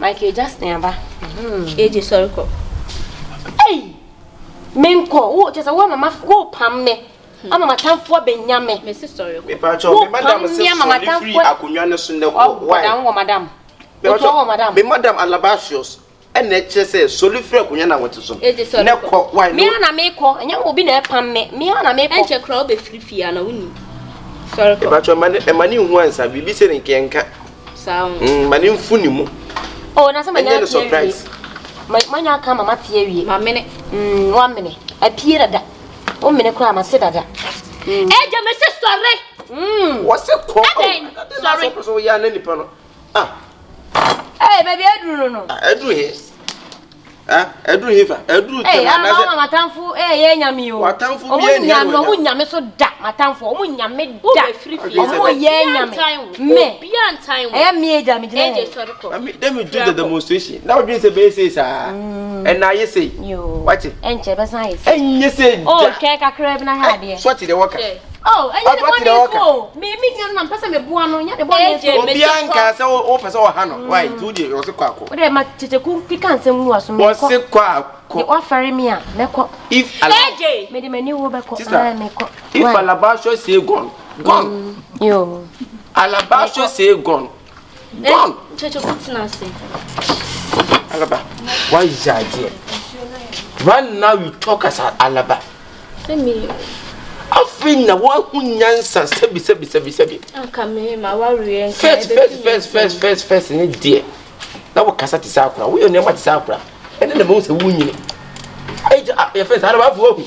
Mike just never. Age sorry ko. Hey. Menko, wo just a woman go pam me. Ama matamfo benyame. Me sorry ko. Me pa cho me madam say so free akonwa ne so ne ko. Why? Madam. Me madam Alabasios. And nature says, so free akonwa na what so. Ne ko why? Me na me ko, enya obi na pam me. Me na me ko. Enche kro be free na wuni. Sorry ko. Me pa cho mani hu ansa bibi se nke nka. Sound. Mani mfuni mu. Oh, na say manya surprise. Manya ka mama tie wie. Ma mene. 1 minute. Apie dada. O mene kura ma se dada. Eja me se sorry. What's it called? Sorry. So ya na nipa no. Hey, baby, Edru no. Edru he. Edru he fa. Edru te na na. Hey, matamfu, ye nyame o. Matamfu ye nyame. Omu nyame so da, matamfu. Omu nyame da. Omu ye nyame. Me. Beyond time. Eh me eja me jina. Eje sorry ko. Let me do the demonstration. Now we say be say sa. And now you say. Yo. What it? Enche be san yes. And you say. Oh, Kyekyeku na ha de. Swat the worker. Oh, and you me na mpesa me bua no nya de bua no. Obianka say o pesa o ha no. Why? Tu de o se kwako. O de ma Kyekyeku kika nsem wu aso me. O se kwako. The offer me a me ko. If me de mani wo be ko. Me ko. If Alabasio say gone. Yo. Alabasio say gone. Kyekyeku tina say. Alaba. Why is that here? Right now you talk as Alaba. Me. Afin na wa hunyansa sebi. Anka me ma worry First ni die. Na wo kasa ti sakura. Wo yo ne ma ti sakura. Ene na mo se wunyini. Your first Alaba fu ohu.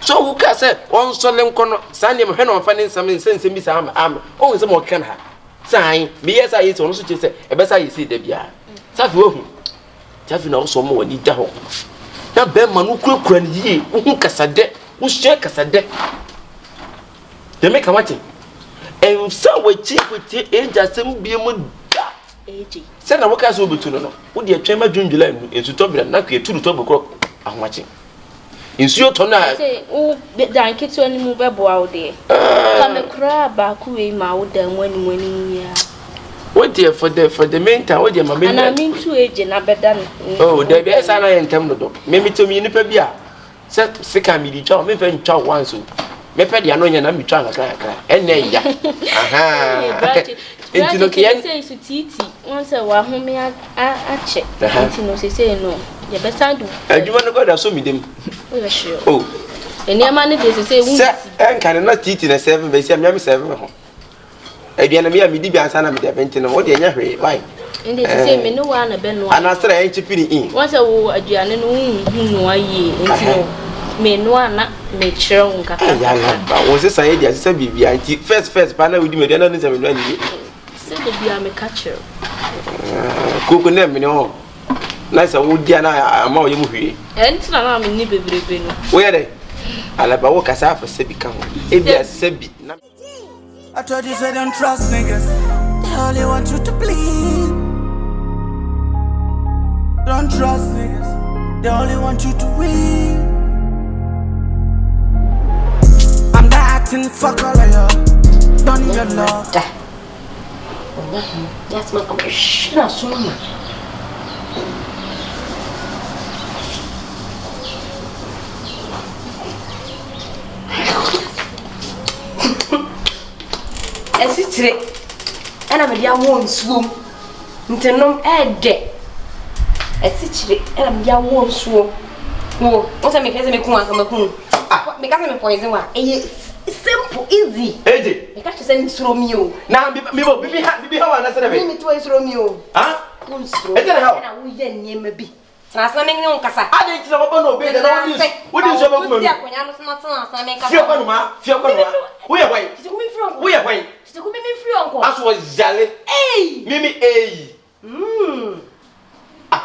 So who ka say on so le nkono sane me hwe na onfa ne nsam nsense bi sa am. O nse mo kan ha. Sai me yes ayi so no so che say e be sa yi si da bia. Sa fu ohu. Jafi na wo so mo wani da ho. Na be ma no kurakura ni yi. Wo hu kasa de. Wo share kasa de. They make a watching. And so we cheap with age as some be mu da. Age. Send a worker so between no. Wo dey twema June July and to top na ka to top crop am watching. In so to na say o dan ketu ani mu bebo a wo dey. Ka me kra ba ku we ma wo dan wani ya. What there for the main time what dey ma me. And I mean to age na beda no. Oh, there be esa na yentem no do. Me to me nipa bia. Se ka mi di twa me fe ntwa once o. Me pe dia no nya na mi twa akakra. Enne ya. Aha. Enti no kiyen say su titi. Won say wa home a che. Enti no say no. Ye be sandu. Adwuma no go da so mi dem. O sure. Oh. Eni ama ne dey say won. Se en kan na titi na 7 be say me 7 ho. Aduana me a mi di bi ansa na me de benti no wo de nya hwe. Why? Ende say me no wa na be no. Ana stra en chipini in. Won say wo aduane no hu no aye. Enti no me no ana me kire won kaka. Ya la ba wo se san ye dia se bibia anti first pa na we di me de na se me no ani. Se de bia me ka kire. Koko na me no. Na se wo dia na ama wo ye mu hwe. Enti na me ni bebrebe no. Wo ye de. Alaba wo kasa fa se bi ka ho. E bia se bi na I told you say don't trust niggas. They only want you to bleed. Don't trust niggas. They only want you to win. I'm not acting fuck all of you. Don't even love. That's my commission. So mama. Esitire. Ana me dia won suom. Ntenom ede. Esitire. Ana me dia won suom. Wo, o se me pese me kun aka me kun. Me ka se me poison wa. Simple easy. Eje. Me ka se me suro mi o. Na bibi ha wa na se na be. Me to suro mi o. Ha? Kun suro. Eje na ha. Na wo ye niema bi. Sana me ngi kasa. Ade ti na baba no be de na wo di so ba ku me. Akonya no sana me kasa. Fio kwa no ma. Wo ye wai. Ti ku mi firi onko. Wo ye wai. Ti ku mi firi onko. Aso jale. Mimi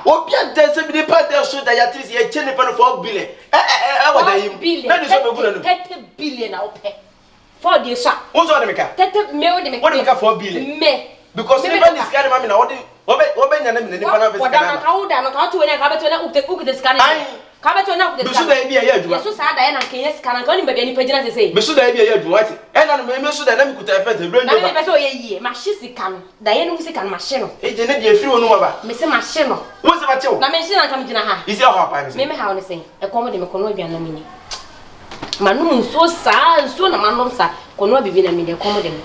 Obia dance bi de pa de so da ya trisi ye chene pa no 4 billion. What da yim. Na di so be guna no. 30 billion na ope. For the sha. Wo so de meka? 30 me o de meka. What de meka 4 billion? Me. Because even this guy mama na what be nya na me ni pa na be scan. What da na ka wo da no ka to we na ka be to na ukte scan. Ai, Ka beto na ku de. Be so da bi ya adwuma. So sa da na ke yes kana ka ni ba ni pagina sese. Be so da bi ya adwuma ati. E na no me so da na me kuta effect e bro nyo. Na me be so ye yie, ma hye sika no. Da ye no sika no ma hye no. E je ne de afiri wonu baba. Me se ma hye no. Wo se ba chew. Na me hye na ka me gina ha. Isi ho apa me se. Me ha wo ne se. E komo de me kono aduana me ni. Manum so sa, so na manum sa. Kono bibi na me de komo de me.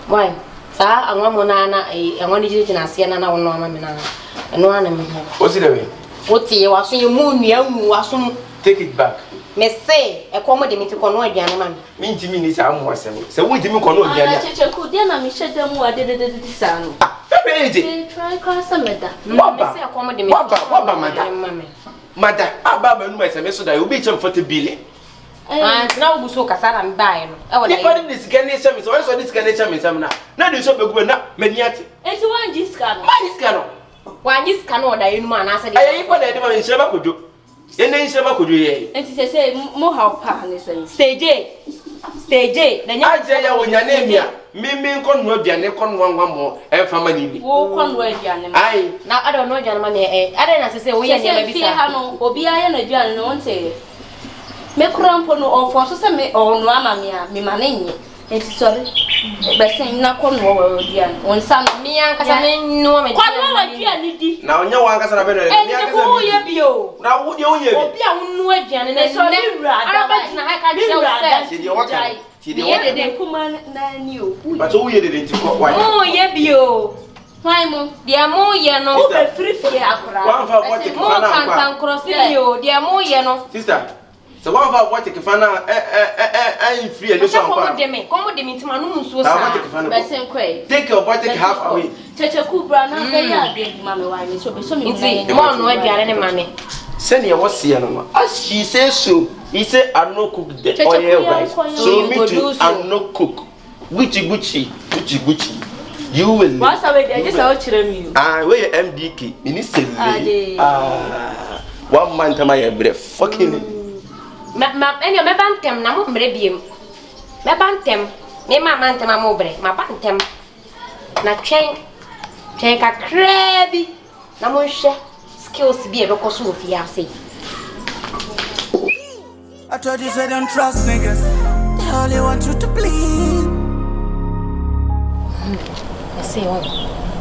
Why? Sa anwa mo na anwa ni jina ase na na wono na me na. Eno ana me ho. O si de we. O tie wa so ye mu nua mu wa so. Take it back. Me say e komo de me ti kono aduana ma me. Me ntimi ni sa amu asem. Se wo ntimi kono aduana. Kyekyeku de na me hyeda mu wa de sa no. Eje. Try cross meda. Waba. Me say e komo de me. Waba mada. Mada, aba ma nu ese me so da obi chem 40 billion. Na wo buso kasara me bae no. E wala. Ni pa ni sika ni chem so so ni sika ni chem sam na. Na de so begu na mani ate. Enti wan jiska no. Ma ni sika no. Wa nyi sika no da yenu ma na asa de. Ayi pa da de ma nhyira ba kojo. Ene nhyira ba kojo ye. Enti se mo ha pa ne so. Stage na nya aje ya wonya na emia. Mimi nkonu aduane konu wanwa mo emfa ma ni. Wo konu aduane ma. Ai. na ado no aduane ma ne ade na se wo ye ne ma bi sa. Ha no obi aye na aduane no nte. Me kurampo no ofo so se me onu ama me a me ma na nye. Enti sorry. Besen na konu wo aduane. Wonsa no Mi an kasa ne no me. konu aduane di. Na onya wan kasa na be no. Mi an kasa wo ye bio. Na wo de wo ye bi. Obi a wonu aduane na so ni wura da. Araba na ha ka je wo se. Ti de waka. Ti de waka. de kuma na ni o. But wo ye de nti ko why? Mo ye bio. Why mo? Dia mo ye no. Wo be free free akura. Wan fa what take Mo fa na kan kwa. kan cross bio. Dia mo ye no. Sister, so wan fa what take fa na free and so Komo on. de me ntima no nsuo Na sa. what take fa na. Besen kwai. Take your boy take half away. Kyekyeku bra na be ya de mama wa ni so be so me Nti mo no aduane ne ma me. Send your was here no. As she says so, he said I no cook the oil rice. So me too I no cook. Gucci. You will. What's away there just how chire me. Ah, where your MDK? Minister. 1 month my breath. Fucking. Enyo me bantem na mo mbre biem. Me bantem. Me ma bantem mo bre. Ma bantem. Na twen kakra bi. Na mo hwe skills bi e be ko so ofia ase. I told you, say don't trust niggas. They only want you to bleed. I say on.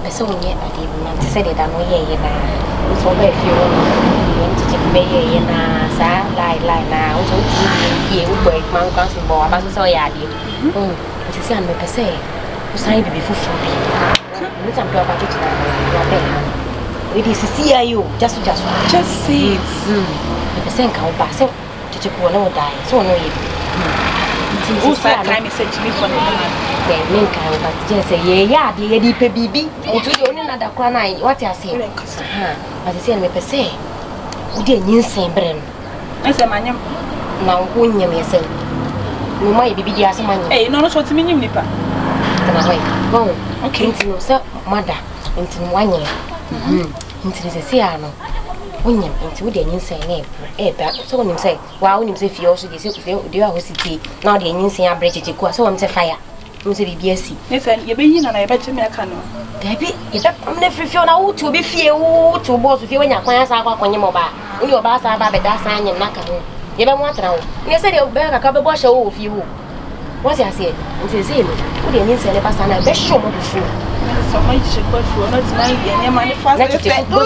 I saw on yet ade na te say that no ye na. So be fi o. Nti be ye na sa lie na. O so ti ye u boy man kan so bo aba so ya ade. Nti say an me pese. O sai bibi fufu bi. Me tam do aba tete na. Ya be. We dey see you. Just see it. Me pese nka o ba se Kyekyeku na o dai. So no ye. Who said time message me for the man? Yeah, men can but just say yeah, the di pe bibi. Otu de oni na da kra na what you say. But say me pe say. O de nyinsen bre no. Ese manyam. Na wo nyam yese. No mai bibi di ase manyam. Eh, no so timi nyim nipa. Kana hoy. Bon. Okay. Nti no say mother. Nti no wanye. Nti se say ano. Wonyam nti wo de nyinsen na ba so wonim say wa wonim say fie also de say de wa hositi na de nyinsen abre Kyekyeku so won say fire mo say bibi asi Ese ye be yin na ye be chime aka no. Dabi ye be pam na frifio na wo to be fie wo to boss fie wonya kwan asa akwa kwanye mo ba woni oba asa ba be da asa anyem na ka ho ye be mo atara wo ne say de be ka be bo hye wo fie wo wo say ase nti say no wo de nyinsen ne pasa na be show mo fu So my Kyekyeku fu no ti na ye ne manifest. Kyekyeku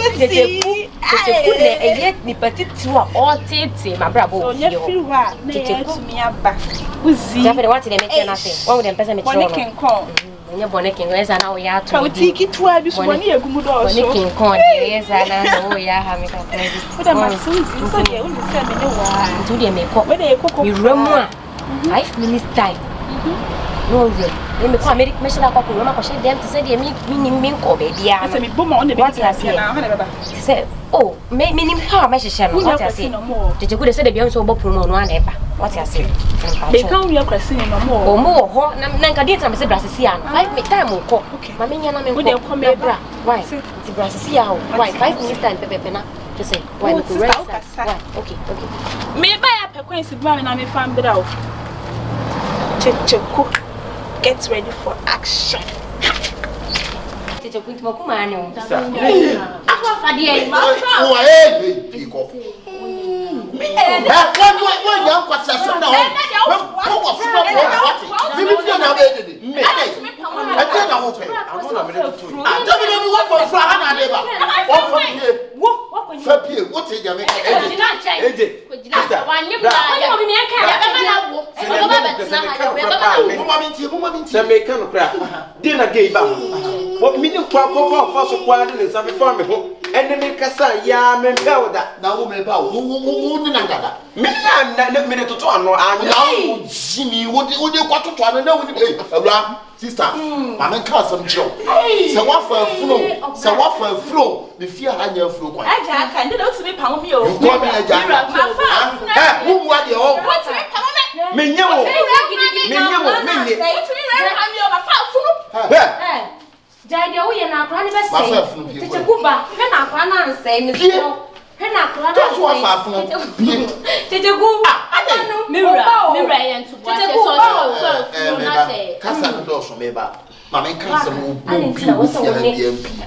ne eye ni petiti wa otete mabrabo so ye feel wa na ye to me aba uzi Jafere what dey make na say one dem person me tro no Bonikin kon onye bonikin esa na wo ya to ka uti kitua bi so boni egumu do so bonikin kon dey esa na wo ya ha me ka play o da maxuzi so ye undi say me ne wa ntu dey me ko we dey kokko mi ramu a 5 minutes time no way me ko America me shela kwa ko ma ko she dem to say dey mi ko be dia say me boma on dey be tia na ha na baba say oh me nim ha ma sheshe no what you say Kyekyeku dey say dey be so bo promo no ana eba what you say they can we akwasi ni no mo o mo ho na nka dey time say brasisi ya no 5 minutes time ko ma me nya na me ko dey come me bra why ti brasisi ya why 5 minutes time pepe na to say why we go rest why okay me ba ya pe kwen si bra me na me fan bra o Kyekyeku get ready for action. Kyekyeku ntimo kuma ani o. Wa What young was a son of what meaning for and then Cassa, ya, men that now may bow. Who did that? Me, I'm minute to turn. I know, Jimmy, what you want to try to know? Sister, I'm in Castle Joe. So what for a flow? So what for a flow? The fear had your flow. I can't do to me, Palmio. You call me a jack. Who are you all? What's it? Minyo, Jaya, we are not running the same. It's a Cuba, and I can't say, Miss Hill. And I can't Did you go? I don't know. Mirror, and to what Castle doors from Eba. Mamma Castle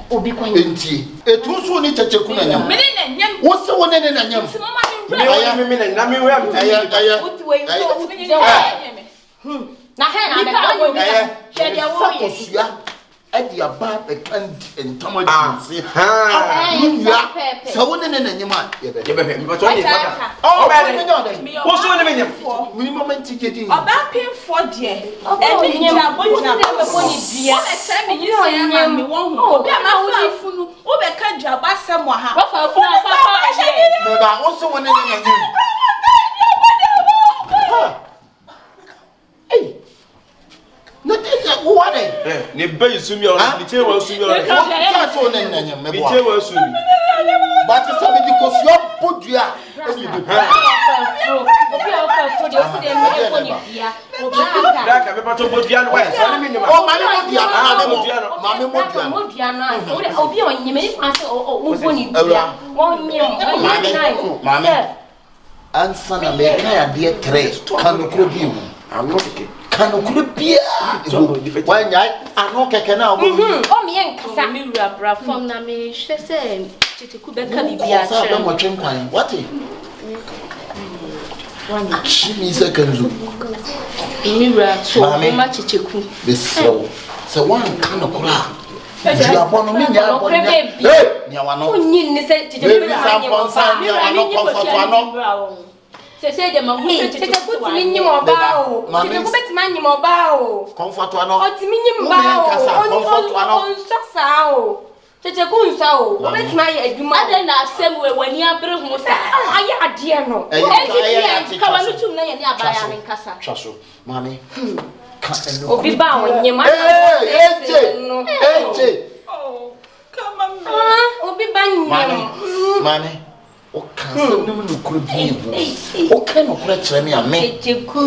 will be quite empty. It was only Chachakuna. What's the one in a young? I am a minute, at the above the plant and Thomas. So what in any man? What's the minute for? We moment to get in. About paying for dear. And you are going to have a funny dear. You say, me won't go. Oh, I can't job by someone. Also, one in hey. No, what? Ne bay sumi o ni che wa sumi o but somebody because you podua Daka me pato podua no wa so ni minima o mami podua no obi onyeme kwase o boni bia mami ansa na me kan ya de 3 kan okro bi mu anotike kan okro bia wan ya ano keke na obo o me enkasa mi wura bra fam na me hwe se Kyekyeku beka bibia chere sa mo twen kwan what Chimi sekanzu mi wura so ma Kyekyeku beso se wan kan okra you are born me ya born ni awano onyi ni se Kyekyeku say the man who Kyekyeku ti nyim oba o Kyekyeku beti man nyim oba o comfort ano o ti nyim ba o comfort ano on sasa o Kyekyeku nsa o beti man ye adwuma adan na asem we wani abre hu sa aye ade no e ka wanu tum na ye ne abaya ne nkasa chaso mami obi ba o nyima oh come on obi ba nyima mami o kanse no no kuro bi o kan no kuro kire me ame Kyekyeku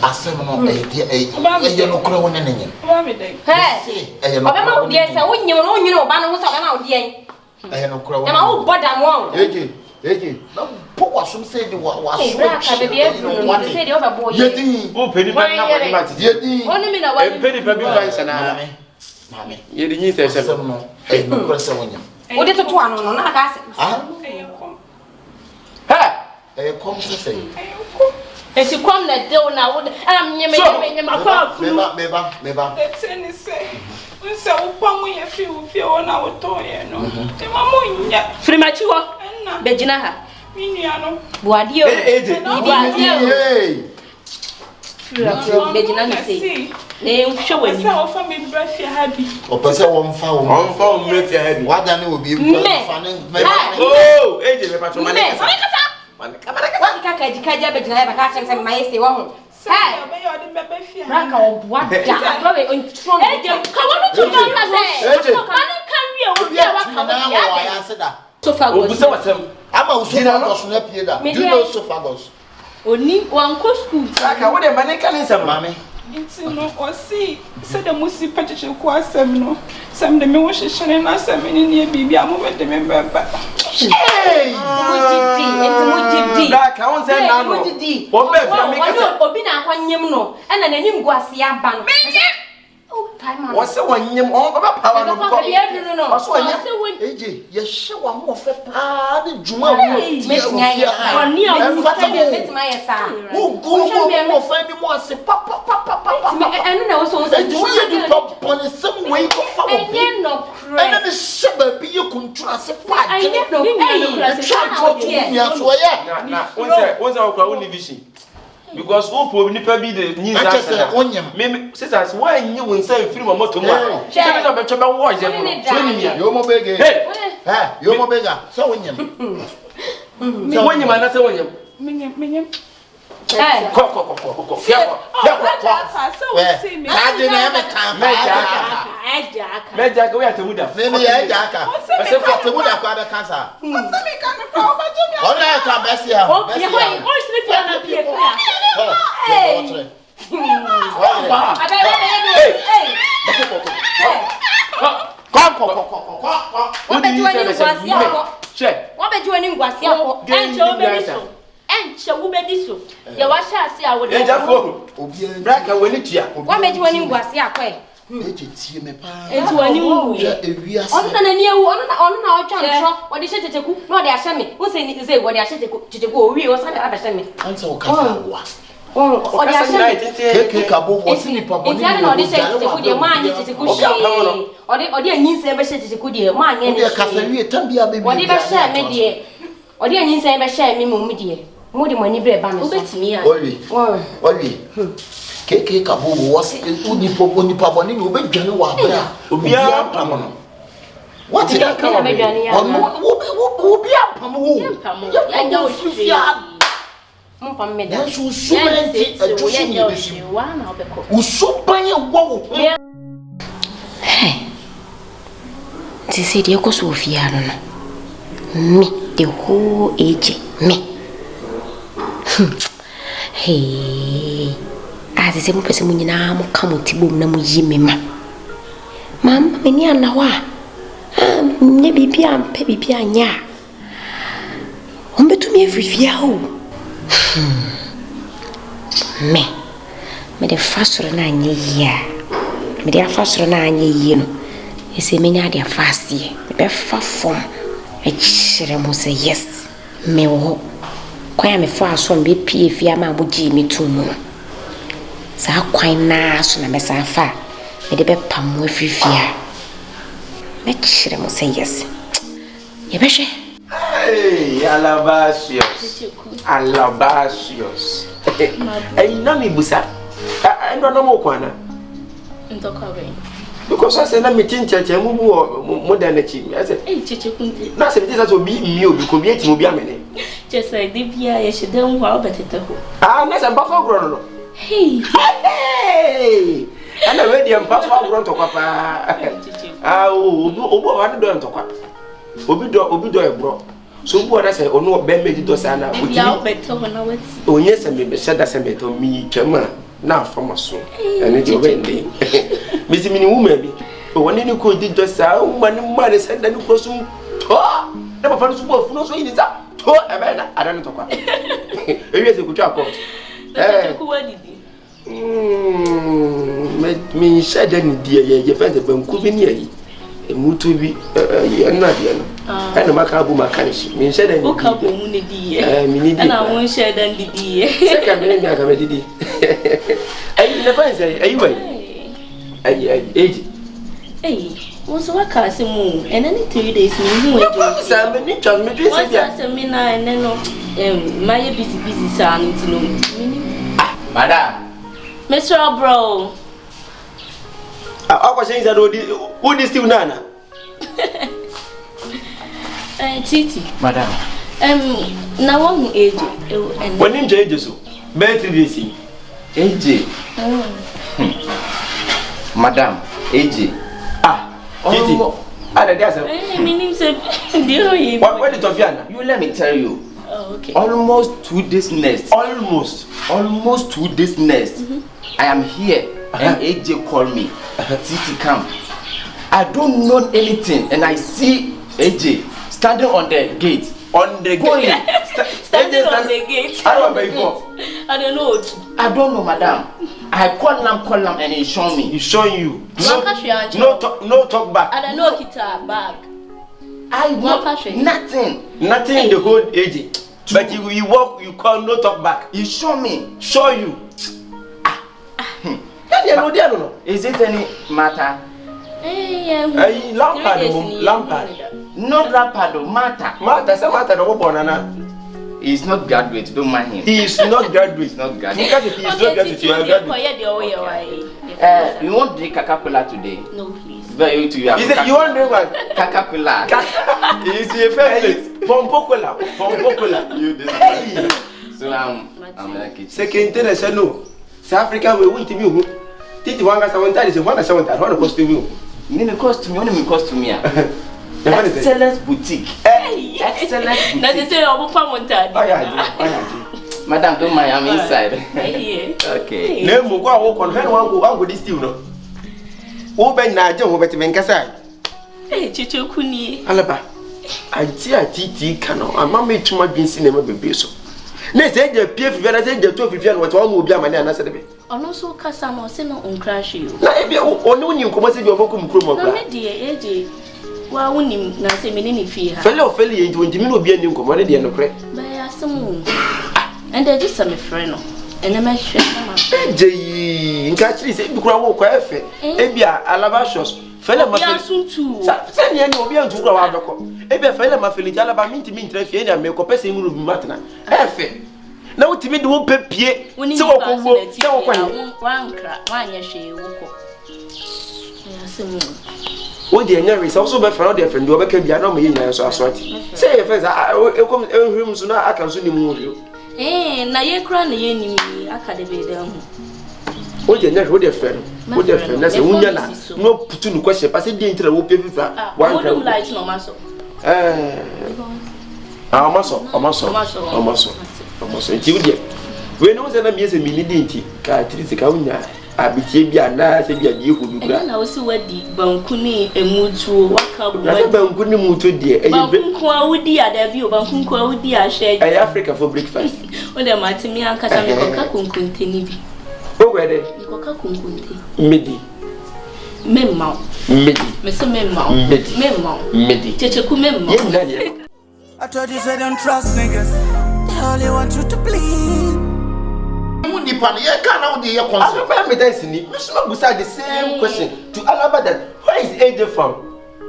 asem no e no kuro wona nenye he obema wo die se wo nyim no nyina oba no ho se obema wo die no kuro wona ma wo boda mo eje na po wasum se de waso ka be bia no se de oba boy yedi o peni pa na ko ma ti yedi oni mi na wa peni pa bi fan sana mami yedi nyi se no no kuro se wonya o de toto ano no na ka se kom se se esi kom na de na wo am nyeme kwa funu meba Let's say unse upamu ye fi wona wo to ye no te mamu nya frimachi wo begina ha minua no buadio begina ni sei ne nhwe wani sa ofa me bra fi ha bi o pese wo mfa wo me fi ha bi wada ne obi fa ne oh eje me pato mane kasa wani kaka jikaja begina ya baka sense mai se wo ho hey be yo de bebe fi ha ranka o buada adobe on tron eje ka wonu tu ka se mane kan wi o bi wa ka wa ya seda Sophagos obusa watam ama usofagos na pie da do you know sophagos oni wanko school aka wo de mane kan nsam mami Inti no osi se de musi Kyekyeku asem no sem de me wo hyehyere na asem ni ne bibia mo be de me beba hey mujidi da ka won se na no wo be fi me kasa obi na akwanyem no na nanim guase aba no What's the one you all about power? No. What's one AJ, you show a more fair part of Juma. Who Go more finding more say papa. And no, so Do you pop on some way of and then the suburb be you contrast a part. I What's our only vision? Because who probably be the news sisters, why you will say free my motor? You're more bigger. You're more bigger. So when you And shall we be so? You wash us, I would Black and when it's here. what made you any was ya quay? It's me. It's when you on our channel, what is it to cook? No, they are shaming. What's in say what they are to go? We or something other shaming. And so, oh, they are shaming. Kyekyeku was in the It's an audition to put your man to go or the needs ever said to good year. Man, and whatever share me, dear. Or the needs ever share me, dear. More than when you bear banners with me. Kyekyeku was Unipaboni will be January. What did I come? Will be up. I know me, the whole age, me. Hey, as is a person when you come to boom, no yimma. Mamma, many are now. Maybe pian, baby pianya. To me every year. Me the first run 9 year. Me the first run 9 year. It's a many other fast year. The far from a chiremo say yes. Me wo. Quite me fast from be PF Yama would me too more. So how quite nice on a mess and far. Me the bed pam with fear. Me chiremo say yes. Yebeshe. Hey, Alabasios. Hey, Nami Busa. I don't know Kwana. Because I said, I'm meeting church and modernity. I said, hey, Chichi, nothing is to be new because we will be a minute. Just like Divya, I should don't wow better. Ah, that's a buffalo grown. Hey, and a medium buffalo grown to Papa. Ah, oh, I don't talk. Obido bro. So what I say, oh no, Ben made it to Sana. Oh, yes, I may said that I made to me, Chama, now from a soon. And it's already Miss Mini woman. But when you could do just how money said that you consume. Oh, never found support for no so in it up. Oh, I don't talk. Here's a good job. Me said any dear, your friend of them could be near you. Mutu bi anadie no ana maka bu makanishi me nche dan o ka bo mu ne die ana won share dan didie se ka me mi aka me didi ayi na fa say ayi wai ayi won so waka se mu and any 3 days me hu e do sa me ni chance me do se dia won sa me na and no my busy sa no ti no madam Mr. Bro I was saying that who is still Nana? Titi. Madam. Now one age. When in changes, better racing. AJ. Madam, AJ. Ah, Titi. That's a meaning, sir. What did Tofiana? You let me tell you. Oh, okay. Almost to this nest. Almost to this nest. I am here. And AJ called me. Titi, come. I don't know anything, and I see AJ standing on the gate. On the gate. Standing on the gate. I don't know. I don't know. I don't know, madam. I call them, and he show me. He's showing you. No talk back. I don't know kita bag. I want nothing. Nothing in the whole age. But you walk, you call no talk back. You show me. Show you. Is it any matter? Lampard. Not Lampard, matter. Matter, say matter no banana. He's not graduate, don't mind him. He is not graduate. He's not graduate. Because if he is not graduate, you are graduate. You won't drink Coca-Cola today? No, please. Very to you. He said you want drink what? Coca-Cola. Is your favorite? Pompocola. Pompocola. You this. So I'm like it. Second thing I said no. South Africa we won't be. Titi wanga sawanta is one sawanta. One costume you. Name costume. One name costume ya. Excellence boutique. Excellence boutique. That's the same obu pamonta. Oh yeah. Madam, don't mind. I'm inside. Okay. Name go walk on when one go this still no. Wo ben na je wo beti menkasa. Kyekyeku ni. Alaba. Anti atiti kano. Ama me tuma dwinsi na ma bebe so. Na se je pie fifia na se je to fifia no what one obi amane anase de be. Ono so kasa no se no uncrash you. Na e bia ono ni nkomo se bi obokum kromo kra. Na me de eje wa wonim na se me ni fie ha. Fele ye nti ntimi no obi ani nkomo ne de no kre. Ba ya semu. And they just me friend no. Ene me hwe na ma. Eje nka chiri se bi kura wo kwa efe. E bia alaba shows. Fele ma fele. Sa ne obi antu kura wa doko. E bia fele ma fele alaba minti mintra fie na me ko pese nguru bi matena. Efe. Na utimi de wo pepie. Se wo ko wo, se wo kwa ni. Wankra, wanya hwe wo ko. Ya semu. Wo de enya resa so be fa no de friend wo be ka bia na mo yenya so asoti. Say e feza e kom ehwim so na aka so ni mu hwe. Na ye kra na ye nimi aka de be dem. O je nya hwe de friend. Wo de friend na se wunya na no putu nu kwese pa se de ntira wo pe fifa. Wankra. Wo light no maso. Omaso nti wode we no se na miese mini dinti ka trisi ka unya abitie bia na se bia die hu dukura na wo si wadi banku ni emutuo waka bu na banku ni muto die banku awudi adabi o banku awudi ahye ay Africa for breakfast o de matimi akasa me koka kunkunte ni bi o gwede ni koka kunkunte medi memma medi me se memma medi Kyekyeku memma I told you say don't trust niggas. They only want you to bleed. Mundi pan ye kana odi ye concert. I me dance ni. Me so busa the same question to Alaba that where is AJ from?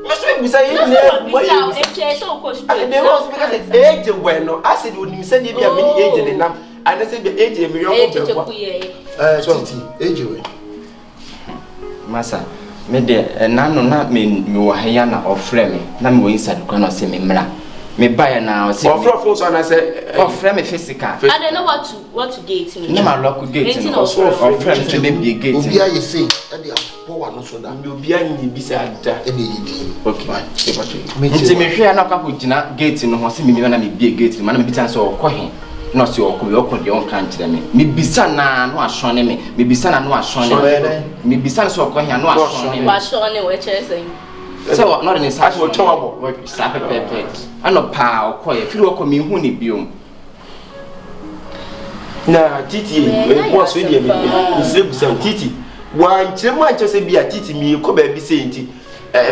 Me so busa ye na why you busa so ko street. They was because AJ bueno. I said when you said you be mini AJ the nam. I said the AJ me your Kyekyeku ye. Titi, AJ we. Masa, me de na me wo haya na ofre me. Na me wo inside kwa na se me mra. Me buy now say phone so na say ofre me physical. I don't know what to gate me. No ma lock gate no. Ofre me say be gate. Obi aye say e dey power no so da. Obi anyi bi say ada. E dey yidi. Okay. Nti me hwe na kwa gina gate no ho se me na me bie gate no na me bitan so okọ no se okọ de on kan kire me bisa na no asone me bisa na no asone me bisa so okọ he no asone me wa asone we chere say so not in sa so towabo sa pepe ano pa okọ ye firi okọ me hu ni biom na titi e bo so die me se busa titi wan kire mo anche se bia titi mi ko ba bi se nti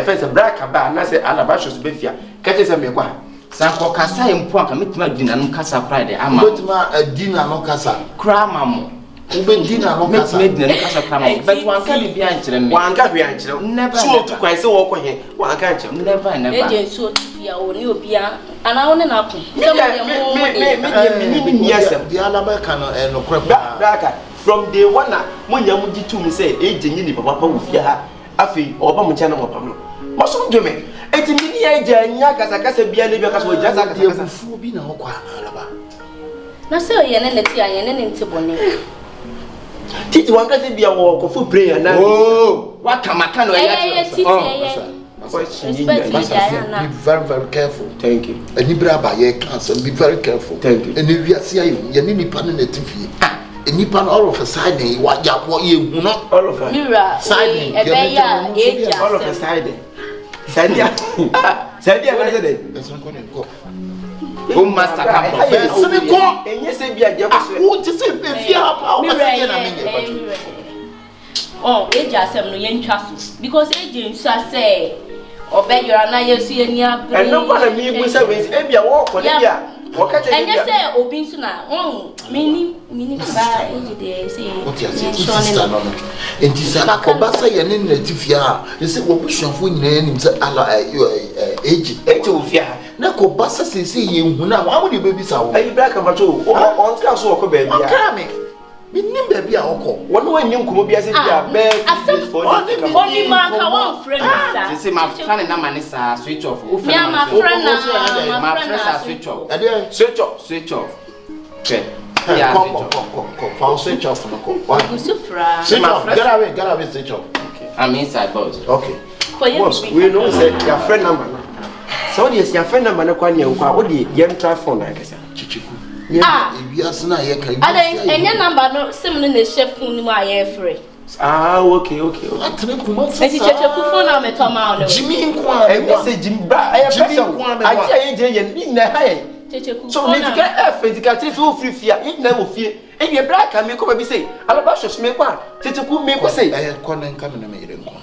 fensa braka ba na se alabashos be fia ka che se me kwa sa ko kasa empo aka metima dina no kasa pride ama metima dina no kasa kra mamo ube dina no kasa metima dina no kasa kra mamo but wan ka bibia ankyere me wan ka hwe ankyere never so to kwan se wo ko he wan ka ankyere never eje so tia oni obia ana woni na ko me yesem the alaba kan no braka from day one na munya mu gitu mu say eje nyi ni papa wo fia ha afi oba mu chana mo pam mo so do me eti mi ni eje anya kasa bia na bia kasa wo jasa kasa fu bi na ho kwa na alaba na se o ye ne leti anye ne nti bone titi wan kasa bia wo ko fu prayer na wa kamaka no ya titi be very very careful. Thank you. Anybra ba ye cancer be very careful. Thank you. And if you see ye ni pa na tifi nipa all of a sudden wa ya wo ye hu no all of a side ebeya eja all of a side sadia na say dey person ko o master ka pro se me ko enye se bia je ko so wo ti se be fia pa o se je na me je patro oh eji asem no yen twa so because eji nsu ase obeyora na yesu ye ni abre eno kwa na mi bu se we e bia wo ko le bia wo ka je enye se obi nsu na mini ba eji de se sister no entisa ko ba se ye ne natifia e se wo busuafo nyina nim se ala eji ofia na ko ba se se ye hu na wa de baby sa wo ayi bra ka macho on ka so ko ba bia ka me nim ba bia okọ won wa nyim komo bia se bia be only man ka one friend sa se ma friend na mane sa switch off o friend ma friend na switch off switch off okay yeah for switch off no ko Gusufra get away switch off okay I'm inside boss okay boss we know say your friend number na so yes your friend number na kwa ne nkwa o de yen try phone na kasa chichiku ebias na ye kan enye number no sim no na chef ni mu aye free okay atene kuma sa eti Kyekyeku phone na meto ma o Jimmy nkwa e say Jimmy bra aye person aje aye je yen ni na haye Kyekyeku so me tika tika tete wo free fia yin na wo fie e ye bra ka me ko ba bi say alaba shosh me kwa Kyekyeku me ko say ko na nka me na me yire nkwa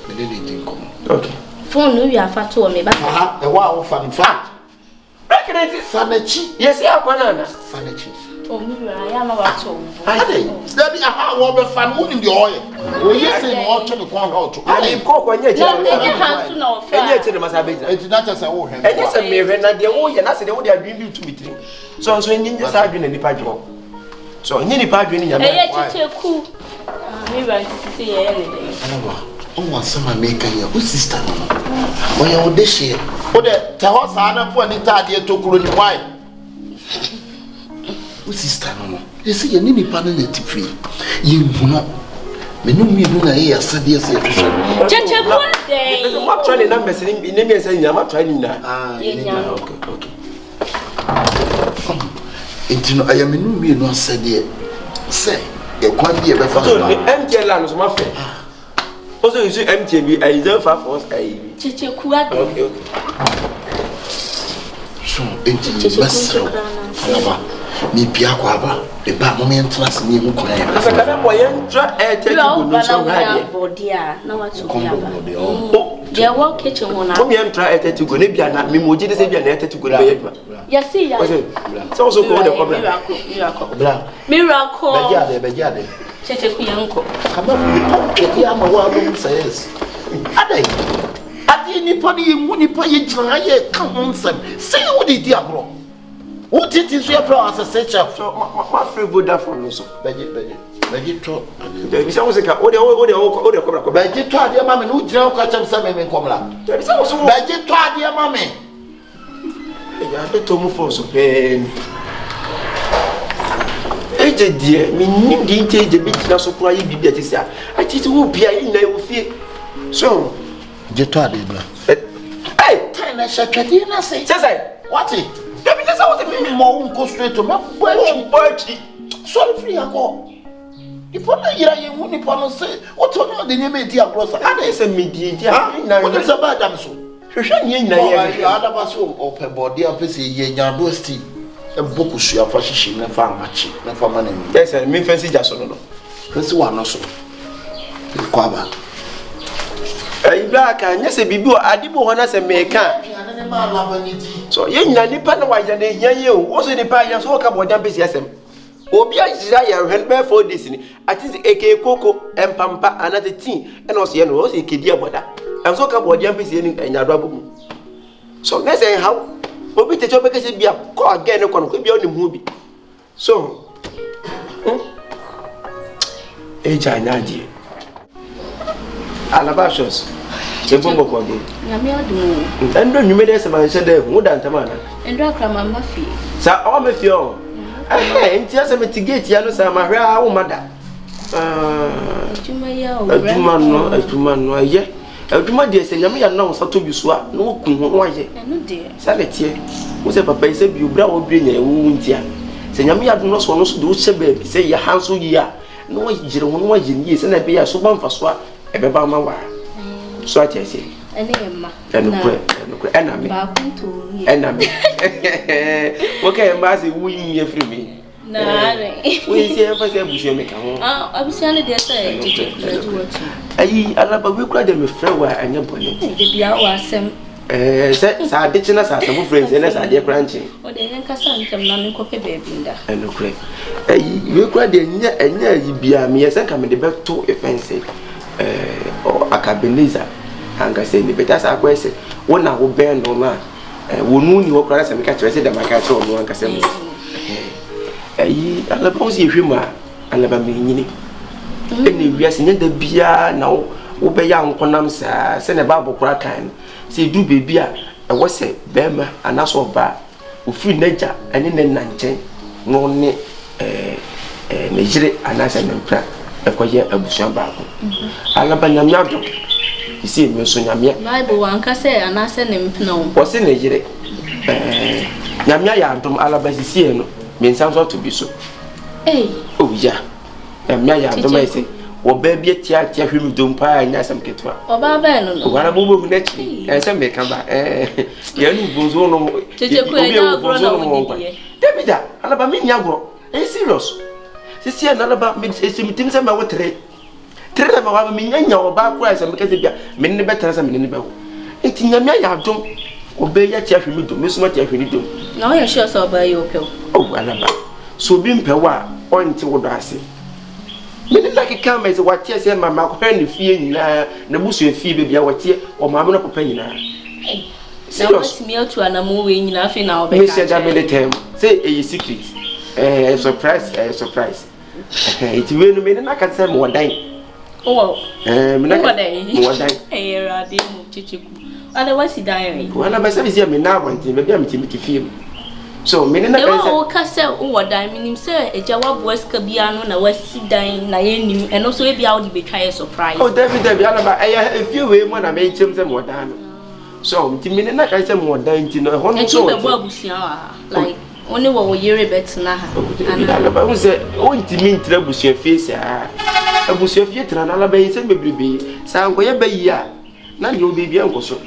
me de din ko okay phone no wi afa to me ba aha e wa wo fa in fact pregnant Fanachi yes ya kwa na Fanachi o mi ra ya na wa to ade dabi aha wo be fan wo ni de oye o yese no o to ne kwa ho to ani ko ko nya je enye hansu na ofa enye che de masabeja enti na cha se wo hwe enye se me hwe na de wo ye na se de wo de adwin tu mitri so enye sa adwin na nipa dwo so enye nipa adwin ni nyame enye Kyekyeku mi ra titi ye ne de o wa sama make ya o sister no o ya o de she o de te ho sa na fo ni tade tokuro ni why o sister no ese ye ni nipa na na tifi ye huna me no mi do na ye asade ese twso Kyekyeku ade ma try ni numbers ni me say nyama try ni na okay intino aya me no mi no asade se e kwan bi e be fa so the MTL la no so ma fe also you see MTB I reserve for us Kyekyeku ade okay so enti basa alaba mi bia kwa ba e ba mo me entrance ni mu kwa ya asa kana boy entra Kyekyeku no so ha body a na wa to bia ba oh je wo kitchen ho na mo me entra Kyekyeku ne bia na me moji de se bia na Kyekyeku ne be ya see ya so so ko the problem miracle be jade Kyekyeku yanko kama ke ya ma wa go says adai adi ni pa ni mu ni pa ye jira ye kan onsem say wo di agro wo titi so ya fra as a searcher so ma free voda from no so beji to de bi sa wo se ka o de kobra ko beji to ade ma me no jira ko acham sa me nkomla de bi sa wo so beji to ade ma me ya de to mu for so pen eje die mi nim di nte eje bi tina so kura yi bibia ti sia a ti wo bia yi na wo fie so je to ade bla hey tan na shakadi na say what it de bi sa wo se mi mo unko straight to me boy sorry free ako ipo na yira ye hu ni po no say what no de nyeme di agro sa ade se mi di na what is about them so hwehwe nye nyina ye ya ada ba so open body apese ye nya do sti e boku su afa hihim na fa amachi na fa mana ni yes mi fancy jaso no fancy wa no so kwa ba ibla ka nya se bibi o adibo ho na se meka so ye nyina nipa na wa ya na hia ye o so nipa ya so ka bodan be siasem obi ajira ya hwen be for this ni ati Kyekyeku empampa anate tin e no so ye no so ekedi aboda en so ka bodan be sie ni enya do abomu so na say how obi techo be kese bia ko again ko no ko bia oni hu bi so eja nyaji alabashos chebombo ko do nyame odu endo nyume de se ban shede hu da ntama na endo akra mama fi sa o me fi o enti ase mitigate ya no sa ma hwe a wo mada aduma ya o aduma no aye aduma de se nyame ya na wo sato bi so a no ku ho waye eno de sa le tie wo se papa ise bi obra wo bi nya wo ntia se nyame ya no so de wo che ba bi se ya hanso yi a no wa jire ho no wa jini yi se na be ya so ban fa so a ebe ba ma wa so ati ase ene yemma eno ko enemy. Enemy. Okay, Massy, we in free me. Nah, we see if I say we should make a home. I'm saying they say, I love a week rather than a friend where I never knew. the hour some. Sa ditching us as some friends and as I dear crunchy. Or they ain't Cassan come non copy baby. And no crack. You cried and you be a me as I come in the back to offensive. Or Akabenezer'S, and I say, but that's our question. One I will bear no man. We knew you were crass and catch I said that my catch on one can say. I love you, humor, I love a meaning. And we are seeing the beer now. Obey young Conams, send a barber crack and say, do be beer. I was say, Bema, and also bar, who free nature and in the 19, no ne, Nigeria, and as an emperor, a quiet a bush and barber. Alabama, you see, Monsieur Yamia. Bible one can say, and I send him no. What's in Nigeria? Yamia, from Alabama, means sounds ought to be so. Eh, oh, yeah. And Maya, don't say. Or baby a tia him don't pie and some kit. Or Barbano. what a move naturally, and some may come back. Yanni goes on. David, Alabama, Yago, ain't serious. This year, not about me, it's meetings and my water. Tell them about me and your back price and because they are many better than many about. It's in your Maya, don't obey your tia him to miss what you do. No, you're sure so by your pill. Oh, Alabama. So being pewa, or into what I say. Many like a come as what tears and my mouth penny fee in the bush fee baby our tear or mamma penny. Serious meal to an moving nothing now. Mr. Jamie term say a secret. A surprise, a surprise. It will mean I can say more dying. Oh, more dying. Here are the Chichiku. Otherwise, he died. One of my service here, me now want to maybe I'm to feel. So, many of Castle or diamond, sir, a Jawab West Cabiano, and West dying, Nayan, and also maybe I would be trying a surprise. Oh, David, I have a few women when I made them more done. So, to me, I say more dying to know one so like only what we hear better now. And I was going to mean trouble your face. I was your theatre and Alabama, and baby, sound where by ya. Now you'll be uncle so.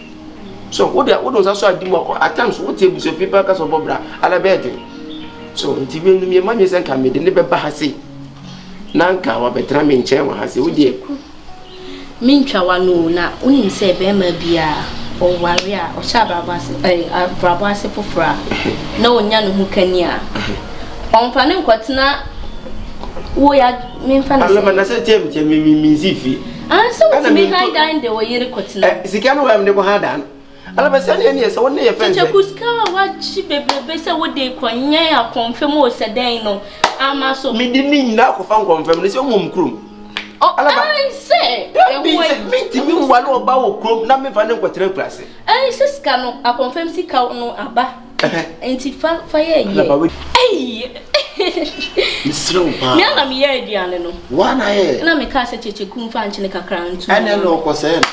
So what was also a demo at times what tables your people as of Bobra, Alabama. So, until me, my son can be the neighbor Bahasi. Nanka, or better mean chairman has a dear. Minchawanu, now, only say Bema Bia or Warrior or Shababas, a Brabasi for Fra. No one who can ya. On Fanny Quatina, we are mean Fanny. I said, Tim, me, Ziffy. I saw me high dine the way you're Quatina. Zicano, I've never had done. Alabasani, yes, only a friend. Kuska, what she be better would they quanya confirm was a day no. I'm also me didn't now confirm this young crew. Oh, I say, meeting one about crew, not me finding what class. I says, Cano, I confirm sick out no abba. Ain't it fire? Hey, Miss Ropa, I'm here, Diana. One I and I'm a cassette Kyekyeku fancy like a crown. I know what's saying.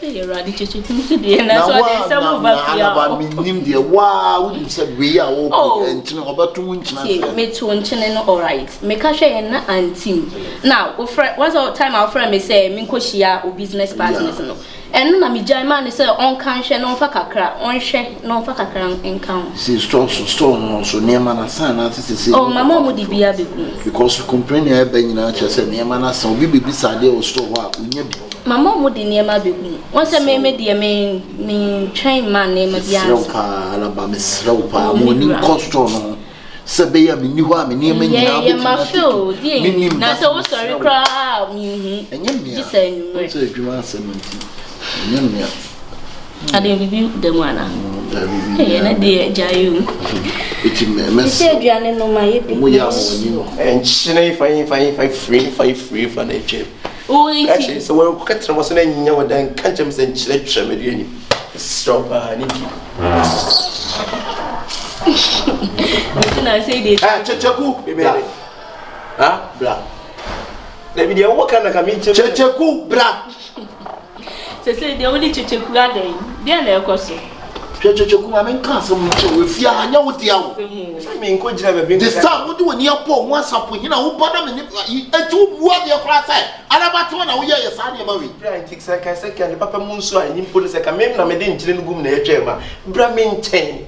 You're ready to and that's why some of us dear. Wow, you said we are all about 2 inches. Me 2 inches, all right. Make a share and team. Now, what's our time our friend may say, Minkoshia or business partners. And Nami Jaiman is on conscience, no fakakra, on share, no fakakra income. See, strong, so near Manasan, as oh, my mom would be a big because you complain, you're being said near Manasan, we be beside you or store. My mom would be near my baby. Once I made the main train man name of Yanpa, Alabama, Slopa, morning costume. Sabia, me knew what me near me. Yeah, my show, dear. Now, so sorry, crowd. And you say, you are 70. I didn't review the one. Hey, and I did Jayu. It's said, Janet, no, my and she free for the chip. Oh, actually, so we're cutting was an young and countries and children. Stop, I need you. I say this. Kyekyeku, baby. Ah, blah. Let me know what kind of Kyekyeku, blah. Say the only Kyekyeku garden. Then, of course. Kyekyeku ma men kan some we fear anya wo dia wo. Me nko jira be bi. The star wo do ni apo ho asapo hina wo bana me etu bua de kra sai. Alaba to na wo ye sa de ma we. Bra tik second papa mu nso a nyim police ka me na me de nkyire no gum na etwa ma. Bra me nchen.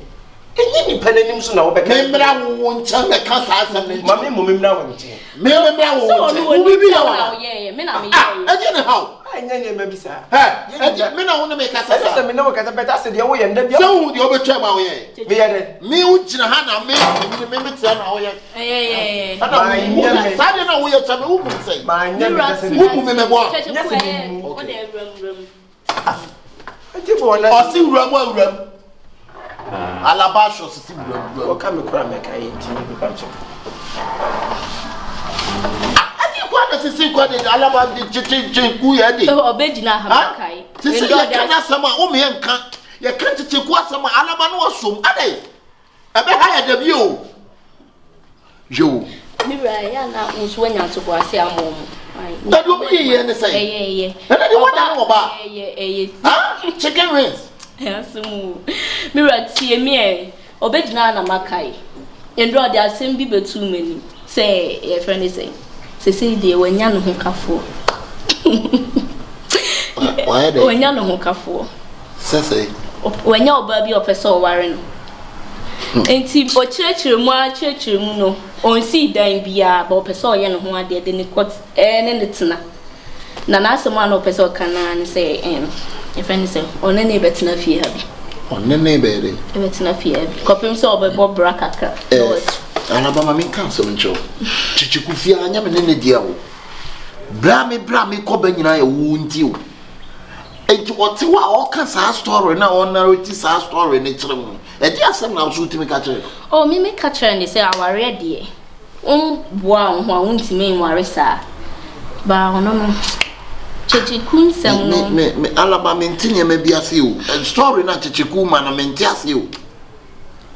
Enyi ni panenim so na wo be ka. Me mra wo nchen me ka sa asem ne. Ma me mo me mra wo nchen. Me mra wo nchen. Wo bi ya wa. Me na me ye. Eje ne how? Anya ne ma bisa. Eje me na wo na me ka sa. Esa me na wo ka sa beta se de wo ye nda bia. So wo de obetwa ma wo ye. Me ye de. Me wo jina ha na me tia na wo ye. Sa de na wo ye twa me wo mu sei. Ma anya me ka se. Wo mu me bo. O de rum. Ati bo na. O si wuram. Alabasho si wuram. O ka me kura me ka yi ti me ba cho. Ati sisi kwa de alaba de Kyekyeku ya de. Obejina ha kai. Sisi ya kana sama o me nka. Ya kan Kyekyeku asama alaba no wasom. Adai. Ebe ha ya da bi o. Yo. Mira ya na unso nya to kwa se amom. Da do bi ye ne sai. Na de wada no ba. Ah, chicken wings. Yasumu. Mira tie me e. Obejina na makai. Endro de asem bi betu mani. Say your friend is saying. Say de wanya no kafo. Why de? Wanya no kafo. Say. Wanya oba bi opeso ware no. Enti o chirechire mu no. On si dan bia ba opeso ye no ho ade de ne kot ne tena. Na na asema na opeso kana ne say your friend say on ne betena fie ha bi. On ne be de. Betena fie ha bi. Kopim so obebo brakaka. Alabama min kan so ncho. Kyekyeku fia anya me ne dia wo. Bra me ko ba nyina ya wo nti o. Enti oti wa o ka sa story na on narrate sa story ne kire mu. E dia asem na so timi ka kire. Oh me ka kire ne say aware de. Boa ho a untimi nware sa. Ba ono no. Kyekyeku nsem no. Me Alabama ntini me bia se o. Story na Kyekyeku ma na me ntia se o.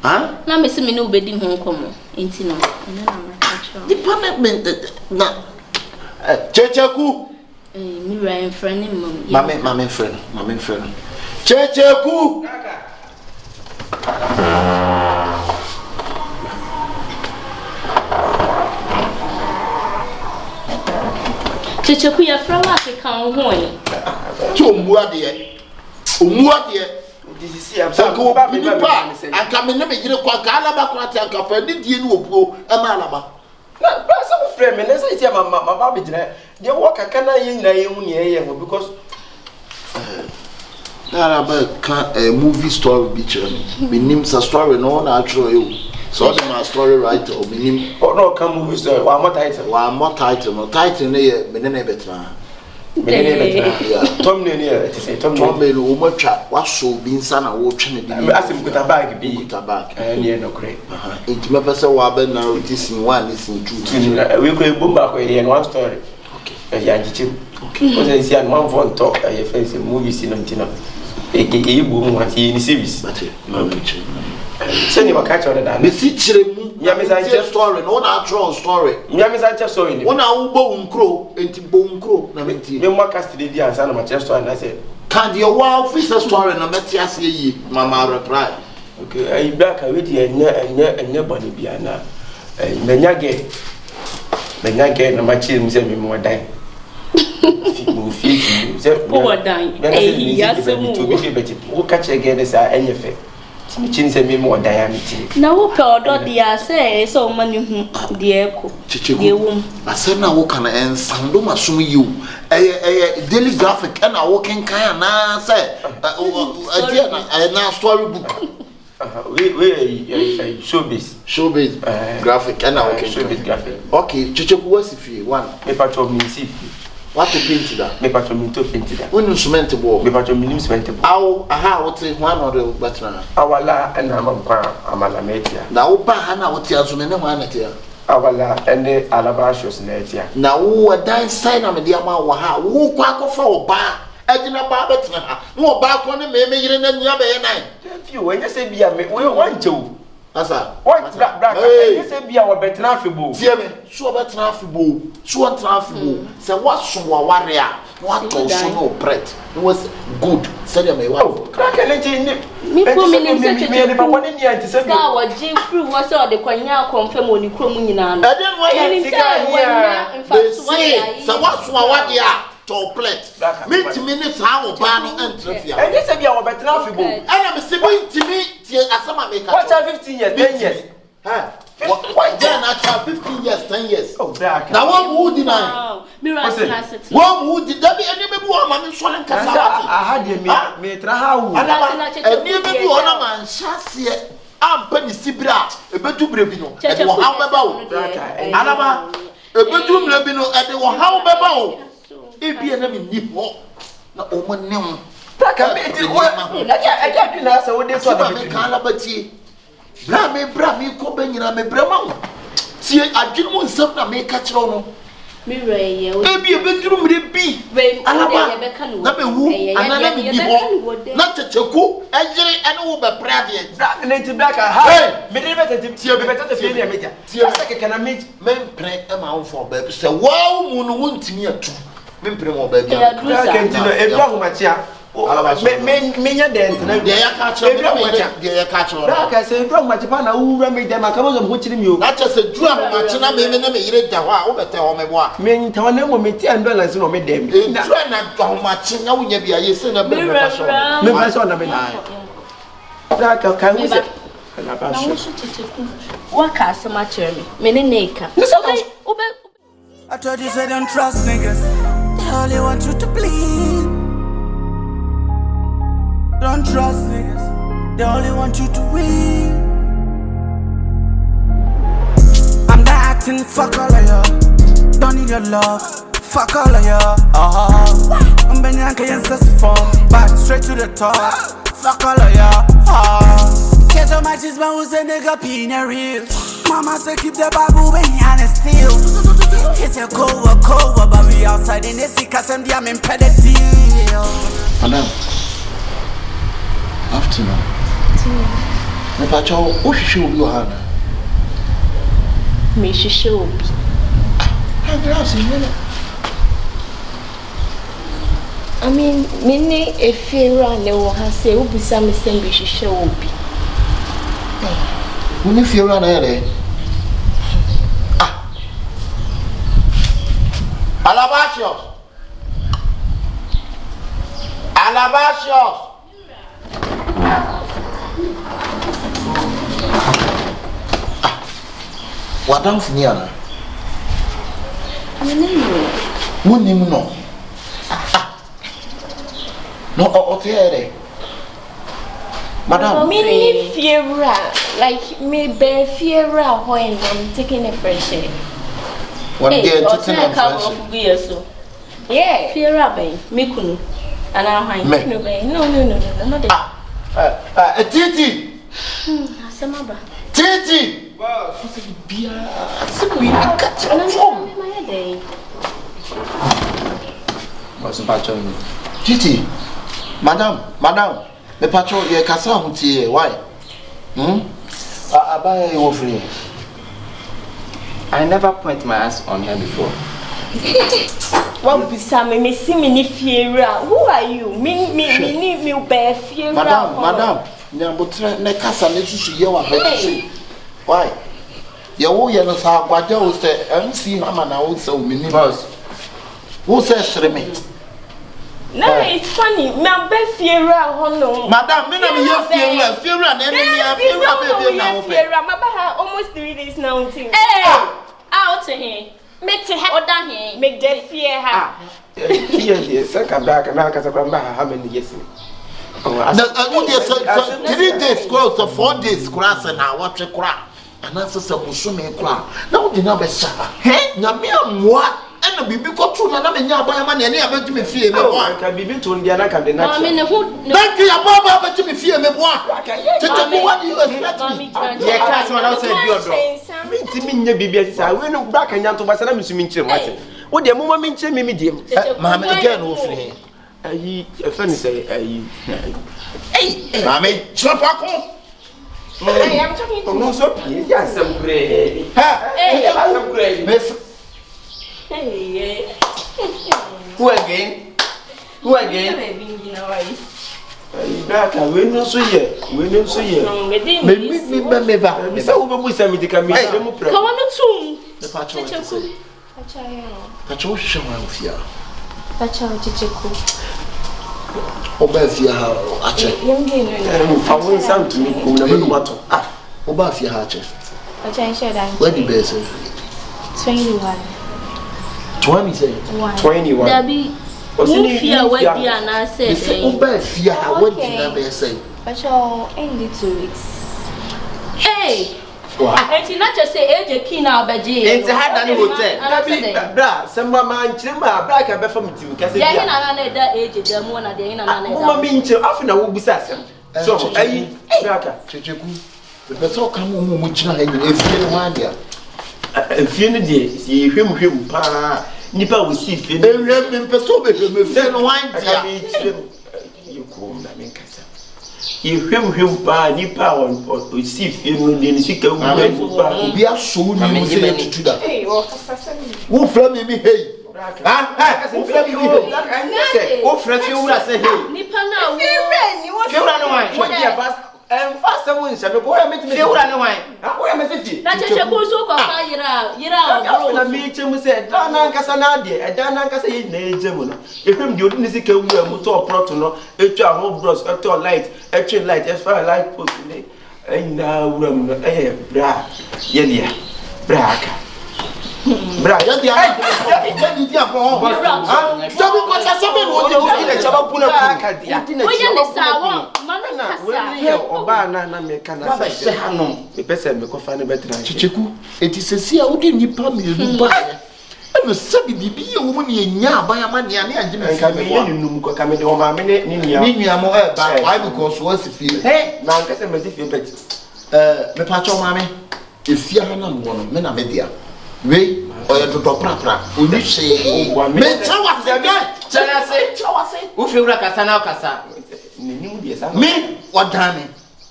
Ha? Na me se me no obedi ho nkomo. Enti no. Ene na ma ka kire. Department na Kyekyeku. Mira en friend mom. Mama friend. Kyekyeku. Kyekyeku ya fra wa ke kan ho e. Ti omuade. Disi am Sanko binipa anka me na me gire kwa ka alaba kwa ti anka fa ni die ni obuo e ma alaba. Na ba some friend me na say ti mama be jina dey work akana ye nyina ye hu ne ye ho because Alaba ka movie story bi chere me nim sa story no na atro you. So the story writer o me nim no ka movie story wa mo title no title ne ye me ne betra. Tom ne ne ti say Tom me no mo twa wa so bi nsa na wo twe ne bi asim kuta bag bi ne no kre enti me pese wa be na oti sin one ni sin two we ko bomba ko ye one story okay ya ngichim o say si an one phone talk e face movie sin ntina e bu mu ati ni service but no picture se ni wakacha o da me si kire mu ya me say story no na draw story ya me say story ni wona wo bo nkro enti bo nkro na menti me mo cast dey dia ansa na ma story na say can the wow officer story na meti ase yi mama reply okay ai back we dey enya boni bia na menya ge na ma chi mu se me mo dan mo fi se po dan ya se mu to be fi beti wo ka che ge sa enye fe mi chi se me mo dan ya mi ti na wo pe odo dia se so mani hu de ko de wom ase na wo kana ensando masom yi o daily graphic na wo kenkan na se na story book we showbiz graphic and now showbiz graphic okay Kyekyeku was if you one me patro mi si what to paint that me patro mi to paint that when cement board me patro mi cement board aw aha what one or the better awala na ma kwa amala metia na wo ba ha na wo tia so me ne ho anatia awala ene alaba shows na etia na wo dan sign na me dia ma wo ha wo kwa akofa wo ba adina ba betina ha no ba ko ne me yire na nya be ye nan you when you say bia me we want you Asa. What black? You say be our better afibo. See me. So better afibo. So afibo. Say what so warrior. What also no bread. It was good. Say me what. Crack anything. Me promise me ba woni ni anti say. Ka wa jin free wo say o de kwanya confirm oni krom nyina no. I didn't want in fact so what so warrior. To plate. Meet minutes how ban entry. And you say be our better afibo. And I'm saying to me, Asama make what 15 years, 10 years. Huh? Why then I 15 years, 10 years. Oh, black. Now one who deny. One who did that be any woman swallowing Casa. I had me how. And never be one man chassis. I'm penny Sibra, a bedroom rebino, and how about Alaba, a bedroom rebino, and how about. If be an enemy nip no woman name. I can't do that. So what they saw the Calabati. Brami, Cobenina, me Brahman. See, I didn't want something to make catch on. Maybe a bedroom would be. Alaba, not a woo, and not a choco, and over Brady. Native black, I have better to can I meet men pray amount for baby. So, wow, moon won't me a two. Men pray more baby. I can't do a wrong matcha. Me dent, they are catch on. I say, wrong matchana who made them a couple of watching you. Not just a drum, matchana, maybe never eat the wow, but tell me what. Men tell them when me $10 no me them. Try not to matching now, you be a son of me. Can we say? What customer cherry? Meneka. I told you say don't trust niggas. They only want you to bleed. Don't trust niggas. They only want you to win. I'm not acting, fuck all of you. Don't need your love, fuck all of you. I'm Benyanka and Sassifon, back straight to the top. Fuck all of you. Catch so much is man who say nigga pina real. Mama say keep the Bible when you honest still. It's a cover, but we outside in the sick cause I'm the impeded deal. Madam, afternoon. Me pacho, who should you have? Me should be. I mean, many a fear and they will have say, who be some same be should be. Who if you run ahead? Alabasios. What down for Niana? Wouldn't know. No, okay. Madam, me fear like me bear fear when I'm taking a fresh air. What day to take a couple of years so? Yeah, fear babe, me kunu, and I no, not a Titi. Samaba. Titi. Titi, madam. The patrol, you can't say why? I buy you free. I never point my eyes on her before. What be some me see me fear? Who are you? Me bear fear. Madam, ne casa ne susu ye wa bet. Why? You no sa gwaje o say MC Hama na o say o mini boss. Who says me? No, it's funny. Me bear fear no. Madam, me na me fear na baby na fear. My almost 3 days now. Hey, out to him. Make to have done him. Make dead fear her. Yes, I come back and I can come back how many years. 3 days close to 4 days class and I watch a crack. And that's a musume crack. Now the number suffer. Hey, Namia what? And the baby got through and I'm in your man and never to me fear. I can be to Indiana. Thank you, Papa, to me fear me. What do you expect me? Yeah, that's what I said. Me, Timmy, baby, I will look back and to Basana Minchim. What the moment Minchim, medium? Mamma again, hopefully. A funny say, hey, Mammy, Chopako. Hey, I'm talking to no so pie. Yes, some gray. Hey, Some gray. hey. Who again? Who again? Braka, we no so here. We no so here. Me ba. Me say we be say me dey come here mu pra. Come on to. Me pacho. Kyekyeku. Pacho shema ofia. Pacho Kyekyeku. Oba fia ha ache. Fa we sound to me ko na me no mato. Ah, oba fia ha ache. Pacho I share that. Where the best? 21. 20 say. 21. Dabi. Mufia wedi ana say. Say oba fia ha wedi na be say. Pacho only 2 weeks. Hey. Enti na just say AJ Key na obeje. Enti hada ni hotel. Bra, sema ma nchirima bra ka be fa metimu kase bia. Ya hina na da AJ da mu na da hina na da. Mama mi nchir afi na wo busa asem. So, ayi, bra ka. Kyekyeku. The so come mu china ha nyina efie no ha dia. Efie no de, si hwem pa. Nipa wo si efie no. Ewre me peso be me fie no ha dia. Yikom na men kasa. Hwem pa nipa o si efie no de ni sika wo pa. Obi aso ni wo se tutuda. Hey, wo kasa sami. Wo fra me hey. Ah, wo fra mi hey. Wo fra fi wura say hey. Nipa na wo. Ni wo. Fiura no wan. Wo dia fast. Fast someone say me boy me Fiura no wan. Ah, boy me say. Na Kyekyeku so ko fa yira. Na me chemu say da na nkasa na de, da na nkasa ye na ejemu no. Ehwem de odini sika wu amu to proto no, etwa ho bros, etwa light, etwa light, efa light post ni. Ena wura mu no, bra. Ye dia. Bra aka. Bra, Ya dia. Ya dia ko. Jabu ko sa sabe no de o kile chaba puna aka dia. Wo ye ne sa wo, manu kasa. Ye oba na me kana sa se hanom. Me pese me ko fa ne betra. Kyekyeku. Eti sesi a wodi nipa mienu ba. Eno sabi bibi ye wo mu ne nya aban ama ne ane anje me Nka me ye num ko ka me de o ma me ne nia. Ni nua mo ba why because what if you Hey, na nka se me si fie pet. me pacho mame efia ha na mo no me na me dia. We oya toto pra oni hye. Me chawa se Chana se. Wo fiura kasa na kasa. Ni nim de sa. me odane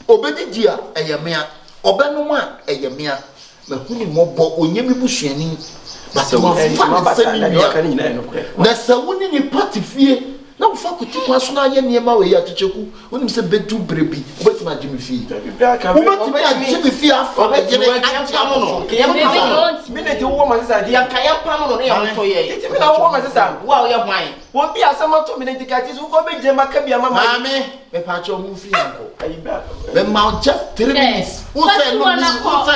obedi dia eyemea obenom a eyemea me huni mobo onyemi busuani but So, ma fa se na ni yo ya ka ni na no kre. na se woni ni party fie na wo fa kuti kwa so na ye niema we ya Kyekyeku wonim se bedu brebi obetima agimi fie Bra ka me. obetima agimi fie afa agimi Pam no. Me ne de wo ma sesa de. Ya kaya pam no na ya to ye. Ti me na wo ma sesa. Wa ye hwan. Wo bi asama to me ne dikati so ko be je maka bia mama. mame me pacho mu free anko Ayi bra. me ma just 3 minutes wo say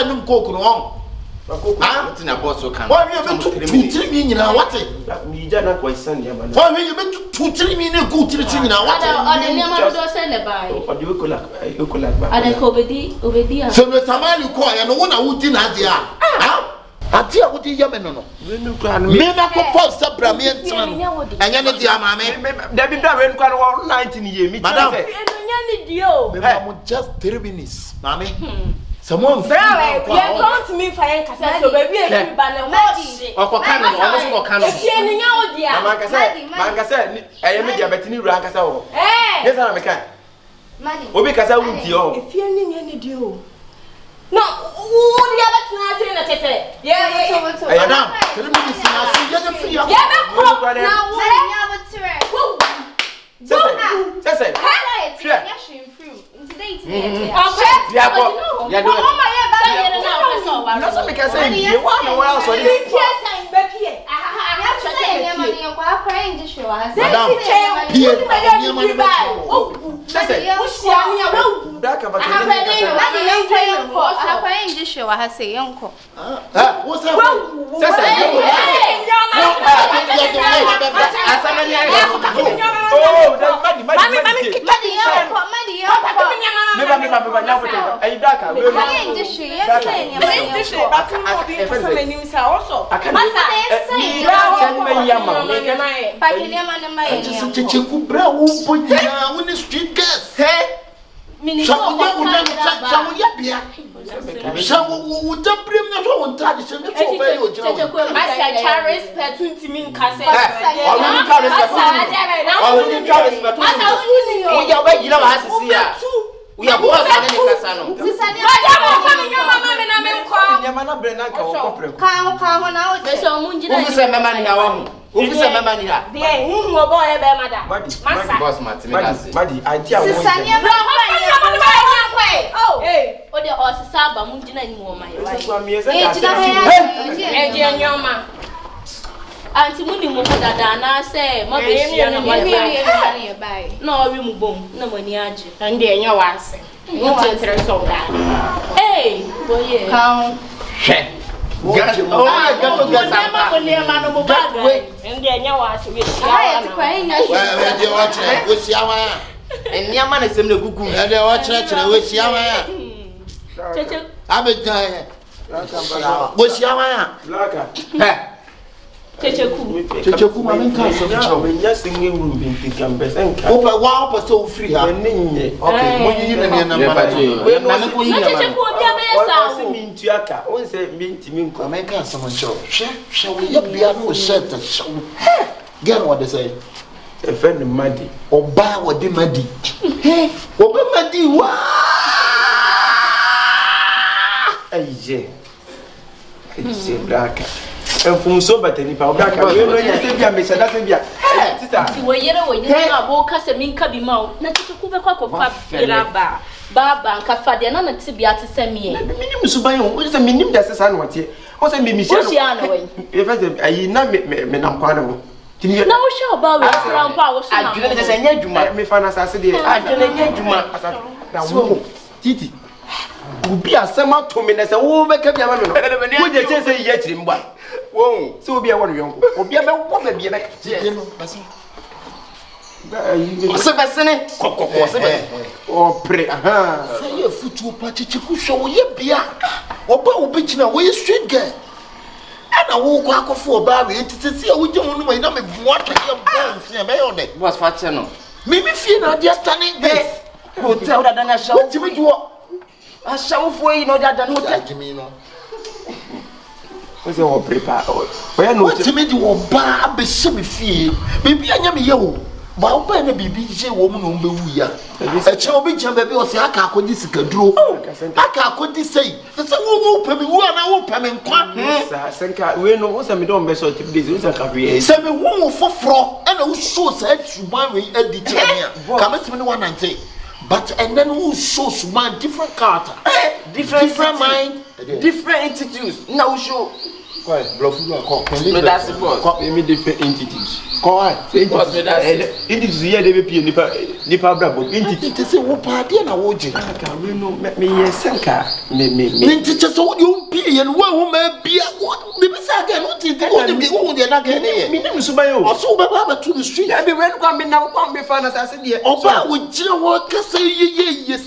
no coke no on Ah, what na boss so can. why we be 2-3 minutes nyina what Mi ja na ko isan ya ba. why we be 2-3 minutes go 3 nyina what Ada ne ma do se ne bai. O de ko la ba. Ada ko obedi a. so me tamali ko ya no wona wudi na ade a ade a wudi ya me no We nu kra no. me na ko force sabra me entina no anya ne dia mame Da bi bra we nu kra no 19 ye mi. Madam. Eno nya ni dio. me ma just 3 minutes mame someone Bra, you come to me for yan kasa so baby e fi ba na Madi. Okoka no, almost okoka no. Tie ni nya wo dia. Man ka say eye me dia betini ru an ka say wo. Eh. Yes na me kan. Madi. Obi ka say wunti o. E fi ni nya ni dio. No, wo dia betina say na tete. Yeah. madam 3 minutes na so ye the free Yeah, be kro na wo. Madi nya botre. Sese. Ya ko. Ya do. Na so me ka say ye wa na wa so de. madam pie ni ma ne Sese. Bra ka ba to. wo say Sese. Asama ni ari. Oh, that madi. Me ba nya ko to. Ayi bra ka. Kyekyeku bra wo bonya wo ni street girls Mini so ko wo ya bia so wo tabrem na so wo ntade se me so ba yo jira wo We ya ba gila wa hasisi ya. We ya boss na ni kasa no. mana brena ka wo kopre Ka na o Me so mu njina. Ofi se mama ni ha wa hu. Ofi se mama ni ha. de hu obo e be mada madi Boss Martin me da se. madi idea wo Sisania ba Oh. O de o se saba mu njina ni mo ma ye. kwa mi ese e ka jina se he je nyoma Anti mu ni mo dada na se ma be hia na ma e bai na ori mu bom na mani age. ande enyo wase ntetre so da Boye. Ka She. Gato Ma ko le ma no mo baga. ande enyo wase we ai ti kwa ina we de wa chere we sia wa ya enia ma na sem na gugu. e de wa chere we sia wa ya Cheche. abeja ya we sia wa ya blaka Kyekyeku ma men kan so cha we nya singi wu binti kambes enka o pa wa pa so free ha nye okay mo yi ne na Me ma pa je. Na me ko yi Na na cheche ma. ko bia be sa o se wo. mi ntuaka o se mi ntimi nko men kan so ncho hwe we ya bia no shirt show get what they say e fe ni madi oba wo de madi oba madi wa aije blaka enfum so batani pa blaka we no nya se bia me sada se bia tita Ti wo yere na bo ka se min ka bi ma o. Na cheche ku be kwa ko fa biraba. Baba nka fa de na na ti bia ti se mi e. minim suban o se minim da se sa no tie o se mi Wo sia na we. e fe se ayi na me nam kwa na ho tini Na wo sha ba we fra mpa wo so na. Adwene ne se nya adwuma. me fa na sa se de Adwene nya adwuma. na wo titi ubi asema to me na se wo be ka bia ma me no wo je che se ye chiri mba wo se obi e wo no yonko obi e be wo be bia be titi no basi Se besene kokoko se be. o pre aha say ye futu pa Kyekyeku hwe wo ye bia oba obi gina wo ye street girl ana wo kwa akofo oba we titisi e wo je ho no mai na me bua ka ye bonse e me yo de Boss fa che no. me fie na dia standing this Hotel da na show. what me do A show for you no da na hotel. Jimmy no o se wo prepare o ya no what me do oba be se me fie bibi anya me ye wo ba oba na bibi je wo mu no be wu ya e che obi je be o se aka akodi sikaduro aka akodi sei se wo pe me wu ana wo pe me nkwa sa senka we no o se me don be so 3 days o se ka we se me wu foforo e na wo show se suman we edi chania ka me timi 190 but and then who show suman different character different mind Different institutes. No show. Qual bluff you call Me that's the boss. me different entities qual Boss me that's entities here dey be nipa brabo entity te se wo pa de na wo je ka we no me ye senka me nti che so wo pie ye no wo ma bia me be sa ga no ti wo de na ga ne ye me nim suban yo o so be ba to the street ya be we kwa me na kwa me fa na sa se de oba wo jira wo ka se ye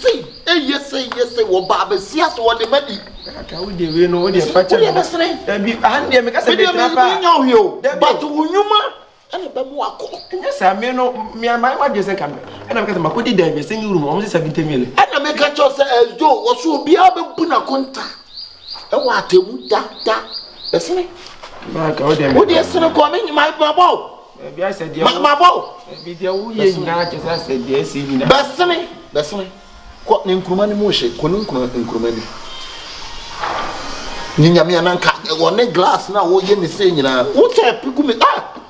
sei wo ba be sia so wo de madi ka we de we no we de fa che na bi ande me ka se be be trapa nya wo but unyuma ana ba mu akọ nya sa me no me amai wa de senka me ana me ka se makodi da be sengi room o se 70 million ana me ka cho se ezo wo so obi a be bu na konta e wa atemu da esene ba ka o de me wo de esene ko me nyima ba bo bi a se de ma bo bi de wo ye nyina che sa se de si nyina besene ko ne nkruma ni mo hye ko ne nkruma ni ni nyame ananka wo ne glass na wo ye ne se nyina wo te pigu me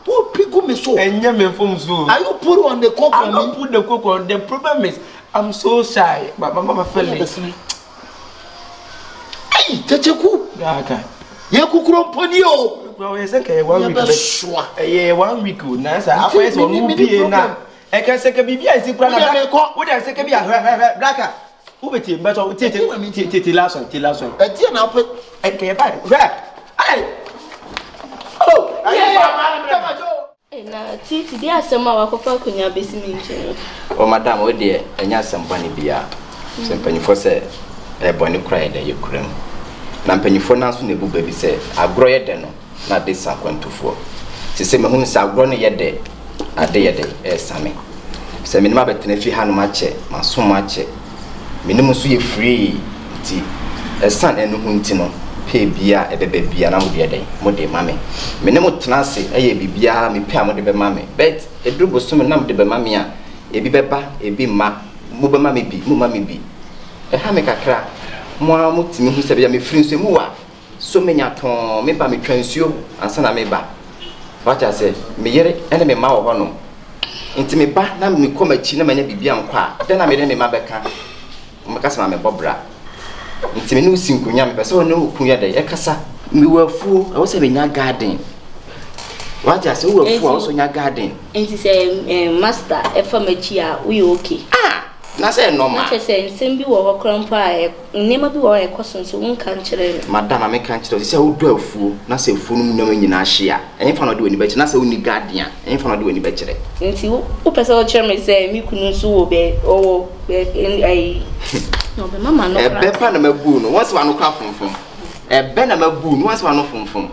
wo pigu me so enye me fom so are you put on the coke I don't put the coke on. The problem is I'm so shy, but my mama fell in. Hey, Kyekyeku. Okay. Ye kukuro mponi o. Well, you say 1 week. Yeah, 1 week. Now, sir, I first one will be na. I can say bibi I see brother. What I say be a blacker. Who be team but tete last one. E dia na pe I can buy. Hey. Oh, Na titi dia asema wakofa kunya besimi nche. O madam we de enya sempani bia. Sempani for say e boni cry de yukrem. Na mpanyifo na so na ebu baby say agro ye de no na de sakwantufo. Se me hu sa agro ne ye de ade ye de e same. Se me nima betena fi hanu ma che maso ma che. Me nim so ye free ti e san enu hu nti no pe bia e bebe bia na mo de den mo de mame me ne mo tena se e ye bibia me pe mo de be mame bet e drubo so me na mo de be mame a e bi beba e bi ma mo be mame bi mo mame bi e ha me kakra mo a mo timi hu se bia me free so mu wa so many aton me ba me twansuo ansa na me ba what I say me yere ene me ma wo hono nti me ba na me komachi na manya bibia nkwa a den na me ne me ma beka me kasa ma me bobra nti me no sinkunya me pese wo ne okunya de e kasa me wafuo e wo se me nya garden what I say wo wafuo wo so nya garden nti say master e famachi a we okay na say normal na say nsem bi wo hokrampo a nema bi wo e kosonso won kan kire madam me kan kire say wo do afuo na say afuo no mu na nyina hye a enfa no de woni be kire na say woni garden a enfa no de woni be kire nti wo pese wo kire me say mi kunu so wo be o ai no be mama no e be pa na mabu no won se wa no kwa fonfon e be na mabu no won se wa no fonfon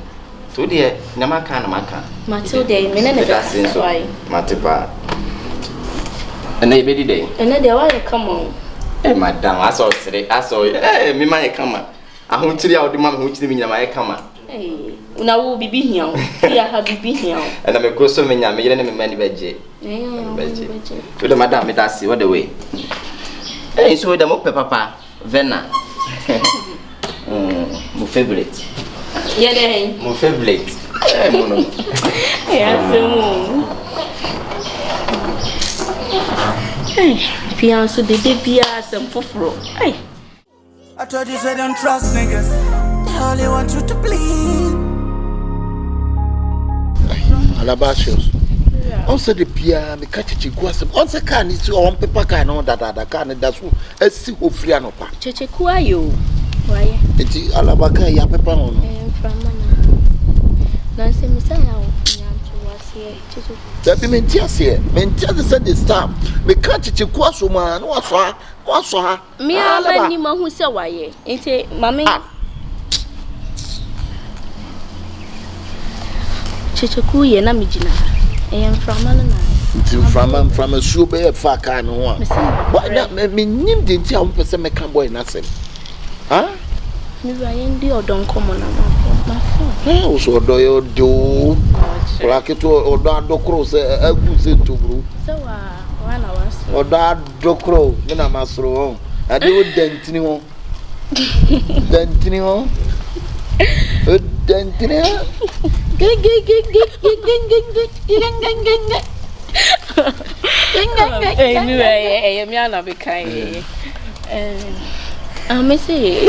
to de nyama kan na maka Matilde me ne be so ai matipa ene be di dey ene de why come on madam aso sere aso me ma ye kama ahun tiri a odi ma me hu tiri me nyama ye kama una wo bibi hia o ya ha bibi hia o ena me ko so me nya me yere ne me ma ni beje beje to the madam me da see what the way so da mo papa vena mo favorite yeah dey mo favorite mo no so fiancé de bia some foforo hey I told you say don't trust niggas. They only want you to bleed. Alabasios. On said the Pia, the Kyekyeku, on the can is on paper can on that can that's who a see who free and opa. Kyekyeku are you? Why? It's Alabaka, ya paper on. From Nancy Messiah. That be Mentias here. Mentias said this time. Me Kyekyeku so man, what's her? Me, I need my who say why. It's a mammy. Kyekyeku ye na mijina. I am from a super faka no one. Why that me nim the tia person me can boy nothing. Huh? Me Ryan di odon komo na ma phone. So do you do? Like it or that do cross a good to bro. So 1 hour. Or that do crow, then I must throw. I do dentino. Dentino. Dentino. Hey, me ana be kind. I me say.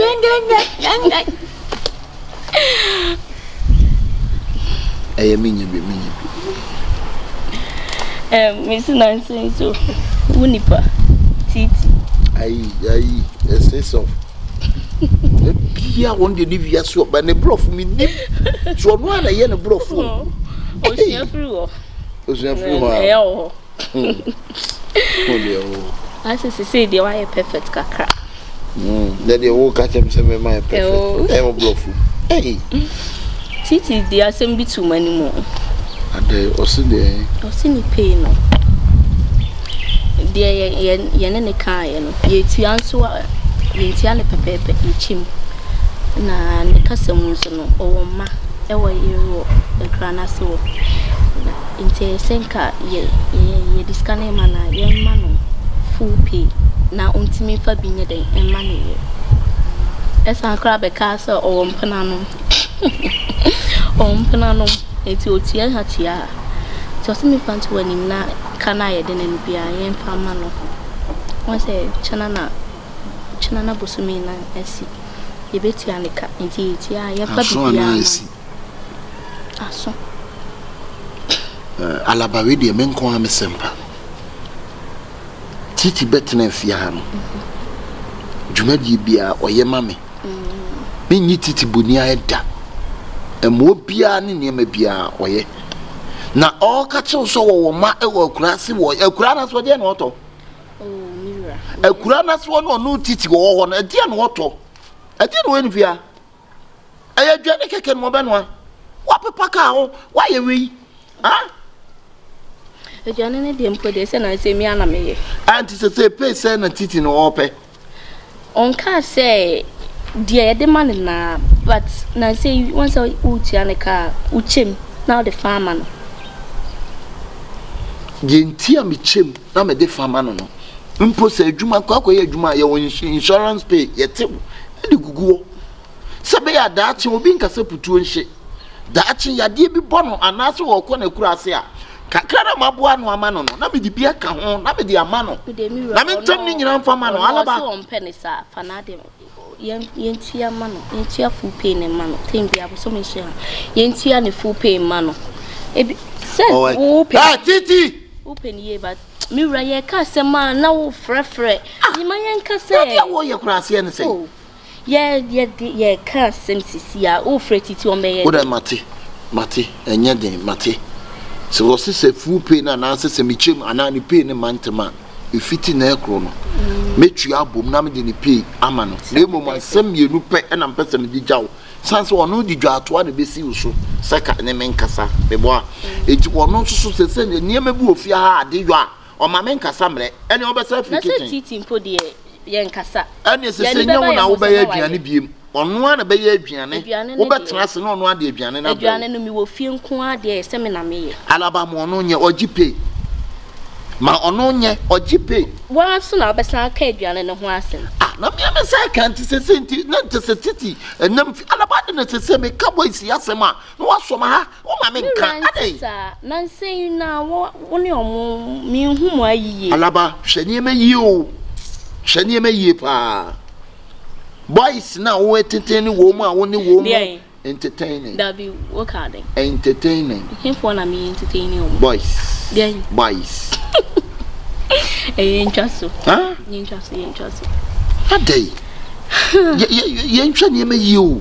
Hey, me be. Miss Nancy so Wunipa Titi. Aye, say so. Pia won the live here so but the bluff me nip. So no na ye na bluff. O sia free o. O sia free ma. Eh o. I say they were perfect kakra. That they will catch him say me my perfect. Eh o bluff. Hey. Titi they are some bit too many more. And Osini pay no. They ye ne kan no. Ye tuanso yentia ne pepepe ichim na ne kasam nso no owoma e wo yero e krana so na inte senka ye diskane mana ye ma no full pay na untimi fa binye den e ma ne ye esa kra be ka so owompana no eti otia ha tia so se mi fanto wani na kana ye den no bia ye mfa ma no won se chana na bosumi na esi ye betu anika enti tia ye fa bia aso alabawe de menko amesempa titi betena fia no dwumadi bia oye mame me nyi titi bonia eda emo bia ne niema bia oye na o ka che so wo ma e wo kurase wo akura na so de na oto akura na so no titi wo ho na de na oto ade no wen bia aya dwane keke no be no wa pepa ka ho wa ye wi ha dwane ne de mpo de se na se mi ana meye anti se pe se na titi no ope on ka say dear the man na but na say once uti aneka uchem now the farmer no gentia mi chem na me the farmer no mpo se adwuma kwa ye adwuma ye insurance pay ye te e de guguo Sabe ya dachi obi nkase putu nhye. Dachi yade bi bono anaso wo ko na kura ase a. Kakara maboa no ama no no na me di bia ka ho na me di ama no. Na me ntam ni nyina mfa ma no alaba. So on penisa fanade yentia ma no yentia full pay ne ma no tembi aboso me so yentia ne full pay ma no. Ebi send wo pay. Ah titi. Wo pay ni but me wura ye ka se ma na wo frefre. Ni ma yen ka se. Ya wo ye kura ase ne se. Ye ka sem sisi a wo frɛ titi o me ye. Wo da mate enye den mate. So was say full pay na se me chem ana ni pay ne mantema e fiti na ekro no metu abom na me de ni pay ama no na emo asem yenu pe na mpese me digyawo sanse ono di dwato a de besi uso saka ne menkasa bebo a eti ono so se ne niam bu ofia ha ade yo a o ma menkasa mre ene obesa fikiti na se titi mpo de ye nkasa ene se nya wo na wo be ya aduane biem ono a na be ya aduane wo betena se na ono ade aduane na aduane no mi wo fie nko ade se me na me ye alaba mo ono nye ogipe ma ono nye ogipe wa so na obesa ka aduane no ho asem na me amesa kan ti se senti na ti se titi enam alaba de na se me ka boy si asem a no waso ma ha wo ma me nka ade na nsen na wo ne omo mi hu mo ayiye alaba hwani me yi o hwani me yi pa boys na wo entertain wo mu a wo ne wo mu entertaining that be work hard entertaining him for na me entertaining boys yeah boys interesting huh interesting Ade ye ntwa ne me yi o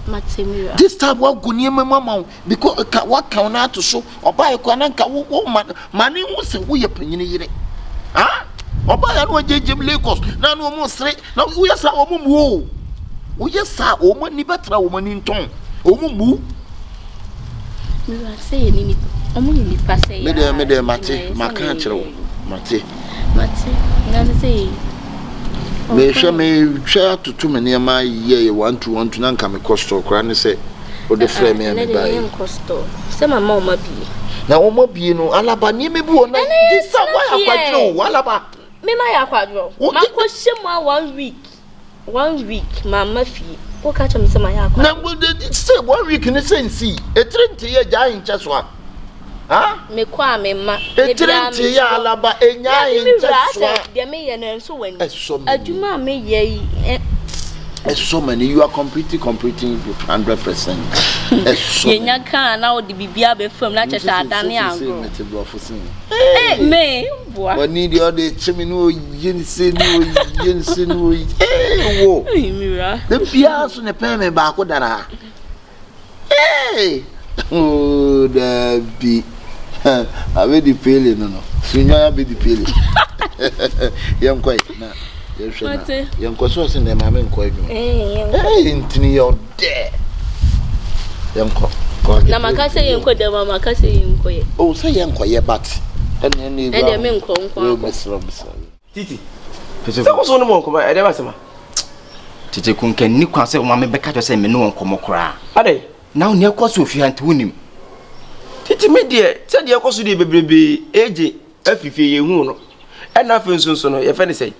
matemira this time what go ne me mama because what count na to so oba ekwa na nka wo mane hu se wo ye panyine yire ah oba ya no jejem Lagos na no mo sre na wo yesa o mu o wo yesa o mo ni betra o mo ni nton o mu me wa say ni o mo ni pa say me de mate maka kire wo mate na say me hwe me twa tutu me ne ma ye 1 na nka me costo kra ne se o de frame me me ba ye costo se mama o ma bi na o ma bi no alaba ni me bi o na this time why akwadro o alaba me ma ya akwadro ma ko hye mo 1 week mama fi o ka cha me se ma ya akwadro na mo de say 1 week ne sensi e trente ye ja hinche so a ha me kwa me ma e trente ya alaba enya hinche so de me ye na nso wani aduma me ye so many you are completing 100%. Yenya kan na o de bibia be fam na chese adane agro. Me boa. Wani di o de chimi no yense no wo. Mira. The bia so ne pen me ba ko dara. Oh da bi. Ave di pele no. Sunyo ya be di pele. Yam kwai na. Yam kwaso se ne ma me nkwa adwuma. Ntini yo de. Yam kwa. Na makase yenko de ma makase yenko ye. Oh say yenko ye but. Ene me nko. Titi. Se ko so no mo nko ba e de ba sema. Titi kun ken ni kwa se o ma me beka jo se me no nko mo kra. Ade. Na o ne kwaso ofia nte wonim. Titi me de se de kwaso de bebrebe eje afifie ye hu no. E na fe nso no ye fe ne sei.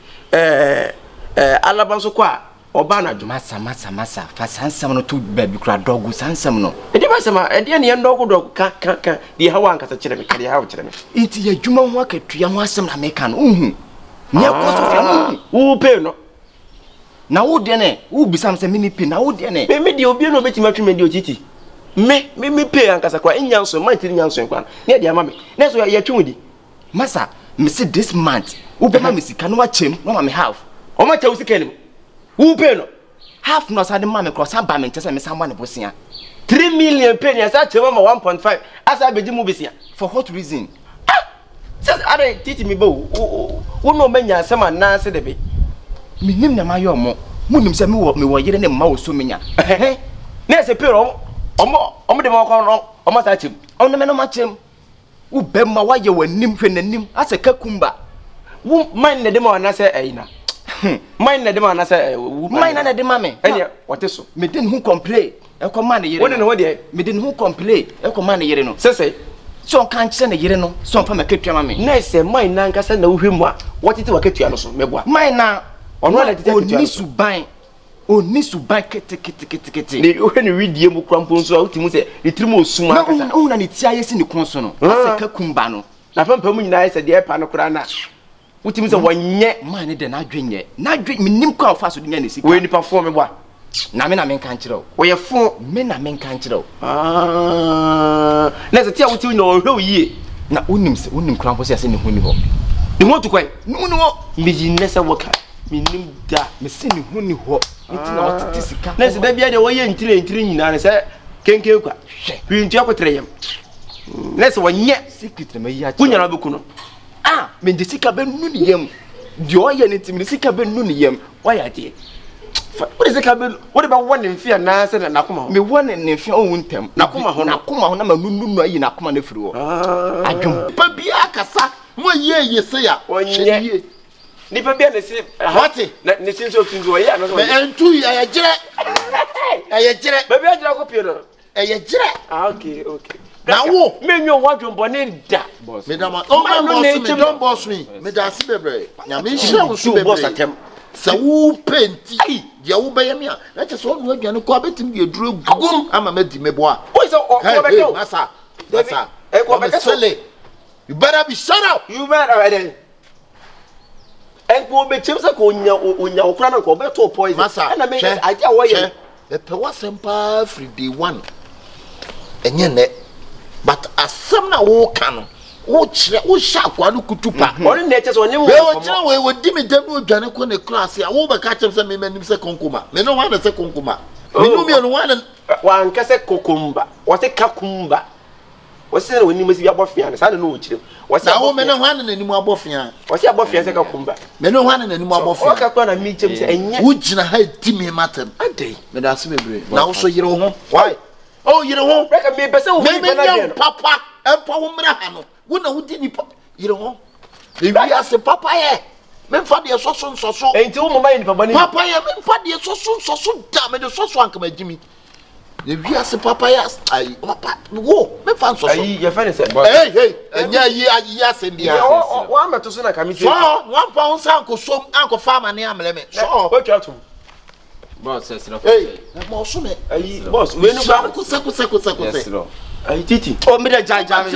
Alaba so kwa oba na dwuma masa fa sansam no to baby kura dogu sansam no e de ba sama e de ne ndogo ka de hawa ankasa kire me kare hawa kire me inti ya dwuma ho akatua ho asem na me kan uhu ne akoso fia no wo pe no na wo de ne wo bisam se me pe na wo de ne me de obi no betima tweme de otiti me pe ankasa kwa enyanso man tiri nyanso kwa ne de ama me ne so ya twudi masa me say this month wo be ma me sika no wa chem no ma me half o ma cha usika ni wo pe no half no sa de ma me cross ba me ntese me samwa ne bosia 3 million penny asa chema ma 1.5 asa beji mu besia for what reason says are titi me bo wo no manya asema na se de be minim na mayo mo munim se me wo yire ne ma wo so menya na se pe omo de ma ko no omo sa chem ono me no ma chem wo bemma wa ye wanim hwe nanim asa kakumba wo man na de ma na se ayina man na de ma na se man na de ma me ene woteso me den hu complain e ko man yire wona no de me den hu complain e ko man yire no sese so kan kire na yire no so fa makatua ma me na se man na nkasa na wohwemu a wotete wakatua no so meboa man na ono na tete katua ni suban oni suban kete ne o ne widie mu krampo so a utimu se ne tirimo osuma na una ne tia yesi ne konso no ase kakumba no na pampa mu nyina yese de epa no kra na utimu se wonye ma ne de na adwenye menim kwa ofa so de nya ne sika we nipa fo me bwa na me na menka nkyerɛ wo ye fo me na menka nkyerɛ na se tia utimu na o hwe yie na unim krampo se ase ne huni ho ne ho to kwai no no mi jinne se woka minim da me se ne huni ho nti na otete sika na se da bia de wo ye ntire nyina ne se kenke kwa hwe ntua kotre yam na se wonye secret na mayi a kunya na beku no me de sika be nu ne yam de o ye ne timi sika be nu ne yam wa ya de what is sika be what about one in fear na se na koma me won ne fear o wuntem na koma ho na ma nu ayi na koma na firi wo adwom pa bia kasa mo ye se ya onye ni pa bia ne se hati ne sin so tunzo ya no so me entu ya jire ba bia jira ko pie no ye jire okay na wo me nyo wadwom bone da me da ma o ma boss me don boss me da si bebre nya me hira wo so bebre sa wo penti dia wo be yam ya na che so no aduane ko abetim de duro gum ama ma di me bo a o so o beto masa ko beto you better be shut up you better enko be chimsa ko onya okra na ko beto poison na me aja wo ye e pe wasempa free day 1 enye ne but asem na wo ka no wo kire wo sha kwa no kutupa ori na eche so onye wo kire wo di me dem no adwane ko ne class ya wo be ka chem se me manim se konkoma me no wan se konkoma me no me no wan ka se kokumba wo se kakumba wo se woni masi ya bofia ne sa no wo kire wo se wo me no wan na nim abofia wo se abofia se kakumba me no wan na nim abofia o ka kwa na mi chem se enye wo gina ha di me matem adai me da se bebre na wo so yire wo ho why oh yire ho reka me pese wo me nyam papa empa wo mra ha no wo na wo di ni yire ho e wi ase papa ye me mfa de soso enti wo mama ye ni papa ni papa ye me mfa de soso da me de soso anka magimi e wi ase papa ye ai papa wo me mfa soso ai ye fa ne se hey enya yi ase ndi ase wo ameto so na kamiti so one pound sanko som anko farmer ne amle me so o twatum boss says no hey mo so me ai boss we no ba ko se ai titi o me de jaja me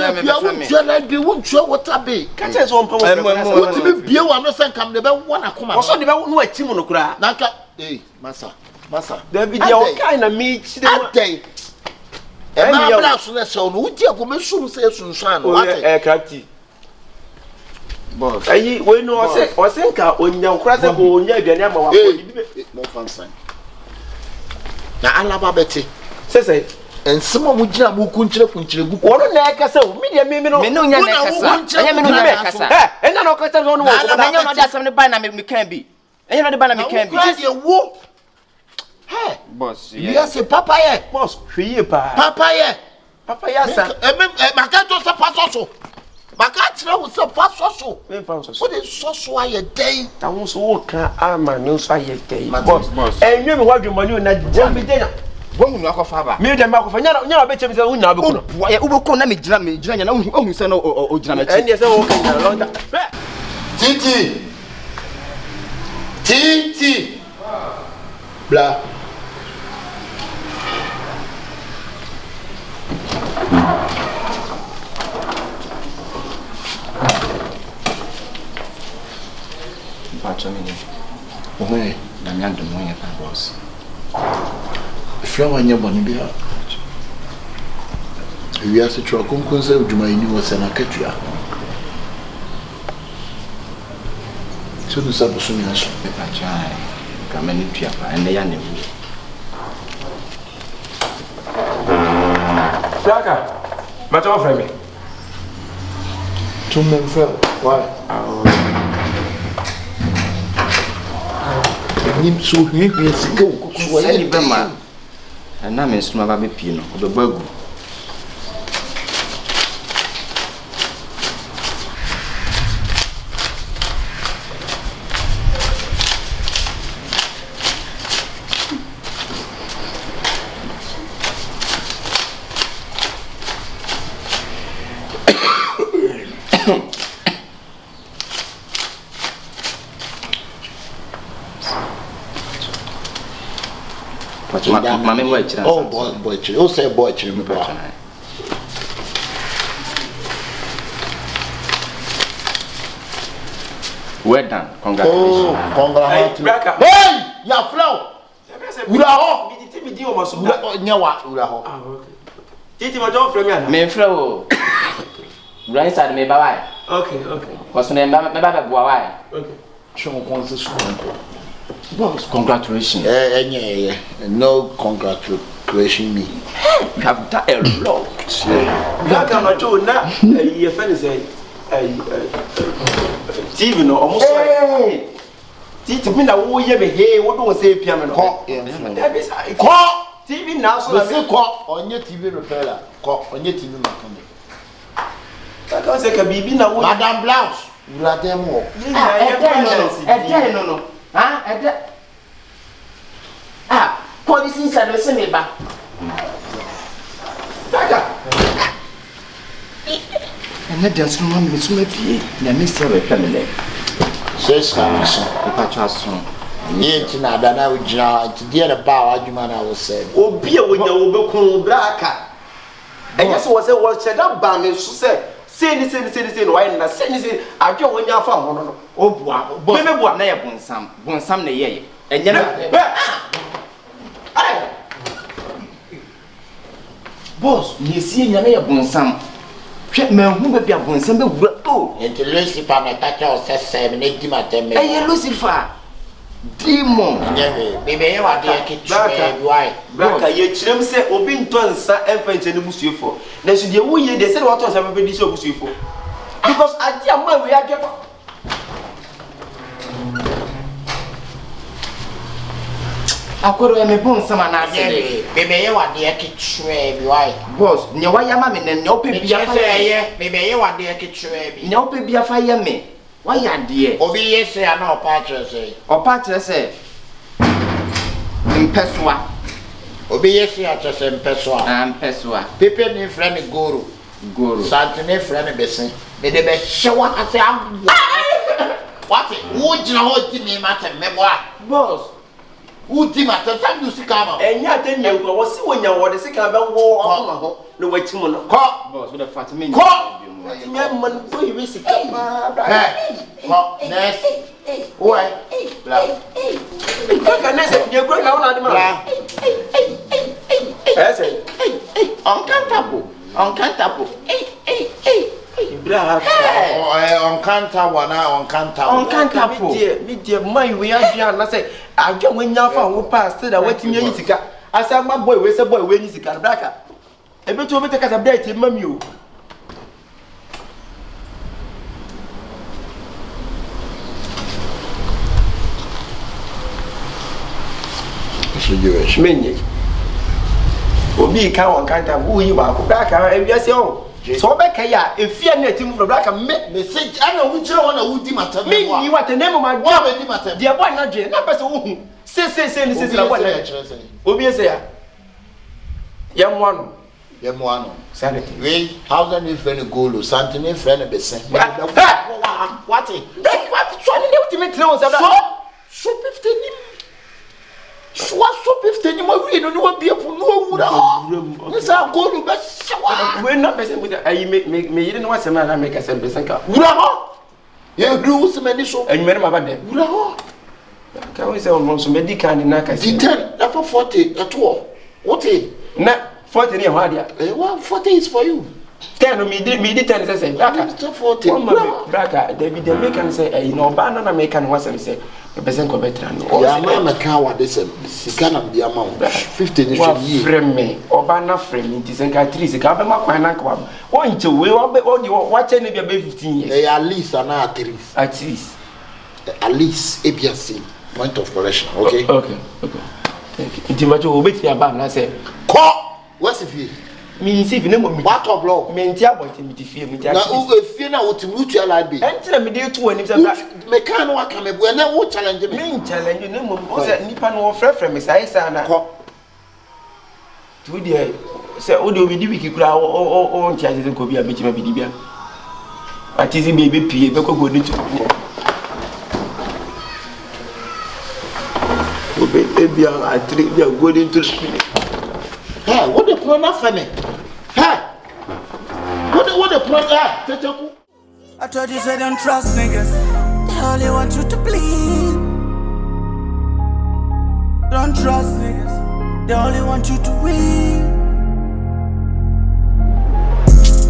me jela bi won twa water be ka che so mpa wo what me bie wa no san kam de be wona koma wo so de be no atim no kura na ka masa da bi dia o kai na mi chi de adai e ma bla so na so no wudi ago me sum se sunsun no what krati boss ai we no o se nka onya kura se ko onya aduane ama wa ko bi mo fansan na alaba beti se ensema mu gina mu kunchire gu wono na ekasa o media me no me no nya na ekasa anya me no nya ekasa enya na okasa no no wo nya no da asem ne ba na me kan bi enya no de ba na me kan bi de wo he boss yes papa ye boss hweye pa papa ye sa maka to se pasoso maka tire wo se pasoso me fa so wo de soso aye den ta wo so wo kan ama no so aye den boss enwe me wadwe mani na jam denya wohu no akofa ba me dem akofa nya na be chem se wo nya be kuno ya ubeko na me gira nya na ohu se no o gira ma chi enya se wo kan nya londa titi bla pacho mini ohe na nya ndo mo ya pa boss ifra wanya boni bia wi ase tro konkon se odwuma yi ni wo se na katua so no sabo so mi aso pacho ai ka me ni tua pa ene ya ne wu Saka macho fra me to me fra why nim so hwe sika wo so ya ni be ma na me nsuma ba be pie no obebagu Mama boy chira. Oh boy chira. O say boy chira me pa. Well done. Congratulations. Oh, congratulations. Hey, ya flow. Ura ho. Mi di o maso. Nyawa ura ho. Ah, okay. Titi ma don frame ana. Me flow. Ura inside me bye. Okay. Cause me baba boa why. Okay. Chon konse Boss, congratulations. No congratulations me. You have done a lot. That can not do na your friend say TV no almost Hey. Titi me na wo ye be hey wo do say piano no. Ko. TV now so na me ko onye TV repairer. Ko onye TV mechanic. Ka say ka bibi na wo Madam Blouse. Ura dem wo. No. Police inside the same ba. And then so no me so pie. Na me say we pɛ me le. Says Carson. Papa Charson. Ye ti na da na ujina ti dia da ba adwuma na wo say. Obi a wonya wo bekun braka. Enye so wo say wo cheda ba me so say say no why na say adwo wonya fa ho no. Obua. Me bua na ye bonsam. Bonsam na ye. Enye na. Boss, you see nyame ye bonsam. Hwe me hu be bia bonsam be wura o. Enti Lucifer na ta cha o sese me na di matem me. Eye Lucifer. Demon. Nyewe, bebe ye wa de kitwe why. Braka ye kirem se obi ntonsa emfa nche ne busuefo. Na so de wo ye de se de wato nsa be di se busuefo. Because ati ama we ageba. Akoro ya me bonsam na se. Bebe ye wa de kitwe why. Boss, nya wa ya ma me ne ope bia fa ye. Bebe ye wa de kitwe bi. Nya ope bia fa ye me. Wa ya de. Obi ye se ana opa kire se. Opa kire se. Mpeswa. Obi ye se atre se mpeswa. Mpeswa. Pepe ni friend goro. Santene friend besen. Me de be hyewa ase am. What? Wo jina ho ti me matem me boa. Boss. Uti matem sam du sika ma. Enya tenya ko wo si wonya wo de sika be wo akoma ho no wachi mu no. Ko. Boss, we the Fatima. Ko. Me man so you sika ba. Ko. Next. Oi. Bla. Ka next ye kro na wona de ma. Ese. Uncountable. Bra. Uncountable na uncountable. Me die man we adua na say adwa wonya fa wo pass da watimi yi sika. Asa ma boy we say boy we ni sika braka. Ebeto obi take asa bright mami o. Menye obi ka won kanta wo yi ba ko braka ewiase o so be kai ya efia na tim fro braka message ana wo kire wona wo di matam me ni wata name ma wa be di matam de boy na dwe na pese wo hu se ni se la boy obi ese ya ya mo ano sanity we how can you friend goal santene friend be sen what so ni de ultimate no so 50 ni so 50 ni mo wi no ni wa bia pu no wura o sa goal be sewa we na be sen with ayi me yire no wasem na make sen be sen ka wura ho ye ru se mani so enwere ma ba de wura ho ka we say on so me di kan na ka si 10 na for 40 at all what na 40 ni ho adia 40 is for you 10 no me di 10 say braka 40 braka David the make can say no ba na make can wasem say person ko betra no ya ma ka wa de sem sika na dia ma 50 ni should ye frame me oba na frame nti sen ka 3 sika ba ma kwan na kwa o nche we o wa che ne bia be 15 years at least na 3 at least ABC point of correction okay thank you nti ma jo obeti aba na say ko what's if you me see ne mo what of law me nti aboti mi ti fie mi ti na o fie na o ti mutu ala bi enti me dey to anim say me kan wa ka me bu na wo challenge me challenge ne mo o say nipa no frɛ me sai na ko tu dey say o dey obi di wiki kura o nti aje ko bi abechi ma bi di bia atizi be pie be ko go ni tu Baby, I think you are going into the spirit. Hey, what the plan for me? Hey, what the plan? Kyekyeku. I told you say don't trust niggas. They only want you to bleed. Don't trust niggas. They only want you to win.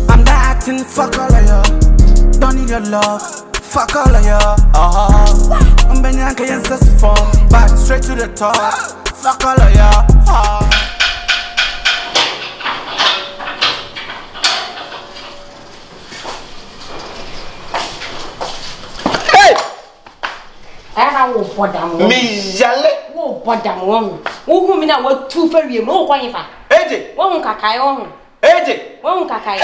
I'm not acting, fuck all of y'all. Don't need your love, fuck all of y'all. I'm Kyekyeku's form, back straight to the top. Fuck all of y'all. Me jale. Wo bodam wo. Wo hu mi na wo tu fa wiem wo kwan fa. Eje. Wo hu kakai wo hu. Eje. Wo hu kakai.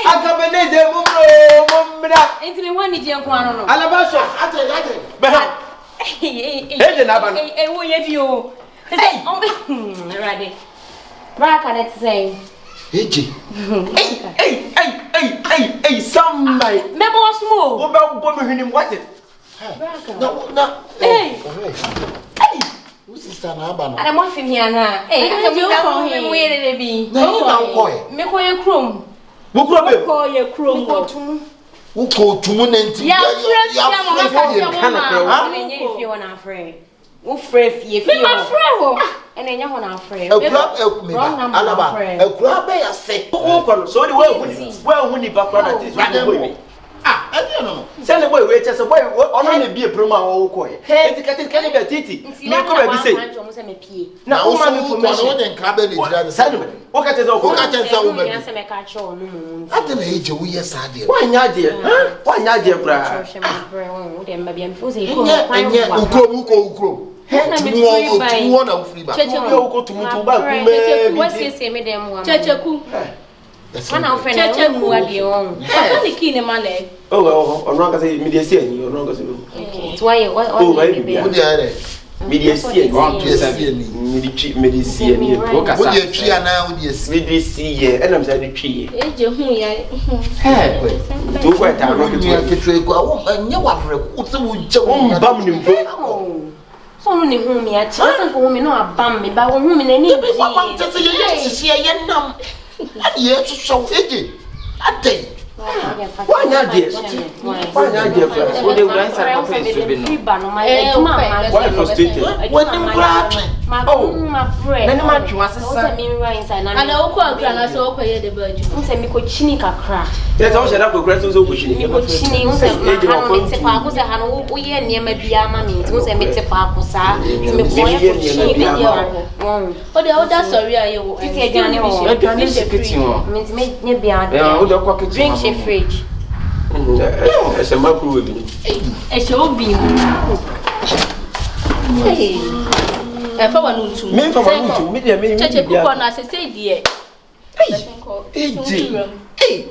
Akabenezer'S mumra. Enti me wani je nko ano no. Alabaso. Ate. Beha. Eje na ba no. Wo ye bi o. Ready. Braka net say. Eje. Hey, somebody. Mebo wasmo. Wo ba bo me hwenim what? No. Hey. Who's sister na aba no? Ada mo fi mi ana. Aka mi da ko mi we de bi. Na you na nkoe. Me ko ye krom. Wo kro be. Ko ye krom Ko tum. Wo ko tumu na nti. Ya fresh ya mama ka se wo kana kra wo. ma. Enye fi wo na frɛ. Wo frɛ fie fie. Me ma frɛ wo. Enye ho na frɛ. Ekura ekumi. Alaba. Ekura be ya se. Wo ko no so di wo hu ni ba kra na te. Ade no. Send the boy we chese boy ono na bie promo a wo ko ye. Eti kati be titi. Me ko ba bi say. Na wo ma mi information. Na wo den kra be le jira de. Send me. Wo ka chese wo ko. Wo ka chese wo ma bi. Ya se me ka cho no mu. Ade na eje wo ye sa de. Wa nya de. Wa nya de kra. Enye ukrom. Tuwo na ufri ba. Yo ko tumu ba ku me bi. Kyekyeku. Mana ofre na Kyekyeku ade on. Ka ni ki ne ma le. Ono ka say media see ni, ono ka say. Okay. So why Wo de are? Media see ni. Media see ni. Wo de twi ana wo de si. Media see ye. Enam say de twi ye. Eje hu ya. Tu ko ta no Ni Kyekyeku awo anya wafre ko se wo je wo mbam ni mpo. So no ni hu mi a chi. So ko hu mi no abam mi ba wo hu mi na ni. Wa bam te se ye sisi ye nam. Ye so eje. Ade. Wa nya de. Wa nya de kra. Wo de wuran sa ko fe so bi no. Why frustrated? When them cry. Ma pray. Na ni ma twa sesa. Mi right inside na. Ana wo ko akra na so ko ye de ba ju. Unse mi ko chini kakra. Yes, I shall go crash so pushing. Mi ko chini unse ma hanu mi te fa ko se hanu wo ye niema bia ma mi. Unse mi te fa ko sa. Mi ko ye ko chini bia wo. O de o da sorry aye wo. Ti e jani wo. Aduane se kitchen ho. Mi ti me nye bia. Wo de kwa kitchen. Drink she fridge. Ese makuru we bi. E se obi mu. Hey. E fa wa nuntu. Me fa wa nuntu, me dia me. Kyekyeku ko na se say die. Hey.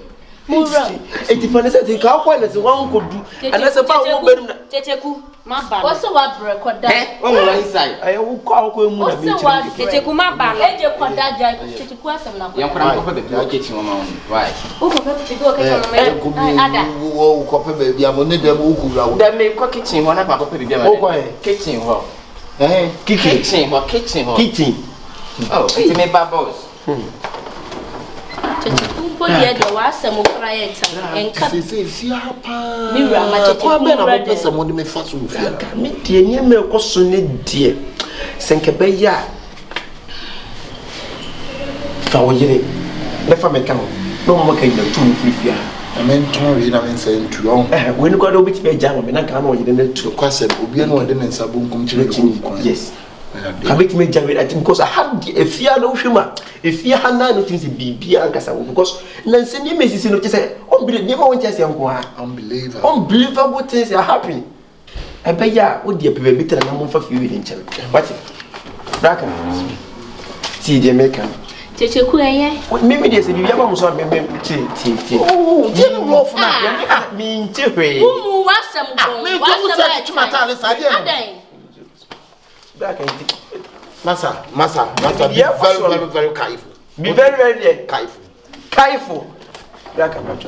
Mura. Eti fa na se ti ka kwa na se wan ko du. Ana se ba wo berum na. Kyekyeku ma ba. O se wa bre ko da. Wo mo inside. Aye wo ko emu na me. Kyekyeku ma ba. Eje ko da ja. Kyekyeku asem na ko. Yan kra ko pe be kitchen wo ma won. Why? O ko pe ti go ke no me. Ada. Wo ko pe be bia mo ne dem wo kura wo. Da me ko kitchen ho na pa ko pe bia ma. O ko kitchen ho. Kitchen ho. Kitchen. Oh, it's me babos. Kyekyeku po ye de wa asem kra ye ta. Enka Se fi apa. mi wura ma Kyekyeku. Ko be na mo pese mo de me fa so fi. Me die nye me ko so ne die. Senke be ya. Fa wo yire. Me fa me kan. No mo ka ina tu fi fi. Amen ton wi na men say ntu on. We ni ko do bit be jam me na kan no yire na tu. Kwase obi na wode ne nsa bonkum kire ko. Yes. Kabit me jam it because I had a fear no hwima. A fear hana no things bibia ankasa because nanse ni mesisi no say unbelievable ni ma won chese nko ha. Unbelievable things are happening. Ebe ya wo de pepe bitara na mo fa fi wi nchen. What? Braka. See the American. Kyekyeku eye. Me dey say bibia ba mo so me ti. Oh, dey no love na. Me nche hwe. Umu wasem ko. Me ko mo say tumatale sa dey no. Masa, be very careful. Be very careful. Careful. Black and white.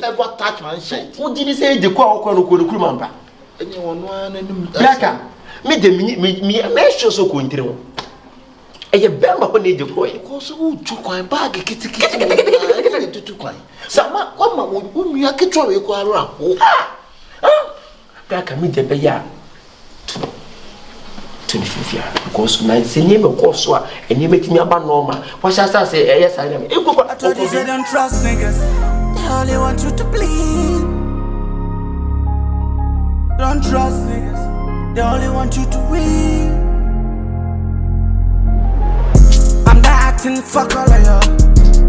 ever touch my shit. What did you say? The call Kurumamba. Blacka. Me sure so going through. And you better not need the boy. Because who took my bag? Kitty. Sama, who me a kitchen you go around. Blacka, me the bear. 25 years. Because my senior course, and you make me about normal. What shall I say? Yes, I am. You I told you they don't trust niggas. They only want you to bleed. Don't trust niggas. They only want you to win. I'm not acting, fuck all of y'all.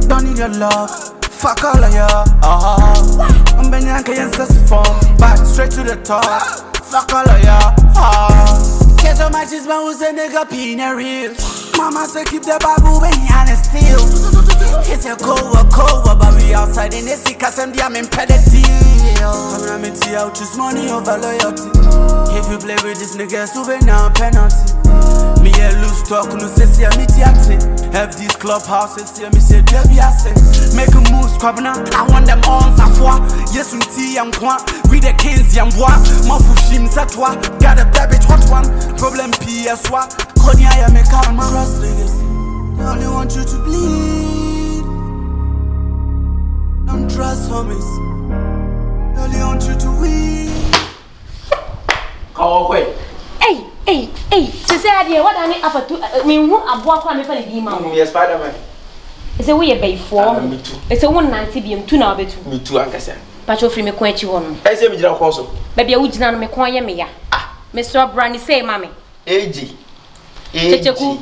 Don't need your love, fuck all of y'all. I'm Kyekyeku's form, back straight to the top. Fuck all of y'all. Get so much is man who say nigga pin real. Mama say keep the babu when you honest still. It's a cold, but we outside in the sick as I'm impeded deal. I'm not meant to choose money over loyalty. If you play with this nigga, so be now penalty. Me a loose talk, no say me tiate. Have these clubhouses, see me say baby I say. Make a move, squabna. I want them on sa foi. Yes, we tea and point. We the kings, young boy. Mafushim satwa. Got a baby hot one. Problem PS1. Konya ya me karma. Trust niggas. They only want you to bleed. Don't trust homies. They only want you to win. Oh, wait. Hey, Cecilia, what I mean after me who aboa kwa me fa di ma. Yes, Spider-Man. It's a way by 4. Me too. It's a 190 BM 2 na betu. Me too, Ankasa. Pacho free me kwanchi wono. I say me jira kwaso. Baby a wugina no me kwan ye me ya. Me so brand say mama. Kyekyeku.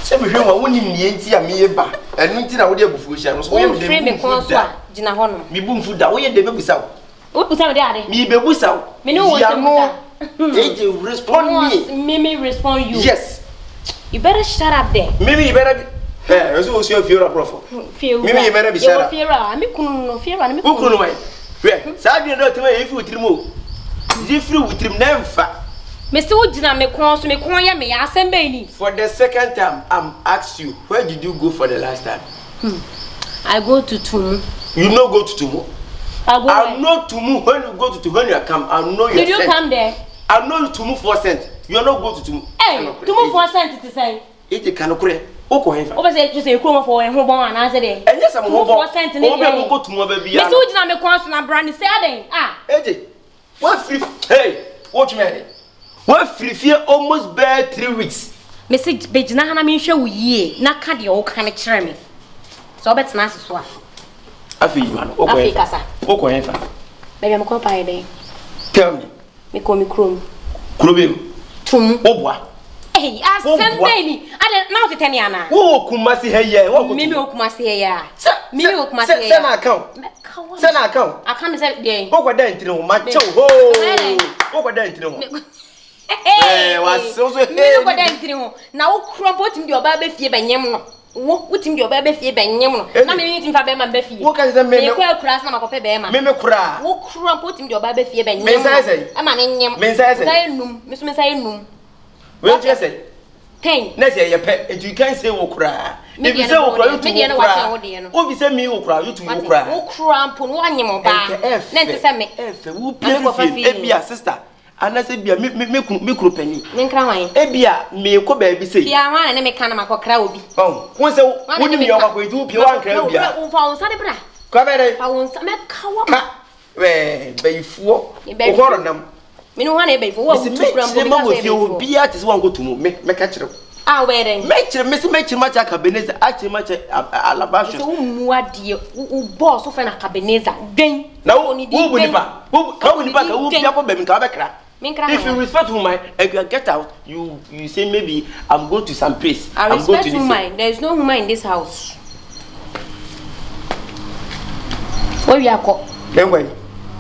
Se me hwe woni nie nti a me ye ba. Enu nti na wo de abufu hia no so wo ye free me kwan so a gina ho no. Me bu mfu da wo ye de bebusa wo. Wo busa me de ade. Me bebusa wo. Me no wo busa. AJ, respond me. Mimi respond you. Yes. You better shut up there. Mimi, you better be. Hey, you see your fear, prof. Mimi, you better be shut up. Fear, I'm no fear. I'm who couldn't wait? Where? Sabi no tell me if you trimo. If you with him never. Mr. Ujina me kon so me kon ya me asembe ni. For the second time, I'm asked you, where did you go for the last time? I go to Tumu. You no go to Tumu? I know Tumu when you go to Tumu when you come. I know you. Did you come there? I know you Tumu 4 cents. You are not go to Tumu. Hey, Tumu 4 cents to say. It can occur. Oko henfa. Oba say just say kro for en ho bon ana say there. Enye sam ho bon. 4 cents ni. Oba go to Tumu ba bia. Mr. Ujina me kon so na brand say aden. AJ. What free? Hey, watch me. What free fear almost bare 3 weeks. Message bejina hana me hwe wo yie na ka de o kan kire me. So obetna aseso a. Afi man, oko henfa. Oko henfa. Baby am ko pa ide. Tell me. Me ko mi krom. Krobem. Tum. Obwa. Hey, asembe ni. Ade na o tetemi ana. Wo kumasi heye, wo ko. Mimi o kumasi heye. Mimi o kumasi heye. Se na account. Se na account. Aka me se dey. Wo ko dan tire ho ma chew ho. Wo ko dan tire ho. Was so mimi ko dan tire ho. Na wo krompo tim de oba be fie benyem no. Wo tim de oba be fie benyem no. Na mimi tim fa be ma be fie. Wo ka se me. Me ko akura na makope be ma. Mimi kura. Wo krompo tim de oba be fie benyem. Me say. Ama ne nyem. Me say. Say num. Me so me say num. What you say? Ten. Let's say you pet. If you can't say okra. If you say okra, you to okra. If you say me okra, you to okra. Okra pon wo anyem oba. Na nti say me. Wo play ebia sister. Ana say bia me kro pani. Me nkra hwan. Ebia me ko ba bi say. Bia hwan na me kan na makokra obi. Won say woni me okwa itu pie wan kra bia. Wo fa won sa de bra. Kwa be dey. Fa won sa me kawa. We beyifuo. Okoro nam. Me no wana ebefo wo tukura mbo me ka say bia te se wan go to mu me ka kire. We dey. Me kire me se match Akabenezer'S achi match Alabasha. So mu ade wo boss fa na Akabenezer'S den. Na wo bunipa. Wo ka bunipa ka wo bia ko be mi ka be kra. If you respect woman and you get out, you say maybe I'm going to some place. I respect woman. There is no woman in this house. Where you are go? Anyway.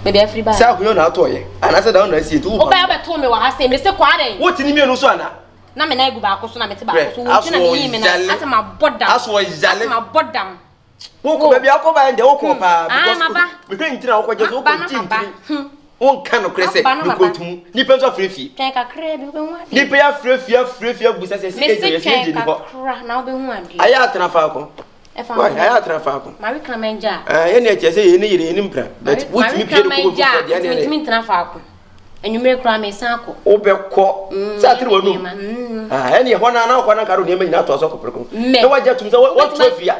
Maybe everybody. Say you na to ye. And I said down na see it. Oba ya beto me wa ha say me say kwa den. What ni me no so ana? Na me na egu ba akoso na me te ba akoso. Wo tina me yi me na asa ma bodam. Aso jale. Asa ma bodam. Wo ko be bia ko ba nde wo ko pa because me hwe ntina wo ko je so ko ntin. won kan no krese dukotum ni penso afrefi twen kakra bi obehu ade ni pe afrefi busa se si eje ni bo kakra na obehu ade aya atena fa ko why aya atena fa ko mari kan menja ye na eche se ye ni yire ni mpra but what mi pie de ko de ane mi tena fa ko enwumere kura me san ko obekọ sa tiri wonu ene ho na kwa na karo ne nyina to so ko preko na waja tum se what trafia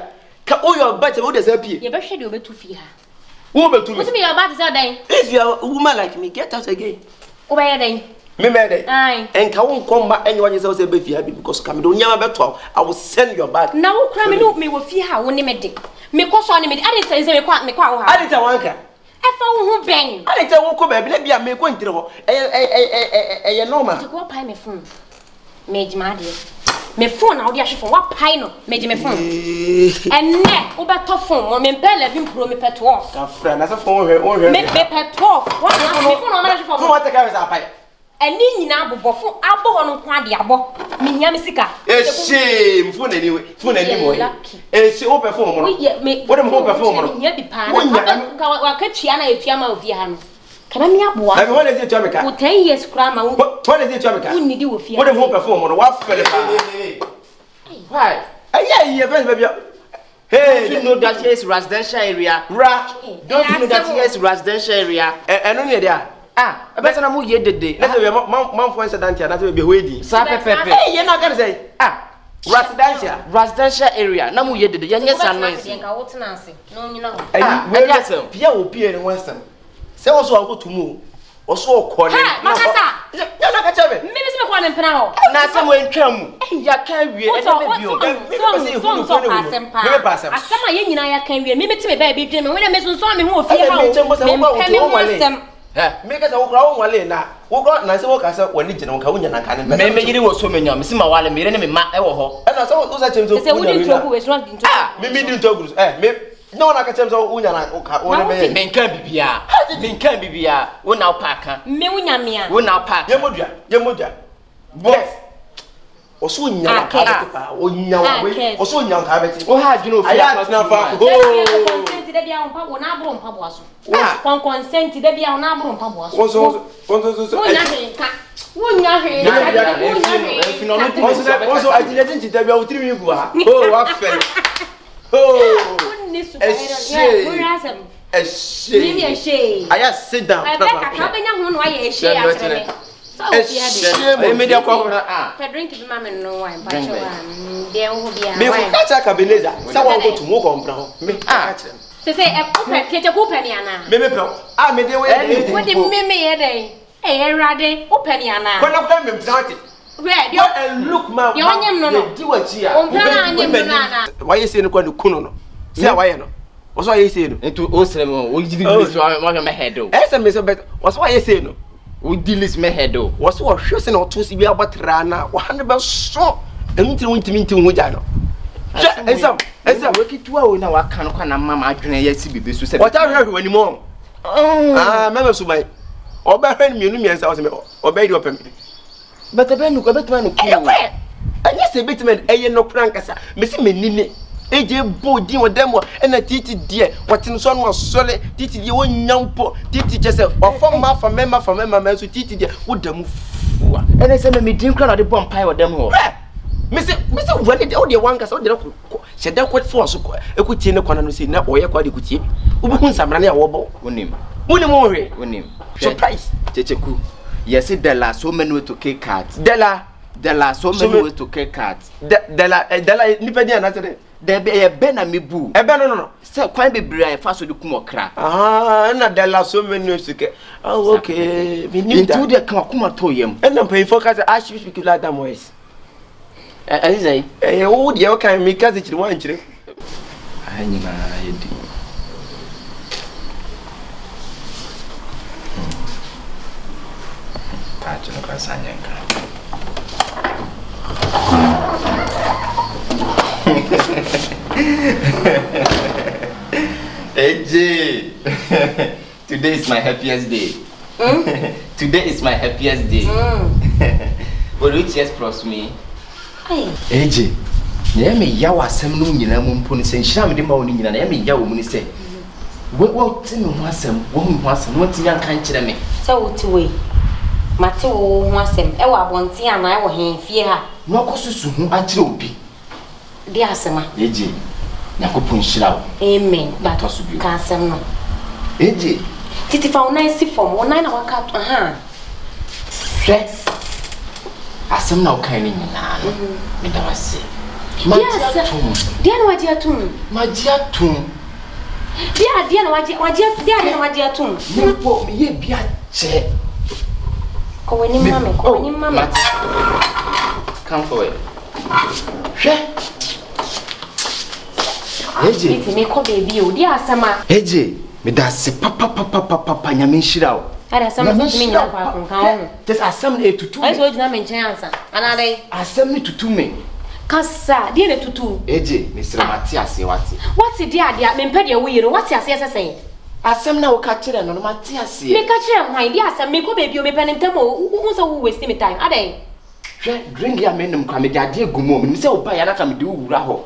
ka o your bet we dey say pie ye be hwede obetu fi ha wo betu me what me your bat say dan if you are a woman like me get out again o be dan me dey ai en ka won komba enye waje say be fi ha bi because come do nyama beto I will send your back na wo kura me no me wo fi ha wo ne me de me ko so ne me de ade say me kwa wo ha ade ta wanka efa wo hu ben ade ta wo ko ba bi a me ko ntire ho eh normal ti ko pai me phone me jima de me phone na wo dia hwefo wa pai no me je me phone enne wo be to phone mo me pe 11 pro me pe 12 ka fra na se phone wo me pe 12 wa na me phone o ma hwefo phone what take away sa pai eni nyina abobɔ fo abo hɔ no kwa de abɔ me hia me sika shame phone anyway phone anyway she wo pe phone mo no wo dem ho pe phone mo no hia bi pa na wa ka tua na etua ma ofie ha no kana me aboa na me ho na se tua me ka wo 10 years kura ma wo na se tua me ka wo ni di wo fie wo dem ho pe phone mo no wa fele pa why aye first baby hey you know that here is residential area don't you know that here is residential area eno ne dia abesa na mu ye dede na se man fo incident na se be hoedi sa pepepe ye na ka say residential area na mu ye dede ye nya san noise nka wo tena ase no nyina ho we just pia wo pia ni wansam se wo so anko tumu wo so okọ ni makasa ya na ka chebe me bi se me kwa ne mpena ho na se mo ntwam ya ka wie e na be bio asema ye nyina ya kan wie me meti me ba bi dwe me we na me so me ho ofie ha me me ka sa wo kra wo wale na wo kra na se wo ka sa wani gina wo ka wo nya na ka ne me yiri wo so menya me se ma wale me re ne me ma e wo ho na so wo sa chem so se wo di ntogu we so di ntogu me di ntogu me no na ka chem so wo nya na wo ka wo ne be me nkan bibia wo na wo paaka me wo nya me a wo na wo paaka ye modua boss o so nya ka ba o nya wa we o so nya ka ba ti wo ha adwene ofia aya tena fa consent de bia on pa wo na abro mpa bo aso kon consent de bia on na abro mpa bo aso wo nya he wo nya he wo so ajile tin tita bia wo tiri mi gu ha wa fe ni super hero yeah wo she me she aya sit down I beg ka benya ho no aye she ya tere me dia kwa ka drink bi ma me no wine ba cho de wo bia me ko ka cha Akabenezer'S sa wa go to mo ko mpra ho me se Kyekyeku pani ana me pe me de we wo de me ye den erade wo pani ana ko na me mpsate red yo and look ma yo nyem no no di wachi a o mpana anyem no na wa ye se no kwa no kuno no se wa ye no wo so ye se no entu o sere mo o jidi list mo me head o ese me so bet wo so ye se no o di list me head o wo so wo hwe se no to si bi abatra na wa han be so enti won ho ja no ensam we kitua o na wa kan kwa na mama adwene ya si bebe so se what are you when mo mama so bai oba hwen mienu miensa wo se me oba di opem beta be nu ko betuma no ku anya se betuma eye no krankasa me se menine eje bodi wodem na titi die watin so no sole titi die wonyampo titi jese ofom ma fa mema so titi die wodam fuwa ene se me din kra na de bom pai wodem ho Mese wani de odi wanka so de ko sheda ko force ko ekutie ne kwana no se na oye kwa de kutie ubi hu nsamra na ya wobo wonim mo hwe wonim surprise Kyekyeku yes there are so many ways to cake cards there are so many ways to cake cards dela nipa dia na tede there be na mebu ebe no se kwan bebre ai fa so de kum okra na dela so many ways to cake okay we need that into de kan akuma to yam na pay focus ashi speak like that voice Azizai wo de o kan mi ka zikiri wan kire anyina yedi Pacho no kasanyanka Eje today is my happiest day today is my happiest day Will you just cross me Eje ye me yawa asem no nyina mu mpo ni se nhira me de ma woni nyina na ye me yawo mu ni se What tin wasem, won wasem, what yan kan kire me. So to we. Mate wo ho asem. E wa bonte ana e wo hen fie ha. No akosusu hu akire obi. Di asema. Eje. Yakopon hira wo. Amen. Ba to so bi. Ka asem no. Eje. Titi fa wona si form, wona na waka aha. Hwe. Asem na okan ni nyina no. Me da wase. Dia na waje atum. Maji atum. Dia na waje atum. Nipo me ye bia che. Ko wani mama. Come forward. Hwe. Eje. Titi me ko baby o dia asema. Eje, me da se papa nyame nhira wo. Ada asema so me nya kwa kan ho. Tes asem na etutu. Ai so gina me nchen ansa. Ana dai. Asem ni tutu me. Kasa, dia na tutu. Eje, Mr. Matias wati. What's dia me pede wo yiro, what ase sesen. Asem na wo ka kire no Matias. Me ka kire hwan dia asem me ko baby o me pene ntem o so wo waste me time. Adai. Hwe, drink ya me num kwa me dia de gumo me se wo ba ya na ka me de wura ho.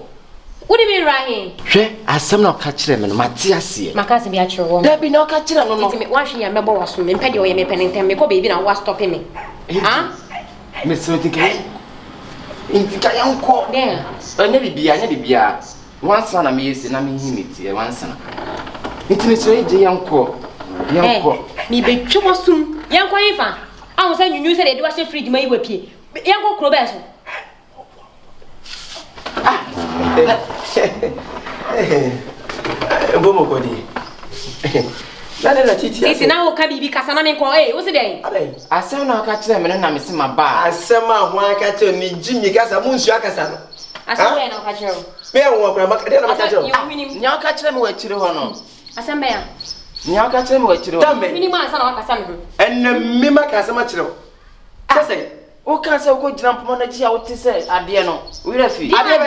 Wo de me rahin. Hwe, asem na wo ka kire me no Matias. Makase bi a kire wo. Da bi na wo ka kire no no. Titi me wan hwe ya mebo waso me pede o ye me pene ntem me ko baby na wo stop me. Ha? Me so tike. Intika yanko. There. Anya bibia. Wansa na me yesi na me himiti wansa. Intime so eje yanko. Mi betwe mosum. Yanko yifa. Ahun say nyunyu say de wa she fridge ma yiwa pie. Yanko kro ba so. Bomo kodi. Na titi. Titi na wo ka bibi kasa na me ko wo se dey. Asem na ka kire me na me se ma ba. Asem a ho aka kire ni jimi kasa munsu akasa no. Asem we na ka kire. Me wo kra maka de na maka kire. Nya ka kire me wa kire ho no. Asem be ya. Nya ka kire me wa kire ho. Mini ma asa na wakasa me ho. Enne me maka asem a kire. Sese o kan se ko gina poma na ji a o ti se ade no. We rafi. Ade.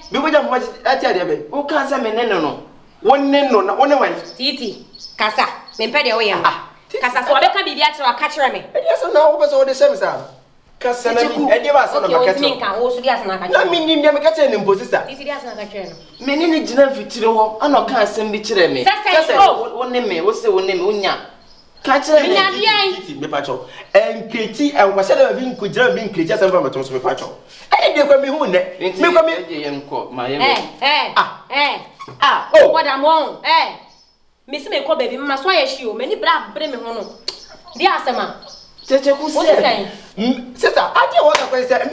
Bi ko jam poma ati ade be. O kan se me ne no. Wonne no na wonne wan. Titi. Kasa, me pede wo yam. Kasa so abeka bibia kire wa ka kire me. E dia so na wo be so wo de sem sa. Kasa na mi e dia ba so na maka kire. Minka wo so dia so na ka kire. Na mi nim dia me ka kire ni mposisa. Titi dia so na ka kire no. Me ne gina fitire ho ana ka asem bi kire me. Sese wonne me wo se wonne me onya. Ka kire me. Nya dia. Titi me pa cho. Enketi enkwase da bi nko gira bi nketi asem fa meto so me pa cho. E dia kwa mi hu ne. Me kwa mi yenko ma ye. Oh, what am on? Miss me ko baby mama so ayeshi o mani bra bre me ho no. Dia asema. Kyekyeku se. Sister, ade wo ka kwese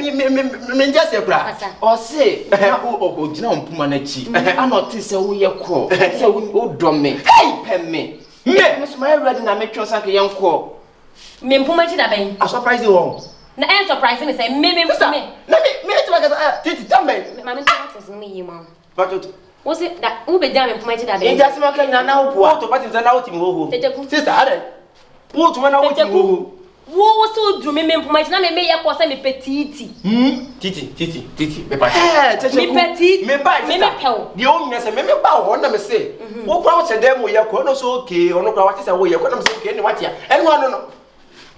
me nja se bra. O se na o gina ompuma na chi. Ana o ti se wo ye ko. Se wo do me. Hey, pem me. Me so my ready na me twa sanke yenko. Me mpuma chi da ben. A surprise wo. Na surprise me say me. Na me ti ba ka titi tambe. Mama nta se me yi mom. Bato. What's it that who be jam mpuma chi da ben? Inja se ma kan na ho boa. To pati na wo ti mo ho. Kyekyeku. Sister, ade. Wo to na wo ti mo ho. Wo so drum me mpuma chi na me ye ko say me petiti. Titi. Me pa. Me petiti. Me ba. Me pew. Di o nya se me ba ho na me se. Wo kwa wo se dem wo ye ko no so okay, ono kwa wa ti se wo ye ko na me se okay ni watia. Enu ano no.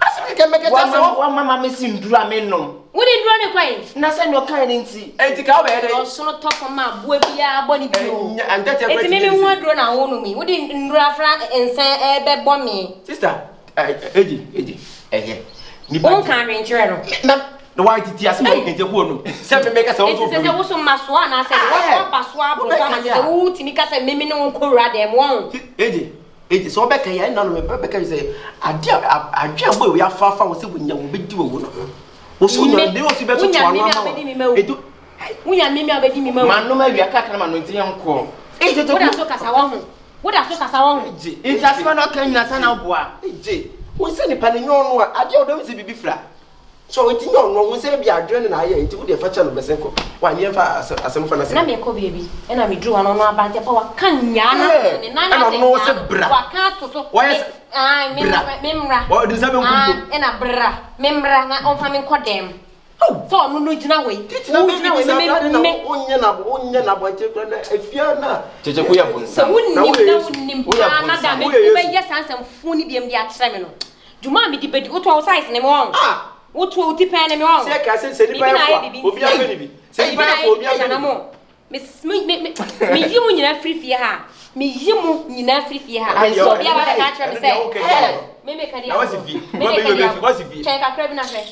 Asem ke me ke ta se wa mama me si ndura me nom. Wo di ndura ne kwan? Na se no kan ni nti. Enti ka wo be de. O so no top ma boa bia boni bio. Anta te eti me hu adro na wo no mi. Wo di ndura fra ensan be bo me. Sister, eji. Ni ba. On kan renchire no. Na the white titi asem o kente ku no. Se me make say wo so. Eti se wo so maso na se wo paso abro na se wo timi ka se meme no nkora dem won. Eji so be kan ya na no me be kan say adwa boy we afafa wo se bunya wo be di wo no. Wo so nya de wo si be to anu ama. Edu Unya mimi abedi mi ma. Manu ma wi aka kana ma no nti yanko. Eji to wo so kasa wo ho. Wo da so kasa wo ho. Eji asema na kan nyina sana oboa. Eji wo se ni pane nyon no ade o do se bibi fra. So enti nyon no wo se bi adwe na aye enti wo de fa cha no besenko. Wa nye fa asem fa na se. Na me ko bebi. E na me dru ano no abante pa wa kan nya na ne na na se. No se bra. Wa kan to so. Ai memra. Wa de sabe nkunto. E na bra. Memra na on fa me kodem. So no gina we. Titi na me onye na bo te kra na afia na. Kyekyeku ya bonsa. So wunnim na da me be yes ansem funi biem dia kire me no. Juma me di bedi wo to size ne me won. Wo to wo ti pen ne me won. Se ka se ni pa ya obi a be ni bi. Se ni pa ya obi a be na mo. Me yi mu nyina free fie ha. Me yimu nyina free ha. So bia ba ka try me say. Me make a dia. What's the fee? What's the fee? Check Akakrife na hwe.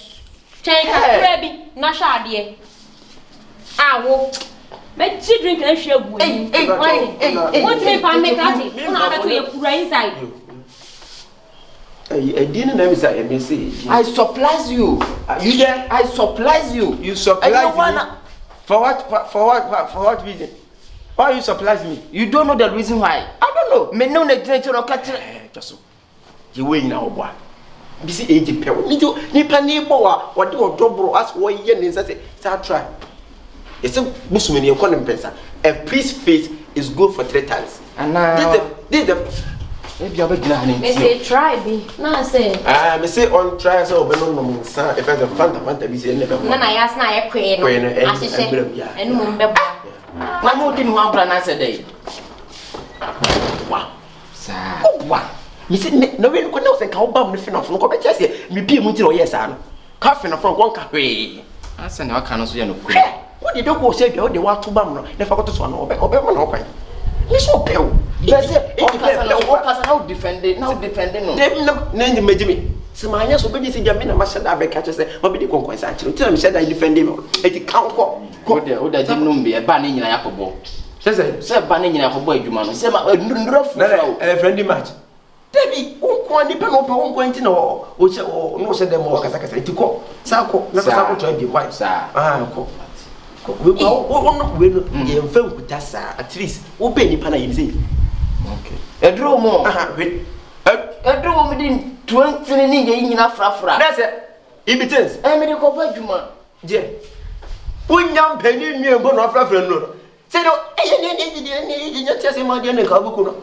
Check Akakrife na hwa ade. Awo. Me chi drink na hwe agu. What me pa make ati? Una abeto ye kura inside. I didn't know say. I surprise you. You there? I surprise you. You surprise me. For what reason? Why you surprise me? You don't know the reason why. I don't know. Me no na gyina no catch. Just so. You wey na obo. Bi say age pe. Ni pa ni bo wa de odobro as wo ye ni say try. You say musume ni ekọ pensa. A priest's face is good for 3 times. And now this the maybe I be gina hani. Me say try be. Na say. Me say on try so obe no no nsa if I fanta bi say never. Na yas na ye kwe no. Ahihye. Enu mo mbebo. Why mo din ho ambra na say dey. Wow. Sa. Wow. Me say no we no say ka oba mo fi na fo ko be say me bie mu ti no yes ano. Ka fi na fo ko nka hwe. Asa na aka no so ye no kure. What did you go say bia o de wa to bam no. Na fa ko to so no obe mo na okwan. Me so pe o. Be say o kasa na defending no. Dem na me. Se ma anya so be say bia me na ma shada be ka say ma be di konkon sa chiro. Ti na me shada defending me. E ti kan ko. O de di no be e ba na nyina yakobo. Say ba na nyina yakobo adwuma no. Say ma ndura fu. Na friendly match. Debi unko ni pe no pe unko nti na o che no se dem o kasa ti ko. Sa ko na kasa ko try be why. Sa. Ko. We no ye mfa nkuta sa at least wo be nipa na yim say. Okay. Edro mo. We Edro mo din 20 ni ye nyina frafra. That's it. Imitate. Me de ko ba adwuma. Je. Unyam pani nwie mbo no frafra no. Say no ni nyate ma de na ka buku no.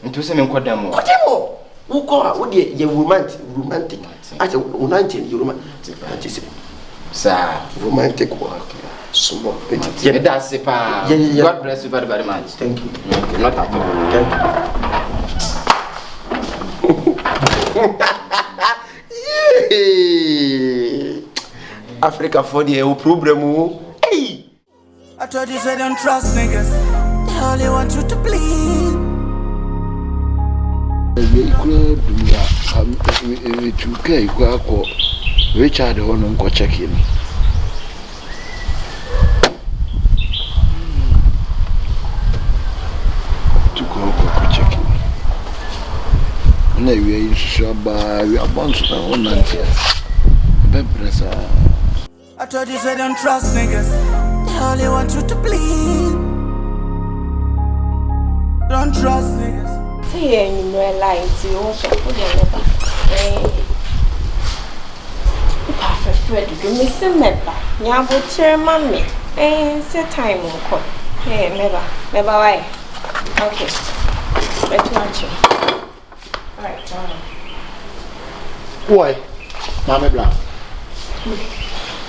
Ntu se me nkoda mo. Kodemo. Wo ko a wo de ye romantic. Ati unante you romantic. Sa romantic work. Small. Yeah, that's it. God bless you very, very much. Thank you. Okay, not at all. Thank you. Africa for the problem. Hey! I told you, say don't trust niggas. They only want you to bleed. Richard Honum go check in. To go check in. And we are Shaba, we are born to the 190. I told you, say don't trust niggas. They only want you to bleed. Don't trust niggas. See, you know, lie to you also put your number. Fred, do me some member. Nyabo chairman me. Set time on call. Never why. Okay. Let's watch you. Alright, Why? Mama Bra.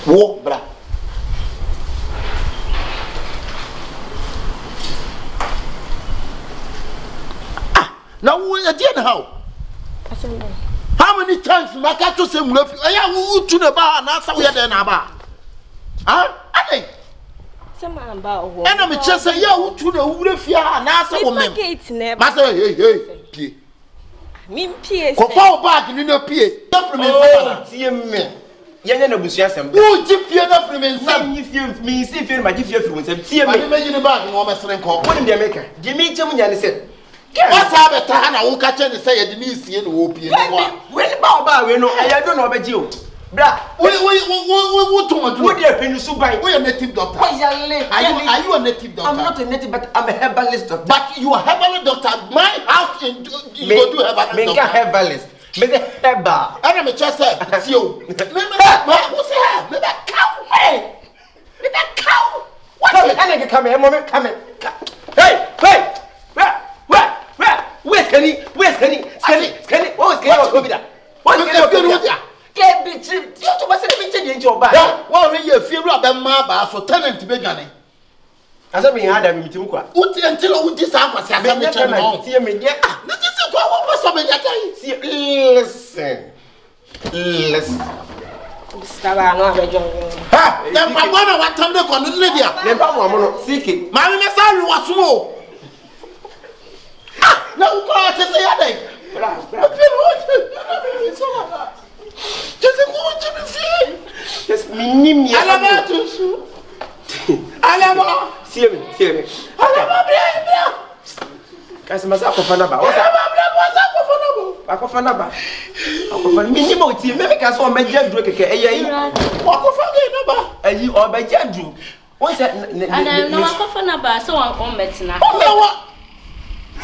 Walk, Bra. Now, we are dear how? How many times Maka to say, I will to the bar and answer where then about? Huh? I think. Some about and I'm just say, yeah, to the Woodfia and answer woman. Master, hey. Mean P. Go back in your P. Oh, dear me. Young and Busiasm. Oh, Jip, you're not from inside. If you me see film, my different from some tea. I imagine about the woman's rank. What in the America? Jimmy Chamuyan said. What's happened? I will catch and say, I didn't see any whoop. When Baba, we know, I don't know about you. Bra, what do you been so by? We are native doctor. Are you a native doctor? I'm not a native, but I'm a herbalist doctor. But you are herbalist doctor. My house in you go do herbalist doctor. Herbalist. Maybe herbal. I am a just see you. What's that? Maybe a cow. Hey, maybe a cow. What? Come here, moment, come here. Hey. Where's Kenny? Kenny? What's Kenny? What's Kenny? Get the trip. You to must have been in your back. Well, you feel like a mama for tenant to be gunning. As I mean, I had a meeting. What until we disarm us? I am the see me. Yeah, this is what something that listen. Ha! Then my one what time they call Lydia. Then Papa, seek it. My sorry was small. Na uko atese ya dai. Bra. Just go to the sea. Just minimum. Alaba to. Alaba. See me. Alaba bra. Kasi masako fana ba. Akofana ba. Minimum ti me ka so me jadru keke eyi. Wakofana na ba. Eyi o ba jadru. Wọ́n sẹ́ ana na wakofana ba so wan metina.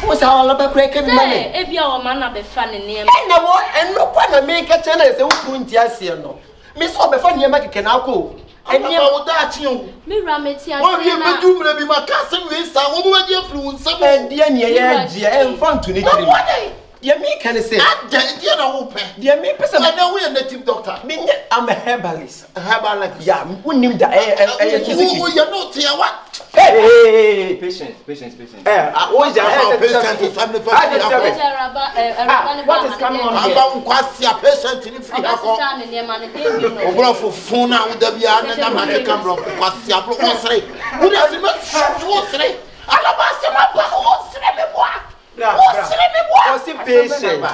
Wọ́n sẹ́ all ba kure ke bi ma me. Ebi a wo ma na be fa ne ne. Na wo eno kwa na me ka che na se wo nti ase no. Me so be fa ne ma keke na akọ. Eni ba wo da chi o. Me ra meti ase na. Wo bi bedu mre bi ma ka se we sa wo ba je flu nsam. Dia ne ye agia e mfa nto ne kiri. Dia me can say. Dia na wo pe. Dia me person. Na we native doctor. Me I'm a herbalist. Herbalist. Yeah, unim da kisiki. Oh, you know tia what? Hey, Patience. what is that? Patient family What is coming on here? Aba nkwasi a patient ni free akọ. Obro for phone na wo da bia na ma ke camera kwasi abro osre. Wo da se me osre. Alaba se ma ba osre me boa. What's patient?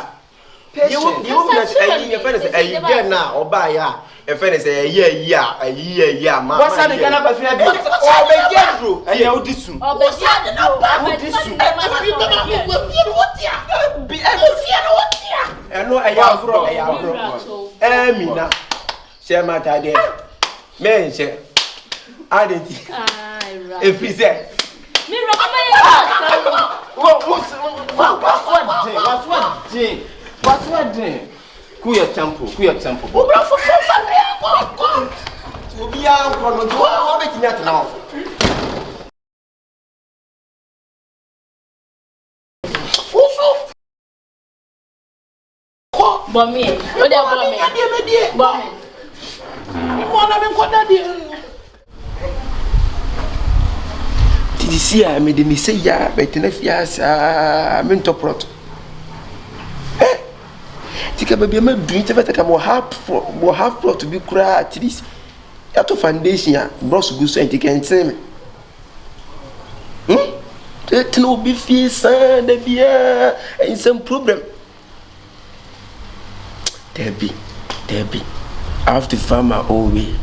You must your friend is a year now or buy ya. A friend is a year, man. What's that again about Fred? Oh, they get through. I know this soon. Oh, but yeah, no, this soon. I know I am Mina. Share my idea. Man, I didn't. If he said, What's what day? Cool your temple. Go. To be out now. Bommy, what the bommy? Did you see I made me say ya, but in a fias, mental prot. Tika baby, I'm doing it. I have brought to be cry at this. At the foundation, Bros Goose and you can say me. That no be fierce, the beer, and some problem. Debbie, I have to find my own way.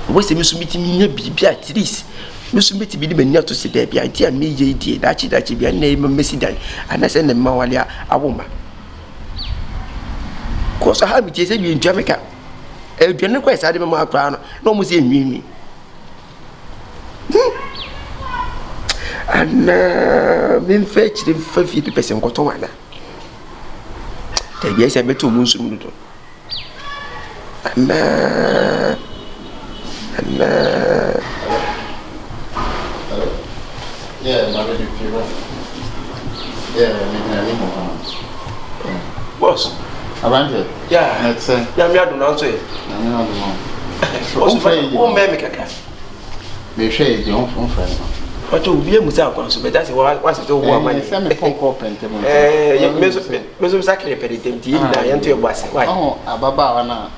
What's the Miss meeting me be at this? Miss Mitty be the near to see Debbie, I dear me, dear, that she be a name of Missy Dan, and I send the Mawalia, a woman. Cause I have it you in Jamaica. A general quest, I didn't know crown, no more seeing me. And been fetched the 50% got on. Debbie, I bet 2 months. Yeah, my baby, Boss. Around here? Yeah. Let's yeah, me I don't know. Oh, man, make a cat. They share your own friend. But you be a muscle, but that's what's it all woman. Send me phone call pen. Mr. Sacre, I enter your boss. Why? Oh, a baba,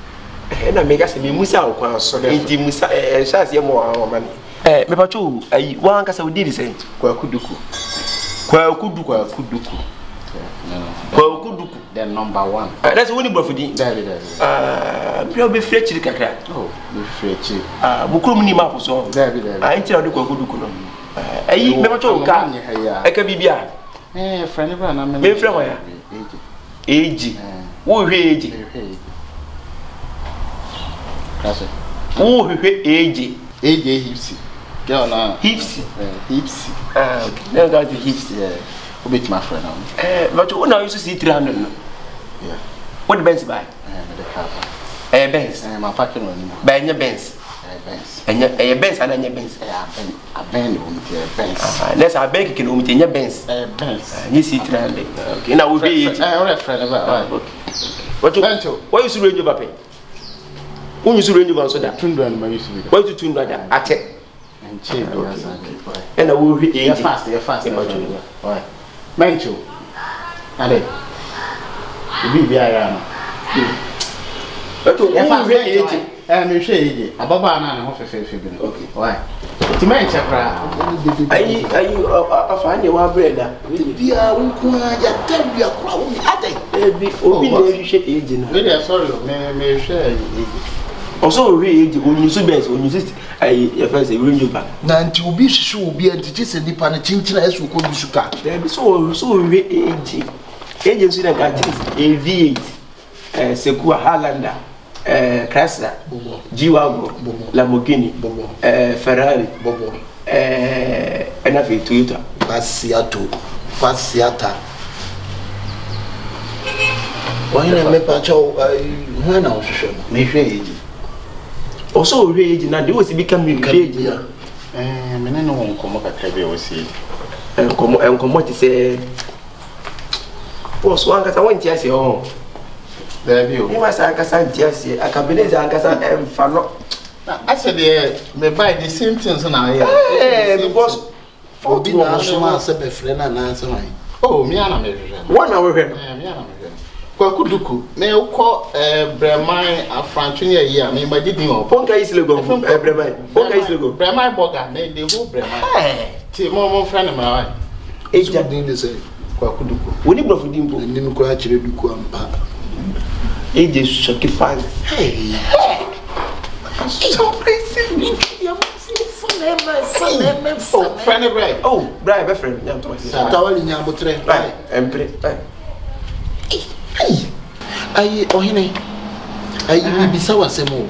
and I make us a muscle, so the musa and shas your more money. Me patrol, one cast of did send. Kuduku. The number 1. That's only for the be fetch the cacra. Oh, be fetch. Bukumini map so. I tell the Kuduku. I never told Gan. I can be beer. Friend of an Age. Oh, age. Oh, age. Age. Girl now. Hips. Now got the hips. Yeah. Bit my friend. But you know, you see 300. Yeah. What the Benz buy? A Benz. My packing on buy your Benz. And your Benz and your Benz. A Benz. Let's have bank in your Benz. Benz. You see 300. Okay, now we'll be a friend about. What you why you should range of a pay? When you should range of answer that. Why to tune like that? I check. And I will be fast. Why? Mencho. Ade. Bibi ara no. Me hwe age. Me hwe age. Ababa na na ho fefe bi no. Okay. Why? Timen chakra. Ayi afanye wa breda. Bia unku ya tabia kwa umi ade. Ebi obi na ehwe age na. Really sorry me share age. Also we age onyusu best onyusu ayi ya first e range over. Na nti obi hwehwe obi anti se nipa na chinchina esu ko bi suka. Ebi so we age. Age nso na ka V8. Sekua Highlander. Chrysler, G-Wagon, Lamborghini, Ferrari, and a Toyota. Pasiata. Why not me pacho? When I was sure, me age. Also, age now they was become age. Me no one come up at Kabe was see. And come what say. Was one that I went to say, oh. There you must Akabenezer'S, Akabenezer'S, Fano. I said, me buy the same things now. Because for being a small sebe friend and answer mine. Oh, me and me. 1 hour here. Kwakuduku, me uko Bremai a Franconia year, me my didn't know. Ponka is logo, Bremai. Ponka is logo. Bremai Boga, me the whole Bremai. Timo friend of mine. Age that didn't say Kwakuduku. We need for dimple. And then go actually do Kuampa. Age is sacrifice. Hey, so praising. Oh, friend of Bray. Oh, Bray, my friend. I'm talking about Yamutre. Right, and pray. I ohine. I be sawa semo.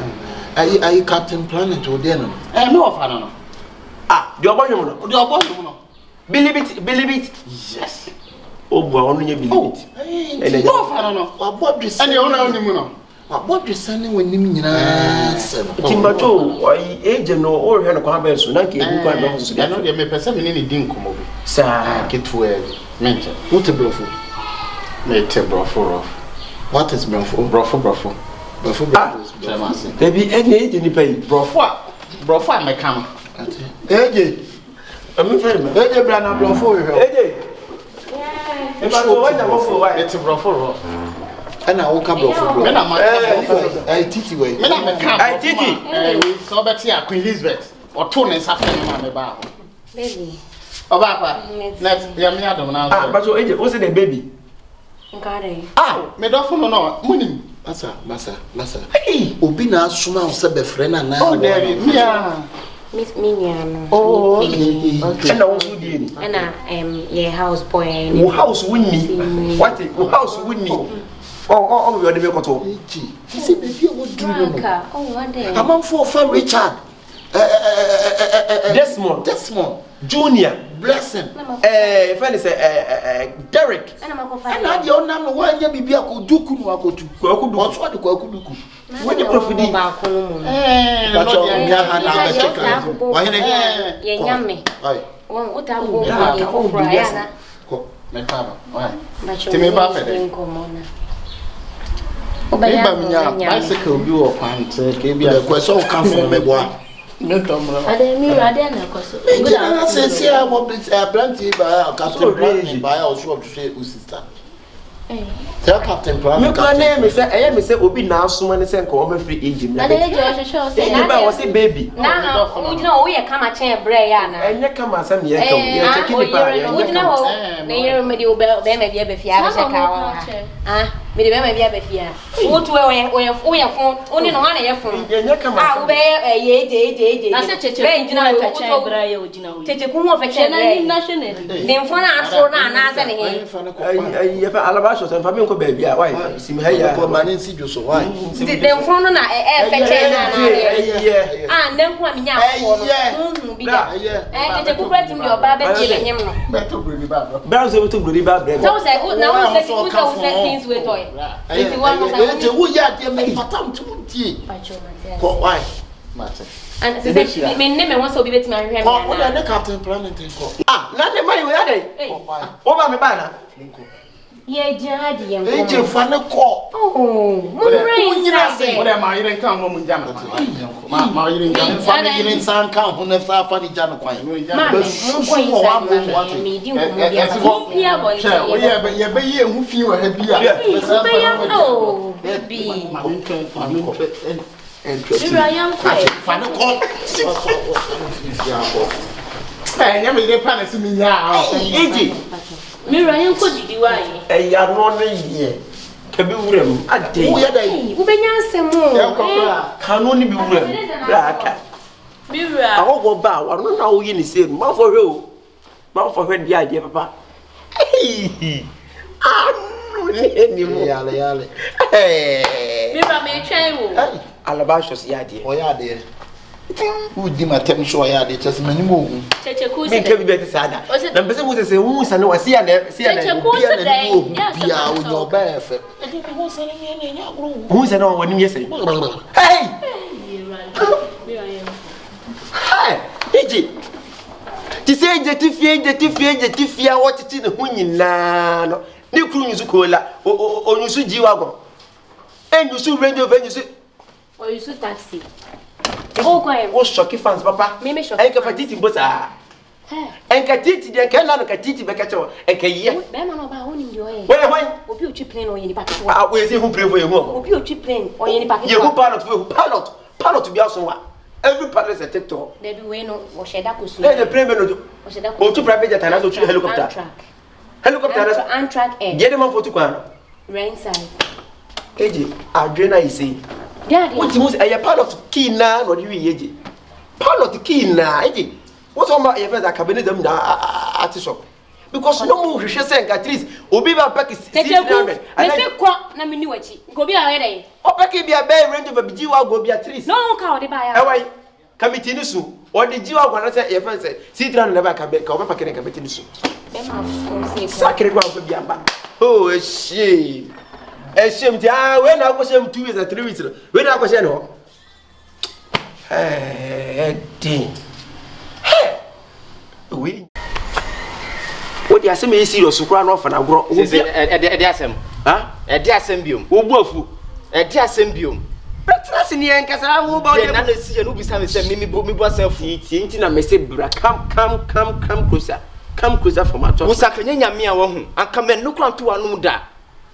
I Captain Planet or then. No, Fano. Ah, the abandon. Believe it. Yes. Oh, boy, only believe it. And no, Fano. What this and the owner. What is sending when you mean? Timbato, I agent or her comment, so not getting quite nonsense. I know they may perceive any didn't come over. Sir, get to a mention. What a brothel. Mate, brothel. What is brothel? Brothel. There be any agent in the pay. Brothel, my camera. AJ, I'm afraid, AJ Brana brothel. AJ. If I go away, I'm off. It's a brothel. And I woke up I titi way. I titi. So Betty, Queen Elizabeth, or Tony Saffron, my bar. Baby. Oh, Papa, next, Yamiadam now. But your agent wasn't a baby. Ah, Medophone, no, money. Massa. Hey, Obina Suma Sebe friend and now. Oh, there, yeah. Miss Minian. Oh, okay. And I was with you. And I am your house boy. Who house win me? What? Who house win me? Oh, we are the Mekoto. He said, maybe I would do one day. I'm on for Richard. Desmond. Junior. Blessing. If I say Derek. And I'm going to find out your number one. You be a good duku. What's what the Kwakuduku? When you profit, bicycle you or pants, a question come from me, boy. I say, I want to plenty by a captain by our shop to say, sister. Tell Captain Brown. My name is I am say Obi now someone say come free agent. I was a baby. Now, you know we come at chair bread and you come as some year taking the bar. You know, they maybe maybe a befier. Ah, maybe maybe a befier. What we are phone only no one your phone. You come out a ye. I said, you know, take a cool of a chair national. Then for us for now, and family ko baby a why sim ha ya ko mani si jo so why dem front na fetche na ah nem ko aminya afo bi da tete kupra tim de oba be tie benyem no beto brodi ba bra so beto brodi ba bre so say na we say things we toy iti wa ko say iti wo ya de me patam tum tie ko why matter and say me name won so bi beti ma hwe me ko na Captain Planet ko na de mai we ade o ba me ba na ye jadi yam eje fa ne ko mo brain say what am I even come mo njama ma yire njama fa ne yire san kan ho ne fa fa ni jana kwan ma mo ko me di mo dia ba pia boy say ye be ye hu fi wa ha bia oh baby Mira yam quiet. Fana ko. Nya me dey plan so me nya. Eji. Mira yam ko didi wa yi. Ya no no ye. Ka bi wuram ade. Wo ya dai. Wo benya nsɛm Ya o. kokora. Ka no ni bi wuram. Bra aka. Mira. Agogo ba wa no na wo yi ni se ma fo hwe o. Ma fo hwe dia ade papa. Anu ni mo. Yale. Mira me twɛn wo. Alabashos ya ade. O ya de. Who di my tem show ya de just many mo. Kyekyeku Me ke bi beti sada. Na mpese wo se wu sa no wasi ya na Kyekyeku se dai. Bia o nyo ba fe. Wu sa no woni yese. Hey! Mira yam. Hey! Eji. Ti se je ti fie wo titi ne hu nyina no. Ni kru nyusu kola. O nyusu jiwa go. Nyusu radio nyusu. O yusu taxi. Oh, go Wo shoki fans papa. Me shoki. Enka fatiti bosa. Enka titi de enka na no ka titi be ka chewo. Enka ye. Be ma no ba ho ni ndio e. When? Obi o twi plane o ye ni packet. Ah, we say who pray for you ho. Obi o twi plane o ye ni packet. You who pilot be also wa. Every pilot is a TikTok. There be we no o sheda ko su. Let the plane no. O sheda O tu private jet na so tu helicopter. Helicopter na. Antrack air. Get them on photo kwa no. Rain side. Eji, adrena is say. Daddy. What you say pilot key na no di wi eji. Pilot key na eji. What on my friends Akabenezer'S na at shop. Because no more hwehwe say at least obi ba pack 600. Me say kwa na me ni wachi. Go bi a we dey. O pack bi a be range of biji wa go bi at least. No ka o dey ba ya. Eh wai. Committee ni su. O di jiwa go na say your friends say 600 na ba ka be ka o pack na committee ni su. Be ma o say. Sakre go am bi amba. Oh shey. Eshem ti we na go shem 2 weeks or 3 weeks. We na go shem no. Din. We. What you say me serious kura no fa na gro. E de asem. Ha? E de asem biom. Wo bu afu. E de asem biom. Betra se ni enkasa wo ba de na na si no bisa me say me bu asem fu. Ti na me say bra come closer. Come closer for my talk. Wo sakanya nyame a wo hu. Anka me no kura to anu da.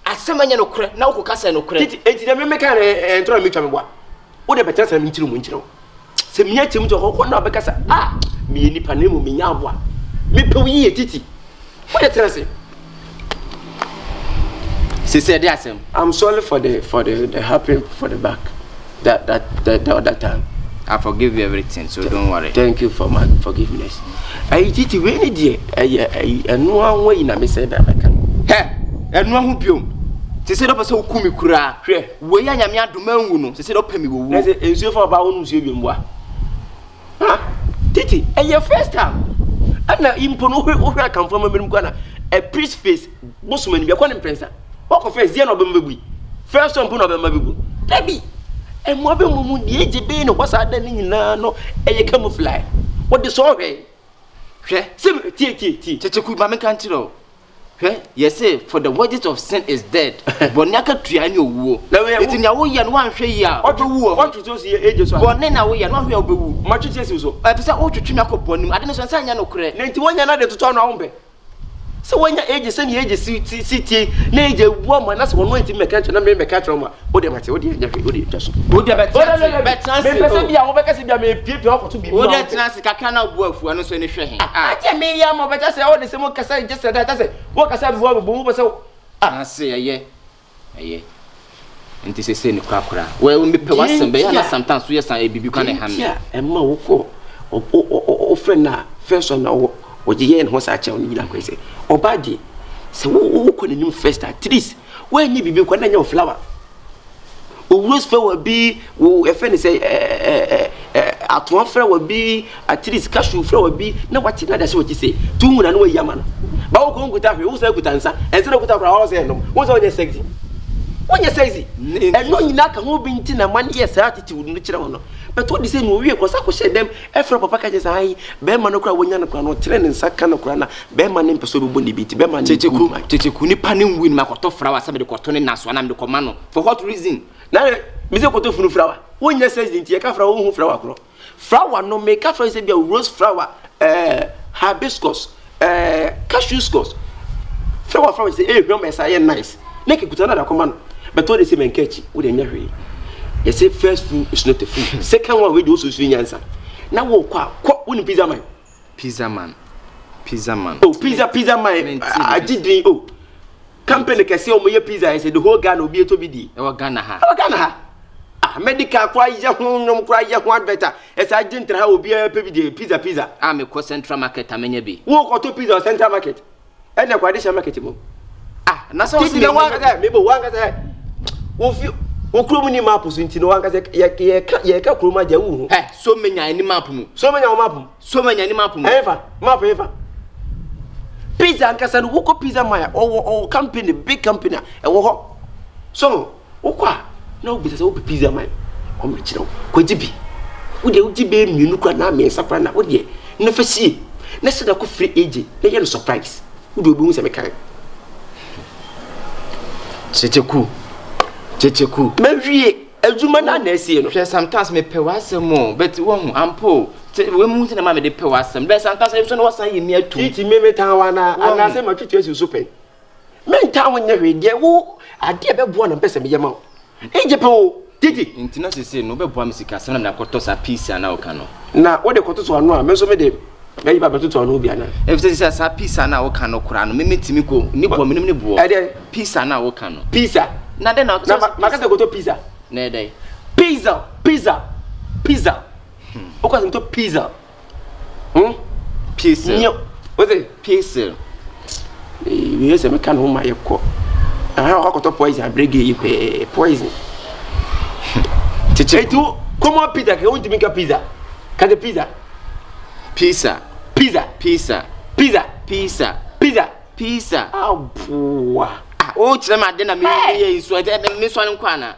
Asem anya no kure na wo kasa no kure. Enti na me ka entro me twa me boa. Wo de betra se me nchiro mu nchiro. Se me atim to ho na obekasa me nipa na mu me nya aboa. Me pe wi titi. What you tell us? She said yes. I'm sorry for the happening for the back. That time. I forgive you everything, so don't worry. Thank you for my forgiveness. I titi we ni die. No one way na me say that I can. He, no hu biom. She said opese okumi kura. Hwe, we ya nyame adoma nwu no. She said opemi wo wu. Na say ensuo for ba wonu nsuo biom boa. Titi, your first time. Ana impo no hwe kan fama menim kwa a priest face bosomani bi akwa prensa wako face dia no be mbebu first one no be mbebu dabi e mo be mu die ejebe no kwasa da ni nyina no eye camouflage what the so hwe sim tie Kyekyeku ma me kan tiro hwe yes say for the wages of sin is dead but nyaka tua ni owuo eti nya wo ye no anhwe yi a obewu what to say age so but na wo ye no anhwe obewu ma twetwe si so e pese o twetwe mi akobɔ nim ade ne so nsa nya no kure na nti wonya na de toto no ahombe se wonya age se ni age si na age wu ama na se wono nti meka na me meka tro ma o de mate o de nya o de twaso o de betrans me pese bia wo beka se bia me pie okoto bi o de trans kakra na bu afu ano so ne hwe he atia me ya mo beta se o de se mo kasa just that say wo kasa bi wo bo mo se ase eye nti se ni kwakura we me pe wasem be ya na sometimes we san ebibi kwa na ham ya emma wo ko o friend na first one na wo oje ho sa cha oni gida ko se obadi se wo ko ni first at least we nyi bibi ko na nya flower o rose flower bi wo e friend say aton flower bi at least cashew flower bi na wati na da se wo ti say tu na no we yama no ba wo ko nguta hwe wo sa guta nsa en se na guta bra wo se no wo se wo sexy onye sexy e no nyina ka ho bi nti na man yes attitude no kire wono but what say no wie ko sa ko she dem e fra papa ka je sai be ma no kra wonya no kra no tere ne nsa ka no kra na be ma ne mpeso be boni biti be ma ne Kyekyeku ni pa ne nwi ni makoto frawa sa be de koto ne naso na me de ko ma no for what reason na me se koto funu frawa wonya sexy nti e ka fra wo hu frawa kro frawa no me ka fra se bia rose flower hibiscus cashew scos frawa say hwe me say nice make kuta na da ko ma no but what they say men catch wo de nya hwe You say first food is not a food. Second one we do also swing answer. Now wo kwa woni pizza man. Pizza man. Pizza man. Oh, pizza man. I did drink. Oh. Company can say omoye pizza I say the whole Ghana obi to be di. E wa Ghana ha. Ghana ha. Ah, medical cry ye ho nom cry ye ho better. As I didn't ha obi e pe bi pizza. Ah, me ko Central Market amenya bi. Wo ko to pizza Central Market. E na kwa dey market mo. Ah, na so me wan ga me bo wan ga wo fi wo kuro mu ni map so nti no wan ga ye ka kuro ma ja wu. So menya ni map mu. So menya map mu. So menya ni map mu. Map pizza and kasa no woko pizza maya or company big company e wo ho so wokwa na obi se wo pizza maya o me kire ko jibi wo de ujibe mienu kwa na me sapra na wo de no fasie na se da ko free age na ye no surprise wo de obi hu se me kan Kyekyeku me wie adwuma na na asie no hwe sometimes me pe wasem but wo hu ampo we mu ntina ma me de pe wasem but sometimes I no wasan ye mi atu titi me tan wa na ana se ma twetwe su pen me tan won nya hwe de wo ade be bo na pese me yema eje pe o titi ntina sese no be bo am sika sem na me akoto sa piece ana o ka no na wo de koto so anu a me so me de me yiba beto to anu bia na e fese sese sa piece ana o ka no kura no me metimi ko ni bo me ni bo piece ana o ka no pizza na de na makata goto pizza na dai pizza o kwa to pizza pizza nyo o de pizza we se me kan ho ma yekọ aha o ko poison brege yi pe poison Kyekyeku tu como pizza que onde minha pizza cadê pizza ah boa o kire ma de na me ye isu me so an kwa na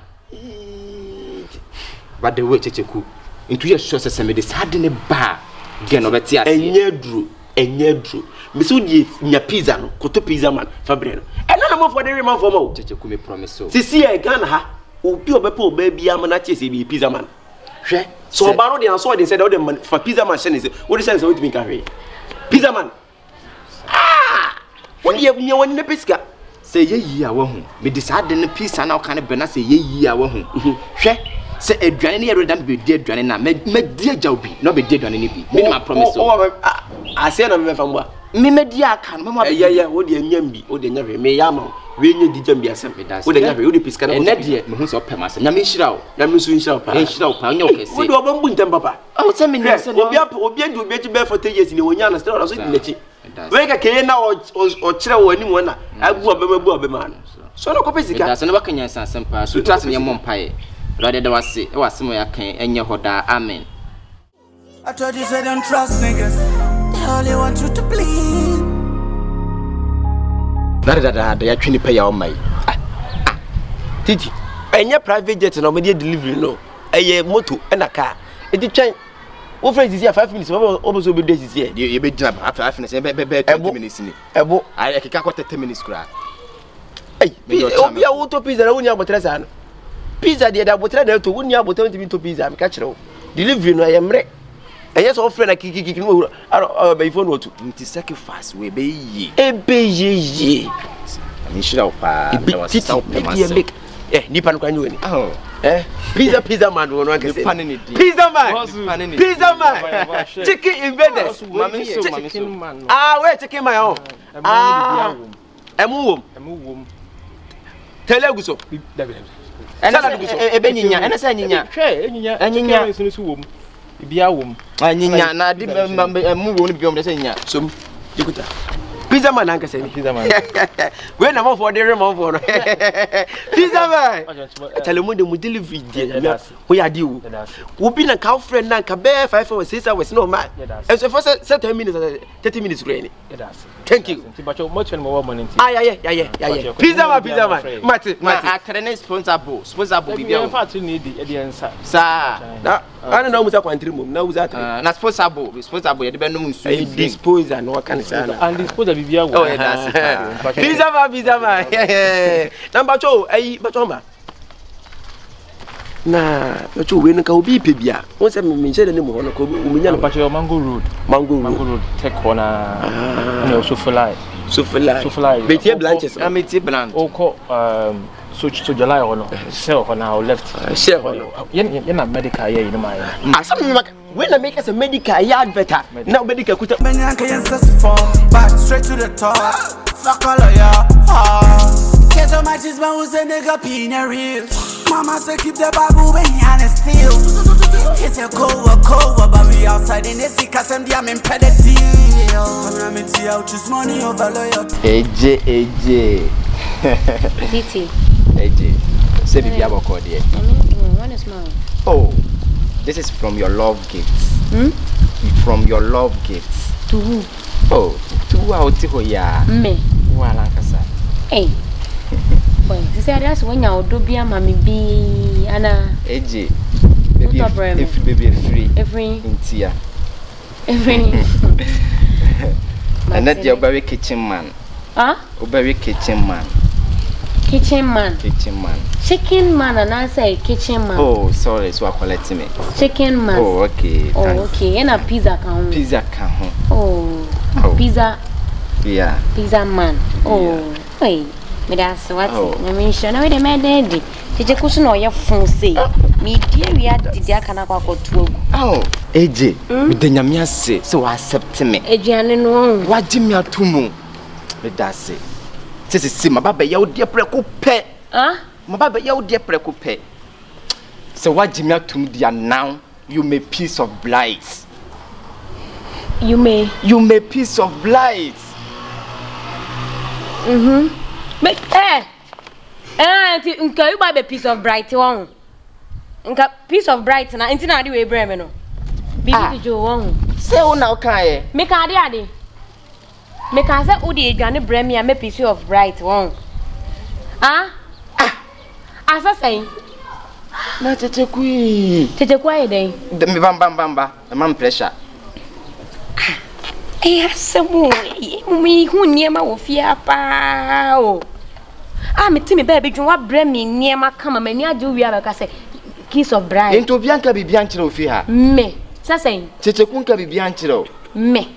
but the way Kyekyeku into your sure say me de sad ne ba gen obeti ase enye dru me so die nya pizza no koto pizza man fabre no ena na mo for the man for ma o Kyekyeku me promise so sisi e Ghana ha obi obepo oba bia ma na chese bi pizza man hwe so oba no de an so de say de man for pizza man shene say wo de say we timi ka hwe pizza man woni ye nya woni na pesika say ye yi a wo hu me de sad ne pizza na o kan be na say ye yi a wo hu hwe se aduane ne yero dan be di aduane na me di agya obi no be di aduane ne bi me ma promise so ase na me fa mba me di aka no me ma ya wo de anyam bi wo de nya hwe me ya ma we nya di jam bi asem wo de nya hwe wo de piska na na de me hu se opem asem nya me nhira o na me so nhira pa nya o kese wo de obambu ntem papa o se me ni se no obi andi obi ti be 40 years ni wonya na still so di nachi we ka keye na o kire wo ani mo na abu obema no so no ko pesika da se no bakanya asem pa so trust me mo mpae Rather than wase ya kan enye hoda amen. I told you say don't trust niggas. They only want you to bleed. Da ya twini pay ya o mai. Titi, enye private jet na o me delivery no. Eye moto e na car. E di twen. Wo friends is here 5 minutes. O so be days is here. You be jam after 5 minutes. Be 20 minutes ni. Ebo. I kika ko 30 minutes kura. Ey, obi a wo to pizza na wo ni abotre sa no. Pizza de da botre da to woni abotre ntimi to pizza me ka kire wo delivery no ayemre enye so friend na kiki no wura aro be phone otu nti sacrifice we be yi ye ami shira pa da was stop make nipa no kwanyo ni pizza man wo no akese pizza man chicken invaders chicken man we chicken man emu wom teleguso ebe nyinya ena sa nyinya hwe nyinya sunu su wom bia wom nyinya na di mu wom bi om de sa nyinya som jikuta pizza man anka se pizza man we na mo for the remon for no pizza man telemo de mu delivery dia we ya di wo bi na ka friend na ka be 5 hours 6 hours no man and so for 30 minutes really thank you tibacho much more money yeah pizza man mate akere sponsor bi in fact ni di ensa sa na ana na musa kwantri mum na uza atre na sponsor ye de be no nsu disposer no kan sa na and disposer bibia wo pizza man number 2 ai batomba na bacho we nka obi pebia won se me nche ne mo hono ko uminya no bacho mango road take corner na so fly betie blanches ametie blanch oko So July or no? Share for now left. Share for no. You're not medical, yeah, in my. When I make us a medical yard better. Now medical could But straight to the top. Fuck all of y'all. Get so much is my who's a nigga pina real. Mama say keep the babu behind the steel. It's a cold, but we outside in the sick cause I'm the impeded deal. I'm in tea out choose money over loyalty. AJ. Titi. AJ. Say be able to call there. One is mine. Oh, this is from your love gifts. From your love gifts. To who? Oh, to who out to ya? Me. Wala kasa. Hey. Boy, this is just when you do be a mammy be Anna. AJ. Baby free. Every in tia. Every. And that your very kitchen man. Huh? Very kitchen man. Kitchen man. Kitchen man. Chicken man and I say kitchen man. Oh, sorry, so I collecting me. Chicken man. Oh, okay. Oh, okay. And a pizza can. Pizza can. Oh. Pizza. Yeah. Pizza man. Oh. Wait. Me that's what. I mean, sure. Now we made daddy. Did you cushion or your phone say? Me dear, we had the Diakana go to. Oh, AJ. With the Yamia say, so accept me. AJ, no. What Jimmy are two moon? Let that say. This is my baby, you dear precope. Huh? My baby, you dear precope. So what Jimmy are to me now? You may piece of blights. You may piece of blights. But nka you buy a piece of bright one. Nka piece of bright na intina ade we breme no. Bibi jo won. Say o na o kan e. Me ka ade. Me ka say o de adwane breme a me piece of bright one. Ah? Asa say. Na Kyekyeku yi. Kyekyeku ayi den. Me bamba. Am pressure. Asemu mi hu niema wo fia pa o. Me timi baby dwon wa bra mi niema kama mani age wi abeka say kiss of bride. Into bianca bibia nkyere ofi ha. Me. Sasen. Kyekyeku nka bibia nkyere. Me.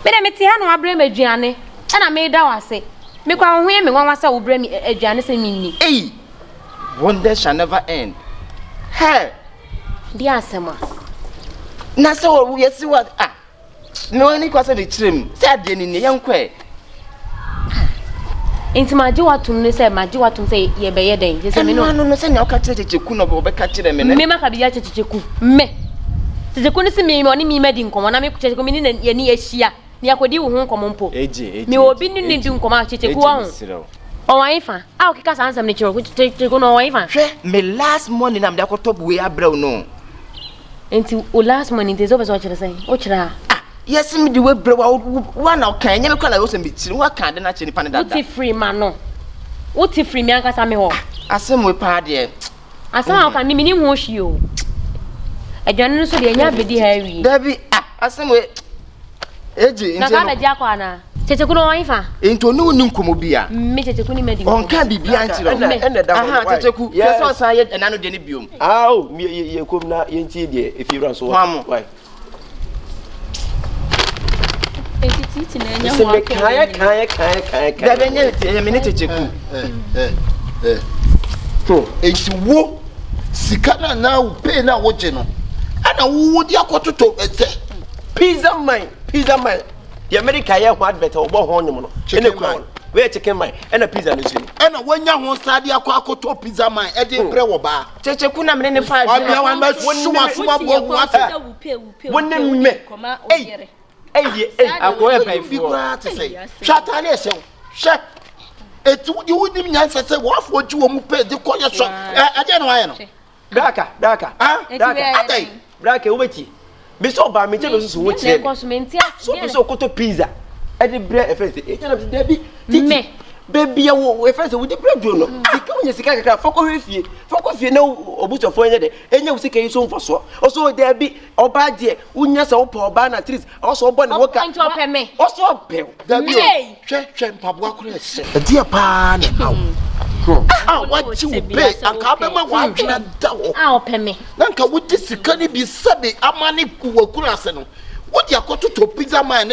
Me dem ti ha no abra me aduane. Na me da wase. Me kwa ho me nwanwa sa wo bra mi aduane se mi ni. Hey. Wonder shall never end. Hey. Dia asema. Na se wo yesi what no any kwasa de chirem. Say ade ni ne yankwe. Enti maji watum ne say maji watum say ye be ye den. Je say me no say na o ka kire Kyekyeku no be ka kire me na. Me maka biya Kyekyeku. Me. Kyekyeku ne se me oni me madi nkomo na me Kyekyeku me ni ye ni ehia. Ni akodi wo ho nkomo mpo. Eje. Me obi ni di nkomo a Kyekyeku ho. O wan ifa. O kika sa ansam ne Kyekyeku no wan ifa. Hwe me last morning am de akotop we abrew no. Enti o last morning te zo be so kire say. O kira. Yes, me the way bro one okay nyame kwala wo se me chiri wa kan de na chiri pan da. Uti free man no. Uti free me anka sa me ho. Asem we pa de. Asem aka ni mini ho hwi o. Adwane no so de nya bedi ha wi. Dabi asem we eji na ka beji akwa na. Kyekyeku no wan fa. Ento no ni nkomo bia. Me Kyekyeku ni medi. On kan bibia nchiro. Ene da. Aha Kyekyeku. Yes on say enano de ne biom. Ye kom na ye ntie de efiran so. Why? Titi na enya ho Kaya. Da benye te me ne Kyekyeku. So, enti wo sika na wo pay na wo je no. Ana wo di akototo ete. Pizza man. The America ya ho advert obo ho nyum no. Ene kwa. We chicken man. Ena pizza no sini. Ana wanya ho sade akototo pizza man e de bre wo ba. Kyekyeku na me ne fa. Abia wan ba suma bo wata. Wonne me. Akoye pa ifu. Shata na ese. Sha. Etu di wudi nyansa se wo afo ji wo mu pe de koye so. Ade na waye no. Daka. Adai. Braka ubeti. Biso ba me tebe susu wo chire. So biso koto pizza. Ade bre efese. E tana de bi. Me. Baby ya wo efese wo de bre do no. Sika wo sika kaka foko hwefie. Foko fie na obusofo enye de. Enye wo sika yi so mfaso. Oso de bi oba de unya se wo pa oba na trees. Oso obo ne woka. Oso ope. Da bi. Hwe mpabo akoro ese. Ade pa na aw. What you pay anka be ma wa twena da wo. Ope me. Nanka wo di sika ni bi sabe amane kuwakura ase no. What you got to pizza man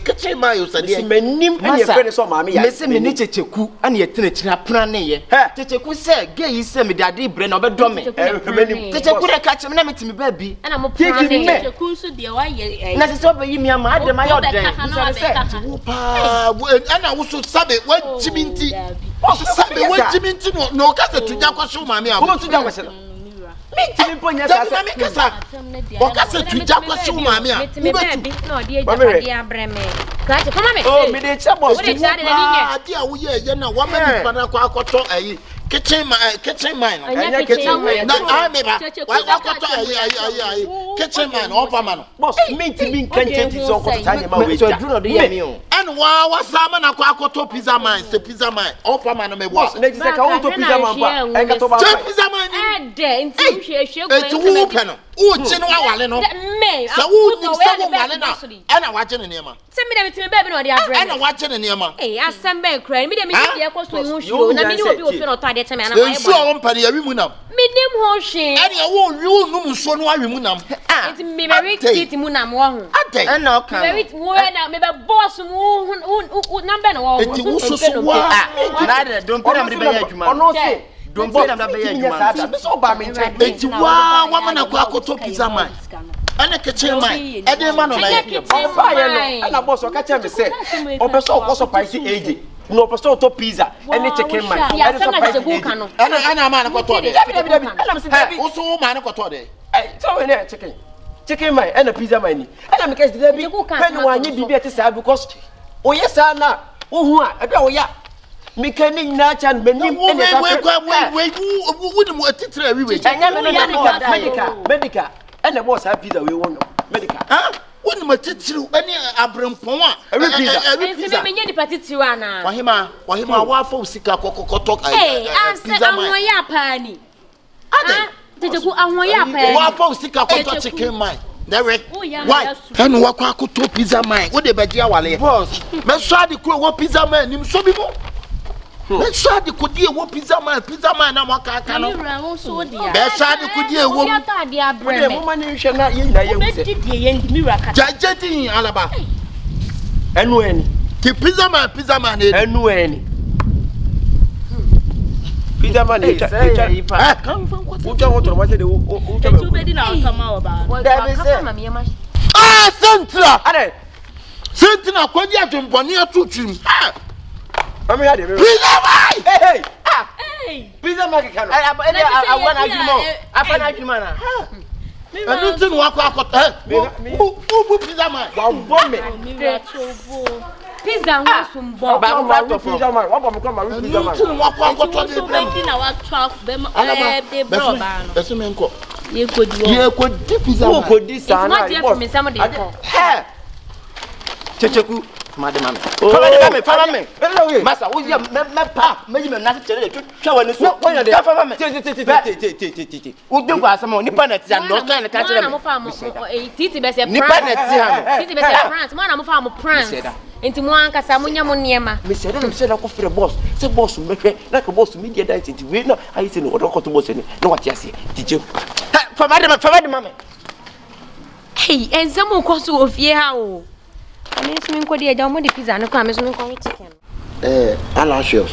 kitchen man you said menim and your friend so mammy. Me say me ni Kyekyeku and ye tene tira plan ye. Kyekyeku say gay yi say me daddy brain obedom me. Kyekyeku dey catch me na me timi baby. And I'm planning Kyekyeku so dey why ye. Na say obe yi me am ade my odden. And I also sabe what chiminti. Sabe what chiminti no ka se tuja kwa so mami am. Come to jam kwese. Me timi ponya sa mami kasa. O ka se tuja kwa so mami am. Me baby no dey japade abreme. Kache come me. Oh me dey chabo. What dey chade na ninya. Ade a wo ye na wa mami pana kwa akoto ayi. Kitchen man. Anya kitchen man. Na ameba. Wa akoto ayi. Kitchen man opa man. Boss me timi kan change so ko tanya ma we. So do no dey hear me o. And wa sama na kwa akoto pizza man, say pizza man. Opa man me boss. Na say ka wo to pizza man pa. En ka to ba. Pizza man. Nti hwehwe go. Eti wo pe no. Wo chi no awale no. Me. Sa wo ni sa wo wale na. Ana wa je ne nema. Se me dem timi baby no dey abreme. Ana wa je ne nema. Asem ben kra. Me dem me dey koso hu hwio. Na me ni obi ofi no to ade cheme ana why. So won pade yawi mu nam. Me nim ho hwe. Ana wo wi num so no awi mu nam. Enti me very titi mu nam wo ho. Ade. Ana o kan. Very wo na me be boss mu number no wo. Enti wo so wa. Na de don pera me be ya adwuma. Ono se don pera me be ya adwuma. Me so ba me nche. Enti wa mana kwa akoto pizza man. Ana kitchen man. Ede man no na ye. Ba ye no. Ana boss o ka che me se. O be so so price AJ. No person to pizza any chicken man. Ya sama Kyekyeku kan no. Ana man ko to de. Ana me say wo so man ko to de. So we na chicken man and a pizza man ni. Ana me ka say be when one ye bibia te say because o yes na wo hu a e be wo ya. Me kan ni na chan benim e dey we ni mo atitira wi we. Anya me no medical and the boss have pizza we won medical. When my titiri any abrempon a pizza. Me nya di patitiru ana. Wahima wa fa usika kokotok pizza man. Ahon ya pa ni. Ade. Kyekyeku ahon ya pa. Wa fa usika kokotok chicken man. Direct. Why? Enu wa kwa koto pizza man. Wo de beji awale. Boss. Me so ade ko wo pizza man nim so bi mo. Me so ade ko die wo pizza man na mo ka aka no. Me so dia. Me so ade ko die wo. Ya ta dia breme. Mo mani hwe na ye na ye wo se. Me die ye ndi mira ka. Jajeti alaba. Enu eni. Ki pizza man e. Enu eni. Pizza man e. Come from what? Uja wo to ma se de uja be. Tu be di na kama wa ba. Da be se. Sentra. Ade. Sentra kwadi adwempone atutwim. Mami ya de. Pizza man. Hey. Hey. Pizza man ka no. I want adwuma. Afana adwuma na. Enu tin wa kwa akota. Wo pizza man. Wa bo me. Pizza ho sumbo. Ba ko pizza man. Wa bo me ko ma pizza man. Tin wa kwa akota de brem. Na wa twa be de bro ba no. Ese men ko. Ye ko di wo. Ye ko di pizza man. Ko di sa na. It's not me some de ko. Kyekyeku made mame. Follow me. Masa wo ye me pa meji me na chere twa wani so. Ka fa mame. Ti. Wo de kwa asama ni pa na ti an no kan na ka chere me. Mo fa mo titi be se Ni pa na ti ha. Titi be se France. Mo na mo fa mo France. Enti mo anka sa mo nya mo niema. Me say na ko free boss. Say boss me hwe na ka boss media diet enti we na ayi se no wo ko to boss ni. Na what ase. Tije. Fa made mame. Hey, enzamo ko so ofie ha o. Ani sumi nko de eja mo de pizza no kwa me sumi nko chicken. Alasios.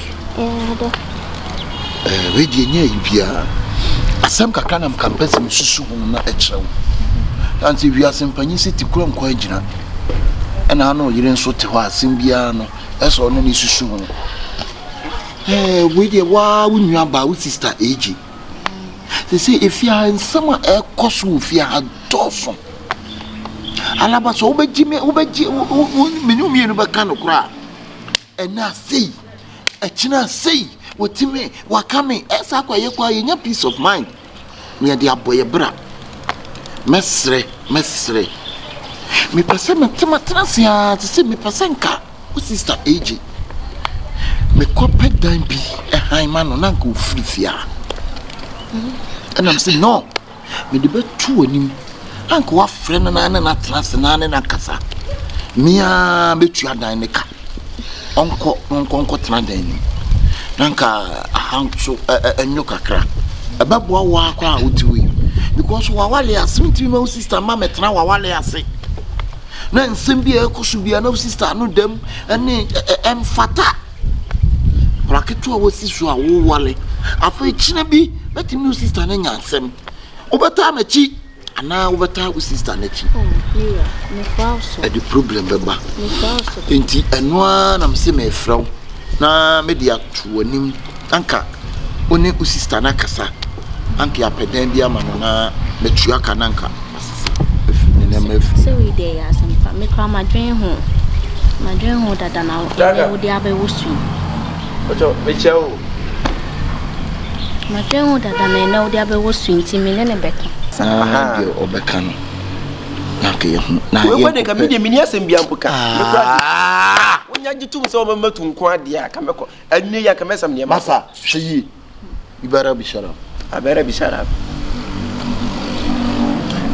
We die nya ibia. Asam kakra na mkampesi msusu hu na echew. Anti wi asempanyi siti kura nkwa agina. Ena ano yire nso te ho asem bia no. Eso no ni susu hu. We die wa wunua ba wo sister AJ. Se efia nsama ekoso ofia adoso. Alaba so obeji menu mienu baka no kura. Ena sei. Echina sei. Wotime wakame esa kwa yenya peace of mind. Me de aboye bra. Mesre. Me pese metema transia, se me pese nka. O sister AJ. Me kope dan bi han ma no na nka ofrifia. And I'm saying no. Me de betu anim. Anko wa friend na trans na kasa. Mia betu adan ne ka. Onko trans nanka ahancho enyo kakra ababua wa kwa otiwe because wa wale asinti ma sister ma metra wa wale ase na nsem bi ekoso bia na sister no dem ene emfata raketo a wosi so a wo wale afa china bi betimi no sister na nyansem obeta na chi ana obeta wo sister na chi me falso the problem beba me falso enti eno na mse me frau na media to anim anka oni wo sister na kasa anka ya peden bia ma no na metua kananka so we dey asempa me kwa madwen ho dada na wo dey abewo su ocho mechao madwen ho dada na wo dey abewo su nti me ne beka aha bi obeka no na ke ho na we kwade ka me de mini asem bia mpoka me kwa wonya gitum se o matu nko ade a ka meko anne ya ka mesam ne masa hyi ibara bishara abara bishara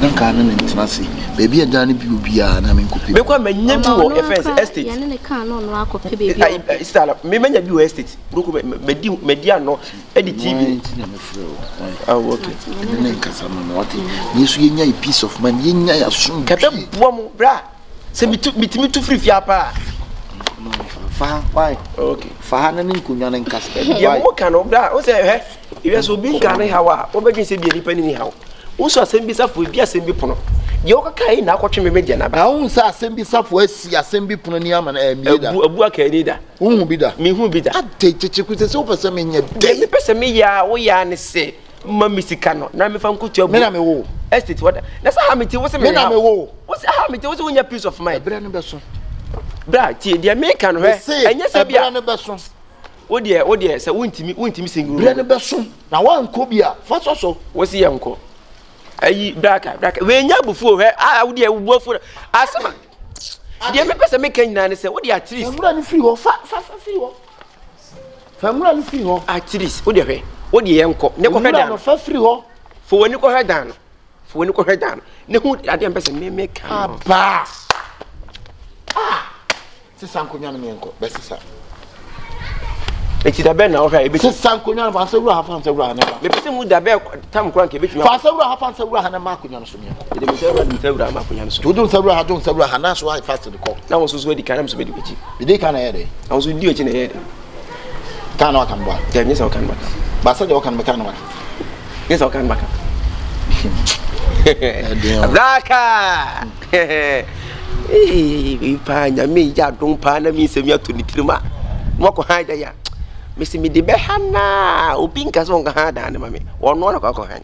nanka na ntenase baby ada ne bi obia na me nkopi me kwa manya bi wo FS estate ya ne kan no akopɛ baby style me manya bi wo estate bruku medi ano edi TV okay ne nkasa no what ni so yenya a piece of man yenya ya so kada boam bra se mitimi tu free fia pa fa why okay fa na ne nkunya ne nkasa ya mo kan no bra o se he iwe so bi nkan ne hawa o be se bi ni pa ni hawa uso asembi safo bi asembi pono ye o kaka yi na akotwe me media na ba hu sa asembi safo asi asembi pono ni ama na emieda abu aka ni da hu bi da mi hu bi da atecheche ku se o pese me nya de pese me ya wo ya ne se ma misika no na me fa nkutu abu me na me wo estate what na sa ha me ti wo se me na me wo ha me ti wo se wo nya peace of mind bra no be so bra ti de America no he enye se bia bra no be so wo de se wontimi single bra no be so na wa nko bia fa so wo se ye nko ayi braka we nya bufu he wo de bufu asema de me pese me kan nyina ne se wo de at least famura ni free ho fa free ho famura ni free ho at least wo de he wo de ye nko ne ko hedan no fa free ho fo woni ko hedan ne hu ade am pese me kan ba sisa nkonya no me nko be sisa eti da be na o hwa ebeti sisa nkonya no fa sawura ha fa sawura ha na me pese mu da be tam kran ke ebeti fa sawura ha fa sawura ha na ma konya no so me de me sawura ma konya no so do sawura ha na so ha fast de ko na wo so so di kan am so be di bechi de kan na ye de na wo so di echi na ye kan na kan ba de me so kan ba ba sa de kan ba kan na me so kan ba Braka pa nya me ya don pa na mi se mi ato ni tirima mo ko ha da ya me se mi de be ha na obi nka so nka ha da na ma me wono na ko ha